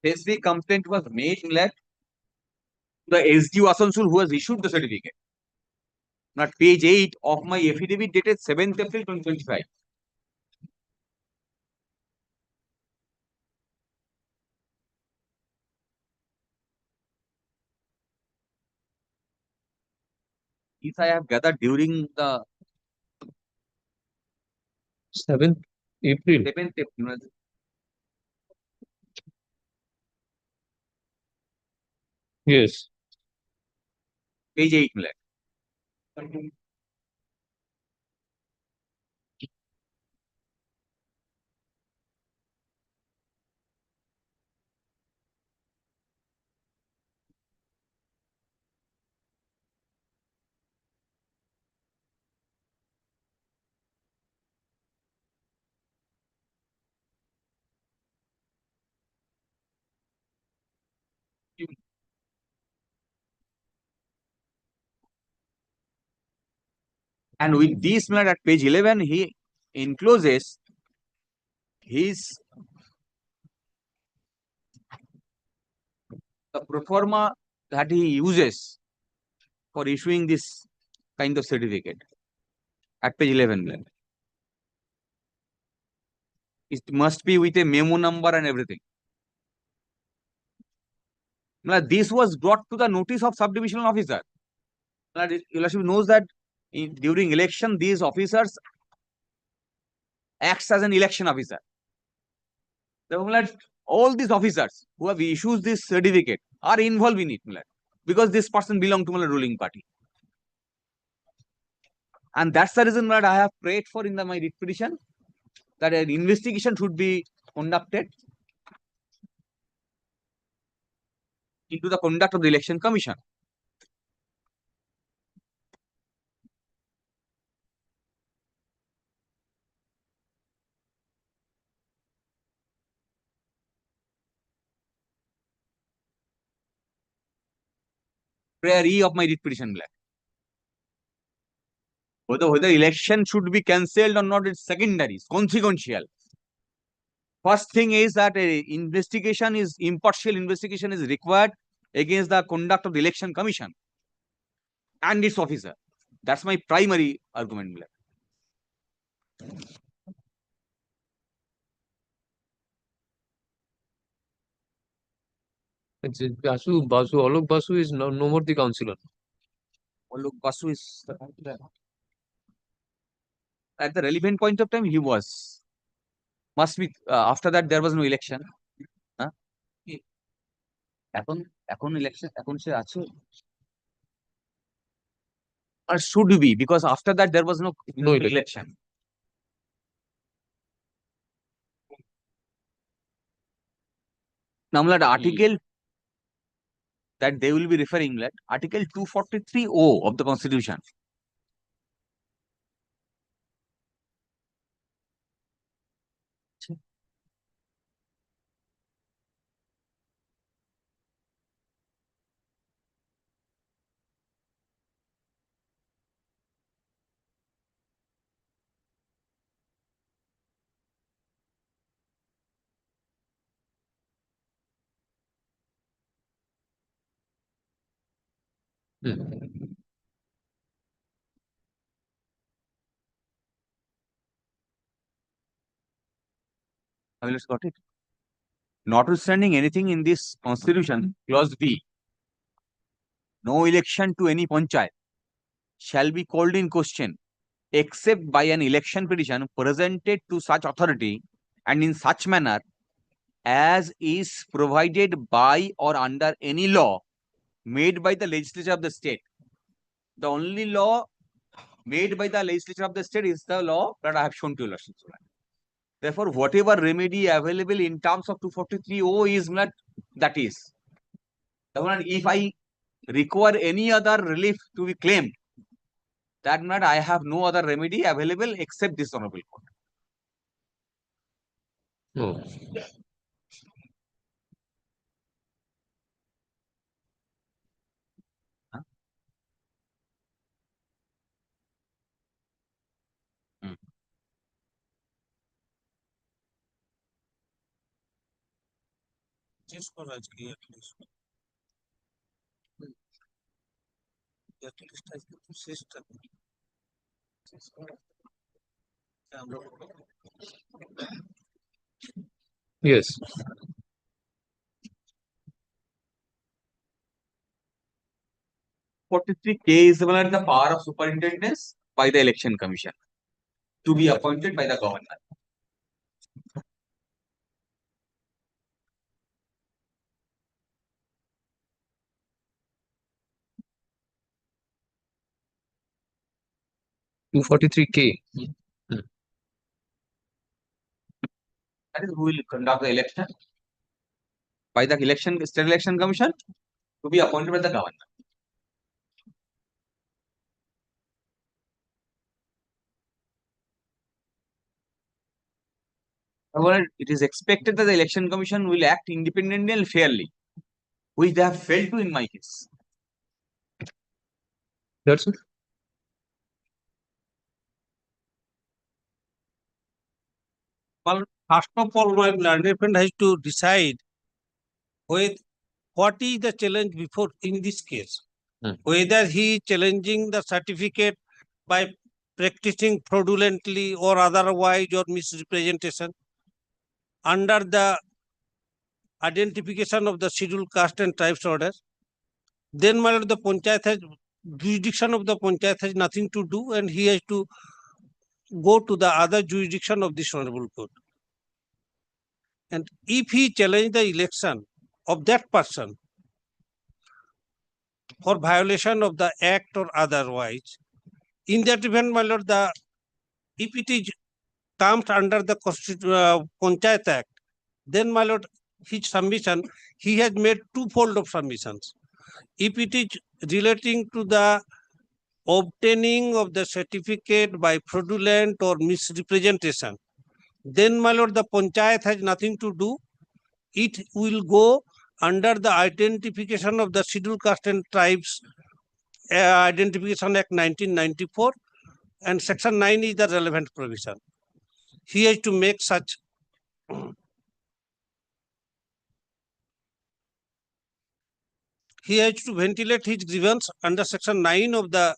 Specific complaint was made to the SDU Asansol who has issued the certificate. Now, page 8 of my affidavit dated 7th April 2025. This I have gathered during the 7th April. 7th April. Yes. Page 8. And with this matter at page 11, he encloses his the proforma that he uses for issuing this kind of certificate at page 11. It must be with a memo number and everything. Now, this was brought to the notice of subdivisional officer. Now, your Lordship knows that during election, these officers acts as an election officer. Therefore, all these officers who have issued this certificate are involved in it, because this person belongs to the ruling party. And that's the reason that I have prayed for in my writ petition that an investigation should be conducted into the conduct of the election commission. Prayer E of my writ petition black. Whether election should be cancelled or not is secondary, it's consequential. First thing is that impartial investigation is required against the conduct of the election commission and its officer. That's my primary argument. Alok Basu is no more the councillor. Alok Basu is at the relevant point of time he was. Must be after that there was no election. Huh? এখন election এখন সে আছে or should be, because after that there was no election. Now that article that they will be referring at article 243O of the constitution. Let's got it. Notwithstanding anything in this constitution, clause B, no election to any panchayat shall be called in question except by an election petition presented to such authority and in such manner as is provided by or under any law made by the legislature of the state. The only law made by the legislature of the state is the law that I have shown to you. Therefore, whatever remedy available in terms of 243O is not that is. If I require any other relief to be claimed, that means I have no other remedy available except this honorable court. No. Yes. K is similar to the power of superintendence by the election commission to be appointed by the governor. K. That is who will conduct the election by the state election commission to be appointed by the governor. However, it is expected that the election commission will act independently and fairly, which they have failed to in my case. That's it. Well, first of all, my learned friend has to decide what is the challenge before in this case. Whether he is challenging the certificate by practicing fraudulently or otherwise or misrepresentation under the identification of the scheduled caste and tribes order, then my lord, the panchayat has jurisdiction of the panchayat has nothing to do and he has to go to the other jurisdiction of this honorable court. And if he challenge the election of that person for violation of the act or otherwise, in that event, my lord, if it is comes under the Panchayat Act, then my lord, his submission, he has made twofold of submissions. If it is relating to the obtaining of the certificate by fraudulent or misrepresentation, then, my lord, the panchayat has nothing to do. It will go under the identification of the Scheduled Caste and Tribes Identification Act 1994, and Section 9 is the relevant provision. He has to make such he has to ventilate his grievance under Section 9 of the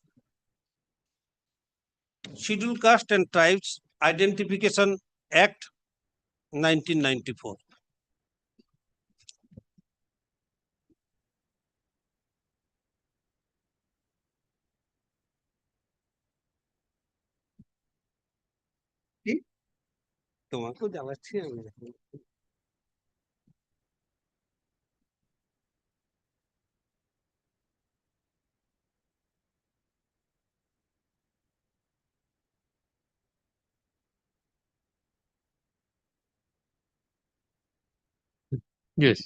Scheduled Caste and Tribes Identification Act 1994. তোমাকেও জানাচ্ছি আমি। Yes.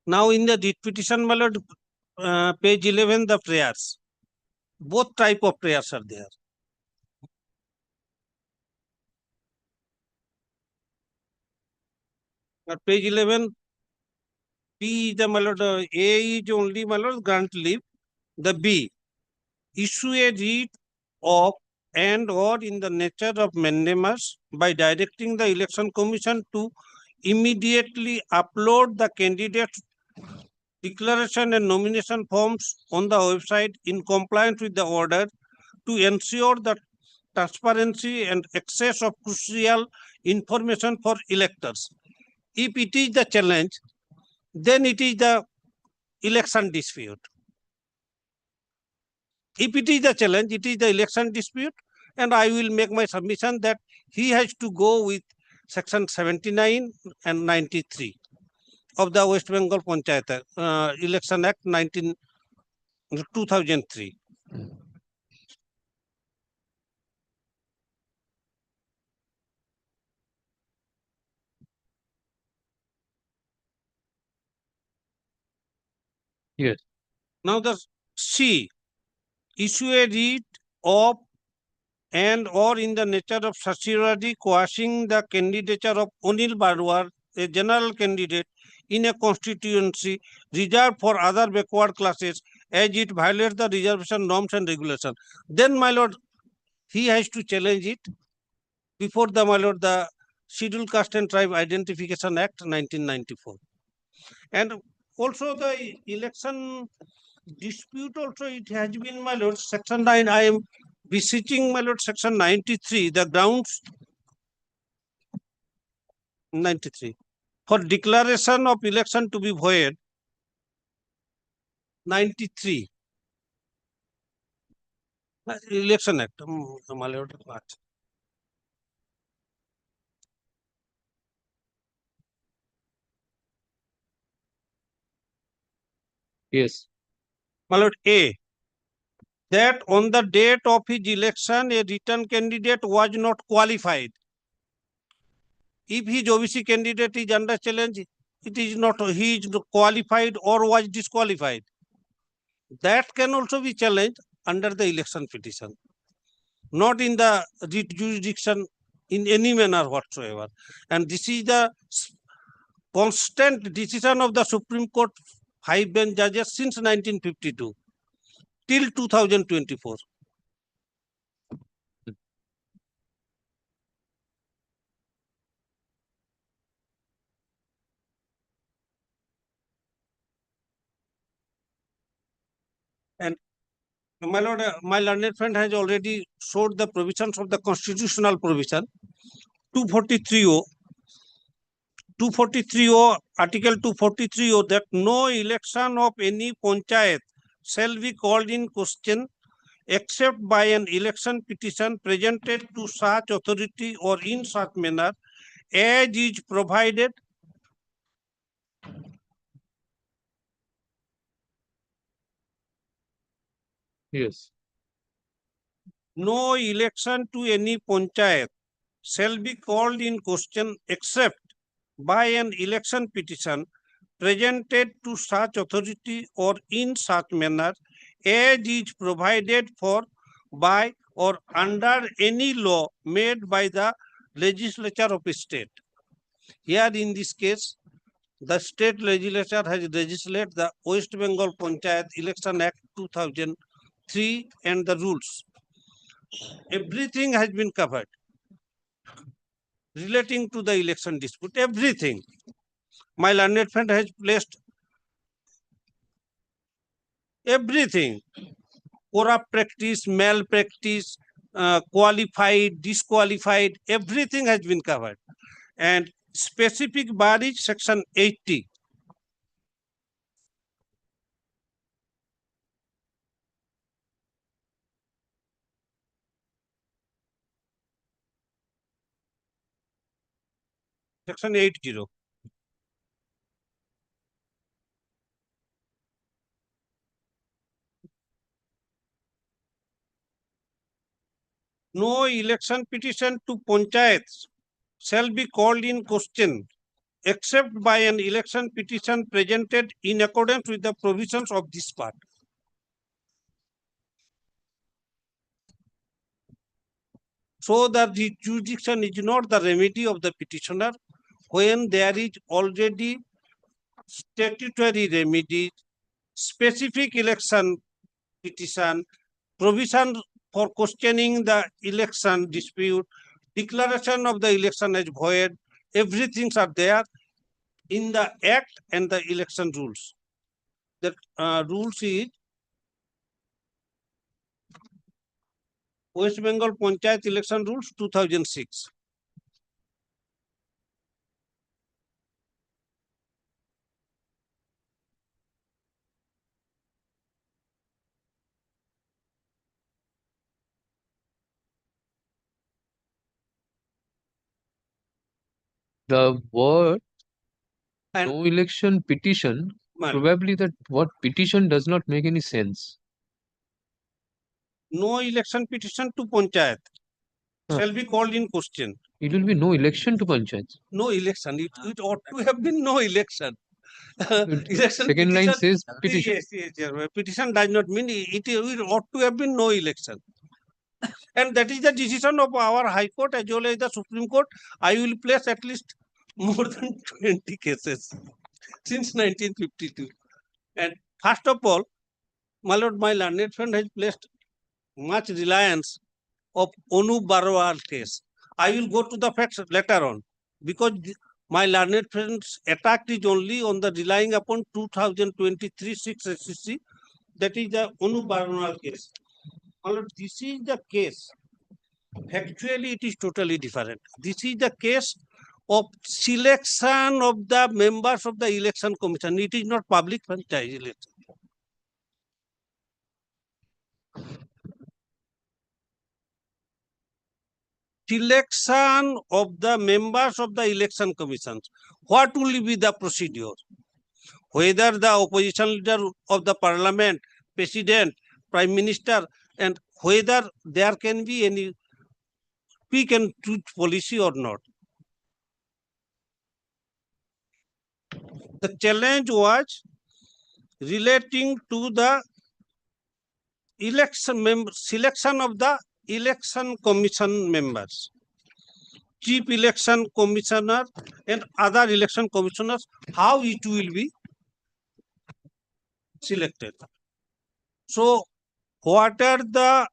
Now in the writ petition, my lord, page 11, the prayers. Both type of prayers are there. At page 11, P is the, my lord, A is only, my lord, grant leave. The B, issue a writ of and or in the nature of mandamus by directing the election commission to immediately upload the candidate declaration and nomination forms on the website in compliance with the order to ensure the transparency and access of crucial information for electors. If it is the challenge, then it is the election dispute. If it is the challenge, it is the election dispute, and I will make my submission that he has to go with Section 79 and 93 of the West Bengal Panchayat Election Act 2003. Yes. Now the C, issue a writ of and or in the nature of certiorari quashing the candidature of Anil Barwar, a general candidate in a constituency reserved for other backward classes as it violates the reservation norms and regulations. Then, my lord, he has to challenge it before the, my lord, the Scheduled Caste and Tribe Identification Act 1994. And also the election dispute also, it has been, my lord, Section 9, I am beseeching, my lord, Section 93, the grounds 93 for declaration of election to be void. 93 Election Act, my lord. Yes. My lord, A, that on the date of his election, a written candidate was not qualified. If his OBC candidate is under challenge, it is not, he is qualified or was disqualified. That can also be challenged under the election petition, not in the writ jurisdiction in any manner whatsoever. And this is the constant decision of the Supreme Court 5 bench judges since 1952 till 2024. And my lord, my learned friend has already showed the provisions of the constitutional provision 243O. 243O, Article 243O, that no election of any panchayat shall be called in question except by an election petition presented to such authority or in such manner as is provided Yes. no election to any panchayat shall be called in question except by an election petition presented to such authority or in such manner as is provided for by or under any law made by the legislature of a state. Here in this case, the state legislature has legislated the West Bengal Panchayat Election Act 2003 and the rules. Everything has been covered relating to the election dispute, everything. My learned friend has placed everything, corrupt practice, malpractice, qualified, disqualified, everything has been covered. And specific bar is section 80. Section 80. No election petition to panchayats shall be called in question except by an election petition presented in accordance with the provisions of this part. So that the jurisdiction is not the remedy of the petitioner when there is already statutory remedy, specific election petition, provision for questioning the election dispute, declaration of the election as void, everything are there in the act and the election rules. The rules is West Bengal Panchayat Election Rules 2006. The word And no election petition, Well, probably that what petition does not make any sense. no election petition to panchayat shall be called in question. It will be no election to panchayats. No election. It ought to have been no election. Election Second line petition- says petition. Yes. Petition does not mean it ought to have been no election. And that is the decision of our High Court as well as the Supreme Court. I will place at least more than 20 cases since 1952. And first of all, my lord, my learned friend has placed much reliance of Unauthorized case. I will go to the facts later on because my learned friend's attack is only on the relying upon 2023 6 SCC, that is the Unauthorized case. My lord, this is the case. Factually, it is totally different. This is the case of selection of the members of the election commission. It is not public franchise election. Selection of the members of the election commissions. What will be the procedure? Whether the opposition leader of the parliament, president, prime minister, and whether there can be any pick and choose policy or not. The challenge was relating to the selection of the election commission members, chief election commissioner and other election commissioners, how it will be selected. So what are the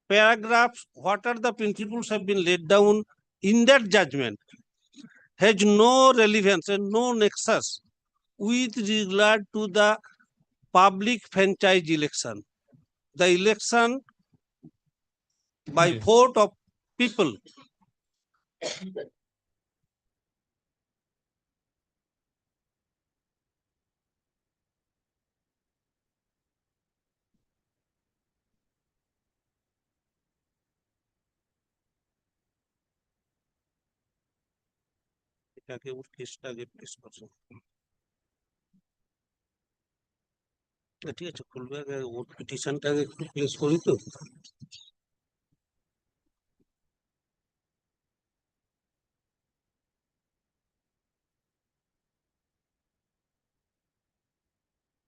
paragraphs, what are the principles have been laid down in that judgment has no relevance and no nexus with regard to the public franchise election. The election by vote of people. এটাকে ওর কেসটা আগে place করছো ঠিক আছে খুলবে আগে ওর পিটিশনটা একটু place করি তো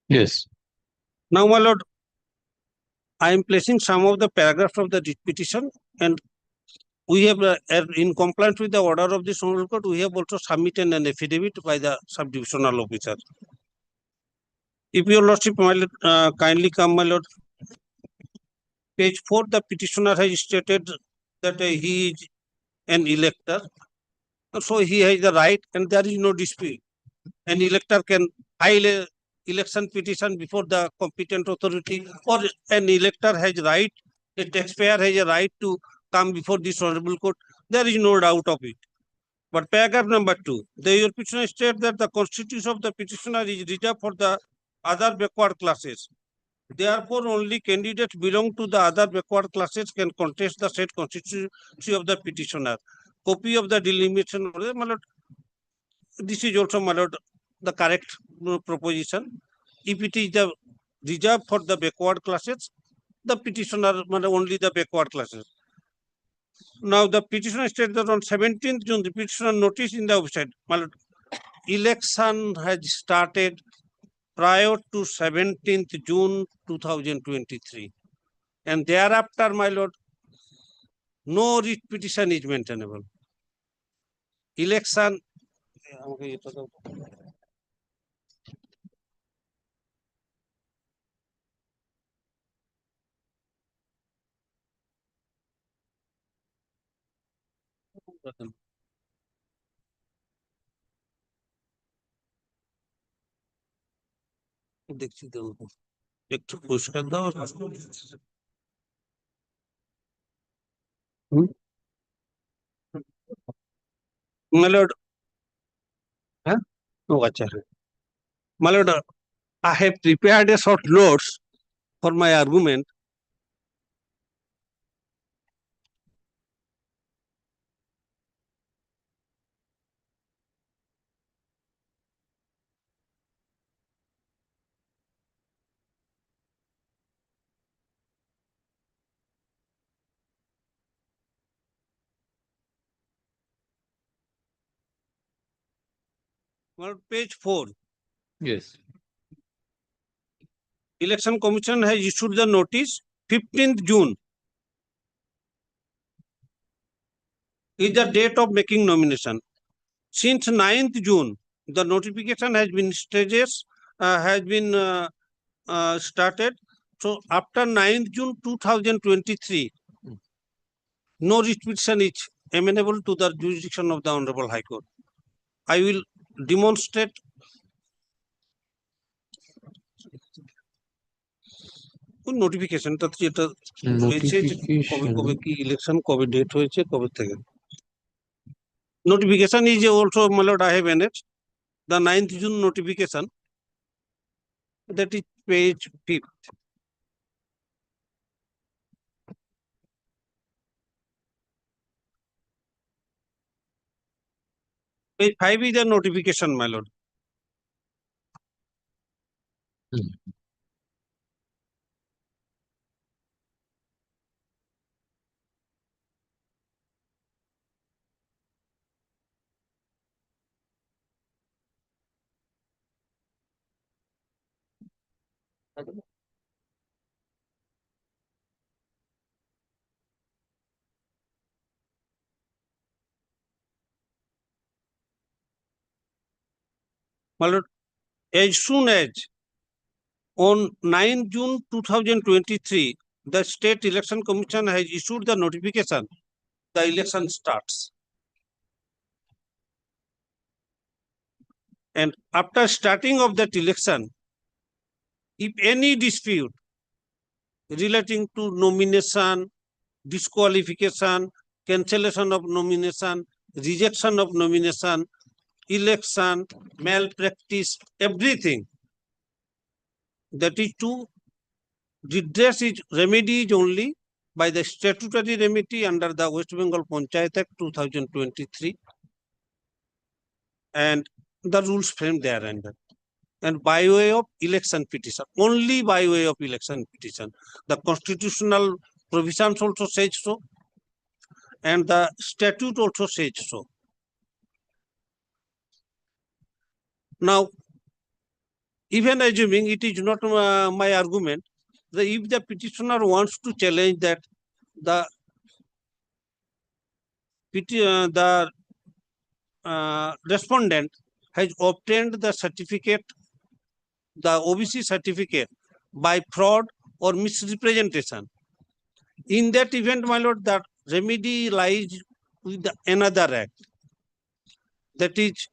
Yes. Now, my lord, I am placing some of the paragraphs of the writ petition, and we have, in compliance with the order of the Honorable Court, we have also submitted an affidavit by the subdivisional officer. If your lordship, my lord, kindly come, my lord. Page 4, the petitioner has stated that he is an elector, so he has the right, and there is no dispute. An elector can file a election petition before the competent authority, or an elector has right, a taxpayer has a right to come before this Honorable Court. There is no doubt of it. But paragraph number 2, your petitioner states that the constitution of the petitioner is reserved for the other backward classes. Therefore, only candidates belong to the other backward classes can contest the said constituency of the petitioner. Copy of the delimitation, my lord. This is also, my lord, the correct proposition. If it is the reserved for the backward classes, the petitioner, only the backward classes. Now, the petitioner states that on 17th June, the petitioner noticed in the website, my lord, election has started prior to 17th June 2023. And thereafter, my lord, no writ petition is maintainable. Election. দেখছি তো একটু পরিষ্কার দাও। My lord, huh? Oh, acha. My lord, I have prepared a short notes for my argument. Well, page 4. Yes. Election Commission has issued the notice 15th June is the date of making nomination. Since 9th June, the notification has been stages, started. So after 9th June 2023, no writ petition is amenable to the jurisdiction of the Honorable High Court. I will demonstrate notification টা যেটা হয়েছে কবে কবে কি election কবে date হয়েছে কবে থেকে notification is also, my lord, I have annexed the 9th June notification, that is page 5th. Page 5 is the notification, my lord. My lord, as soon as on 9 June 2023, the State Election Commission has issued the notification, the election starts. And after starting of that election, if any dispute relating to nomination, disqualification, cancellation of nomination, rejection of nomination, election, malpractice, everything, that is to redress its remedy is only by the statutory remedy under the West Bengal Panchayat Act 2023 and the rules framed therein. And by way of election petition, only by way of election petition. The constitutional provisions also says so, and the statute also says so. Now, even assuming it is not my argument, that if the petitioner wants to challenge that the respondent has obtained the certificate, the OBC certificate, by fraud or misrepresentation. In that event, my lord, that remedy lies with another act. That is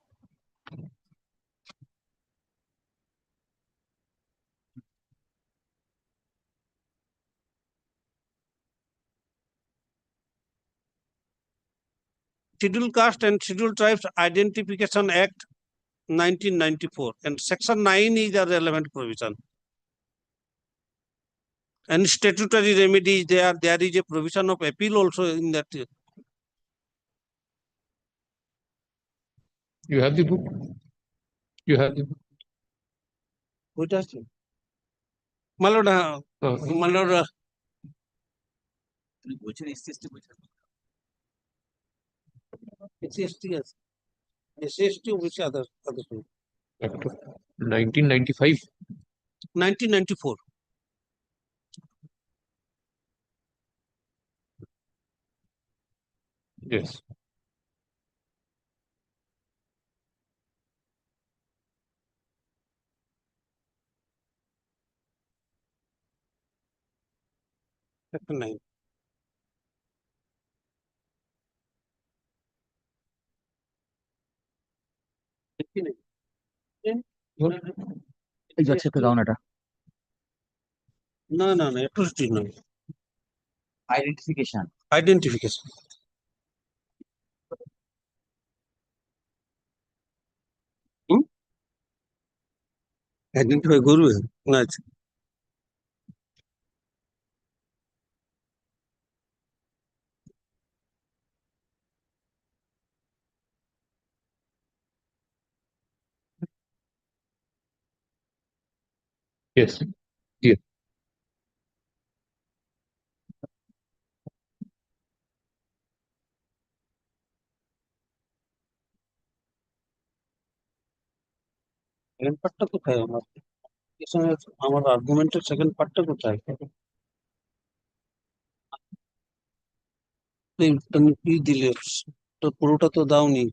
Scheduled Caste and Scheduled Tribes Identification Act 1994, and Section 9 is a relevant provision. And statutory remedy is there. There is a provision of appeal also in that. You have the book. You have the book. What does it? My lord, my lord, SCST, yes. SCST, which other thing? 1995. 1994. Yes. Section 9. এই যাচ্ছে একটা দাও না এটা No, no, no, atrocity no. identification Identification. Identify Guru. No, it's Yes. Yeah. second পার্টটা কোথায় আমার এখানে আমার আর্গুমেন্টের সেকেন্ড পার্টটা কোথায় তুমি কি দিলে তো পুরোটা তো দাওনি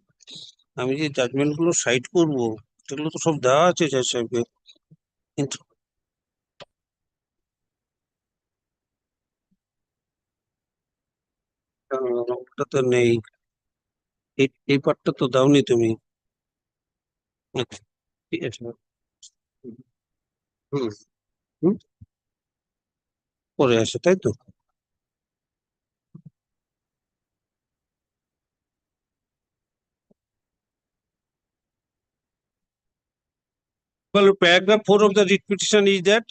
আমি যে জাজমেন্ট গুলো সাইড করবো সেগুলো তো সব দেওয়া আছে জাজ সাহেবকে কিন্তু ওটা তো নেই এই পার্টটা তো দাওনি তুমি আচ্ছা ঠিক আছে হুম হুম পরে আসে তাই তো Well, paragraph 4 of the writ petition is that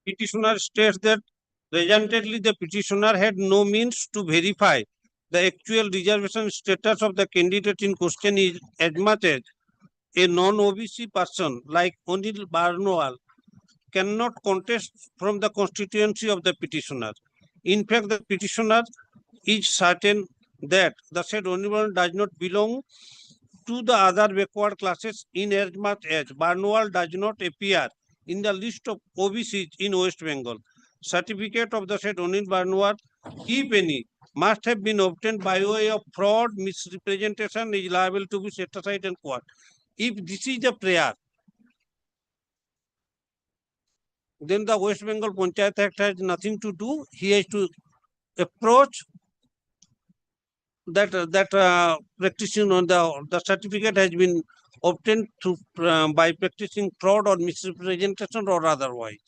petitioner states that presently the petitioner had no means to verify the actual reservation status of the candidate in question is as much as a non-OBC person like Anil Barnwal cannot contest from the constituency of the petitioner. In fact, the petitioner is certain that the said Anil does not belong to the other backward classes in as much as Barnwal does not appear in the list of OBCs in West Bengal. Certificate of the said Anil Barnwal, if any, must have been obtained by way of fraud, misrepresentation, is liable to be set aside in court. If this is a prayer, then the West Bengal Panchayat Act has nothing to do. He has to approach that practicing on the certificate has been obtained through by practicing fraud or misrepresentation or otherwise.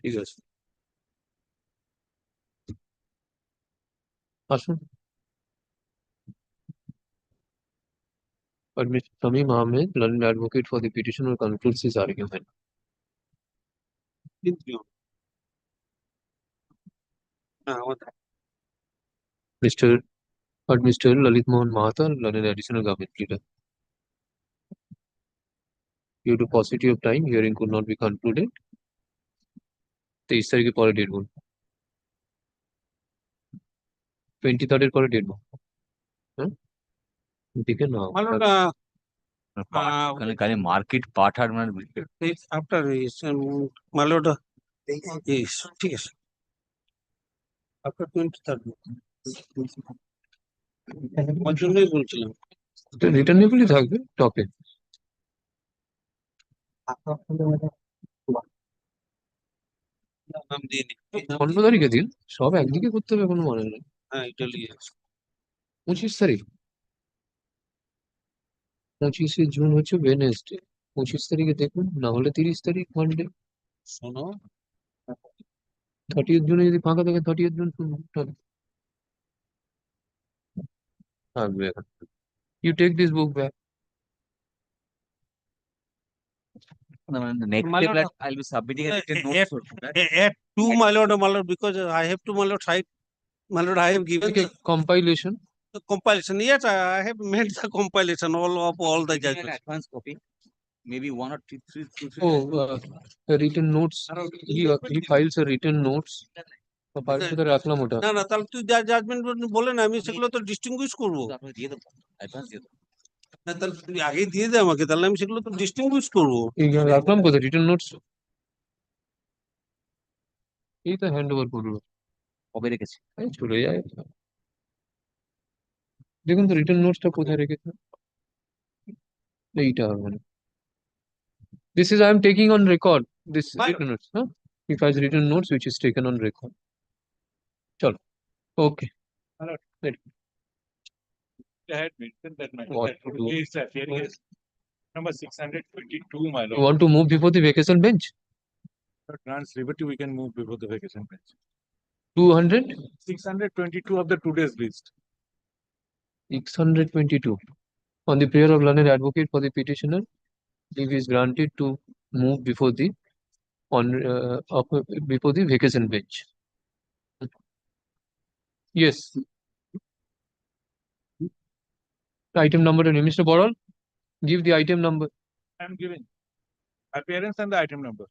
ঠিক আছে আসুন Mr. Tamim Ahmed, learned advocate for the petitioner, concludes his argument. Mr. But Mr. Lalit Mohan Mahata, an additional government leader. Due to paucity of time, hearing could not be concluded. 23 তারিখে পরে date বল 23rd এর পরে date বল হ্যাঁ দেখে না কানে market পাঠ আর মানে after this, my lord, yes, ঠিক আছে after 23rd ওর জন্যই বলছিলাম রিটার্নেবলই থাকবে টপে নাম দিয়ে নি 15 তারিখে দিন সব একদিকে করতে হবে কোনো মানে নেই হ্যাঁ ইটালি 25 তারিখ 25শে জুন হচ্ছে ওয়েডনেসডে 25 তারিখে দেখুন না হলে 30 তারিখ মানডে শোনো 30th জুনে যদি ফাঁকা থাকে 30th জুন থাকবে এখন you take this book back next step that I'll be submitting a written note for that. At two, my lord, because I have to, my lord, side, my lord, I have given okay compilation the compilation. Yes, I have made the compilation all of all the An judgments. advance copy, maybe one or two, three. the written notes he files a written notes কোথায় রাখলাম ওটা না না তাহলে তুই যা judgement বলেন আমি সেগুলো তো ডিস্টিংগুইশ করবো আপনাকে দিয়ে দেবো অ্যাডভান্স দিয়ে দেবো না তাহলে তুই আগেই দিয়ে দে আমাকে তাহলে আমি সেগুলো তো ডিস্টিংগুইশ করবো রাখলাম কোথায় রিটার্ন নোটস এই তো হ্যান্ড ওভার করবো কবে রেখেছি এই চলে যায় দেখুন তো রিটার্ন নোটসটা কোথায় রেখেছে এইটা হবে না this is I am taking on record this written notes huh? If has written notes which is taken on record chalo okay I had mentioned that my What to do? is appearing as number 622, my you lord. want to move before the vacation bench Grants liberty, we can move before the vacation bench. 200 622 of the today's list. 622 on the prayer of learned advocate for the petitioner leave is granted to move before the before the vacation bench yes item number to Mr. Boral give the item number I am giving appearance and the item number.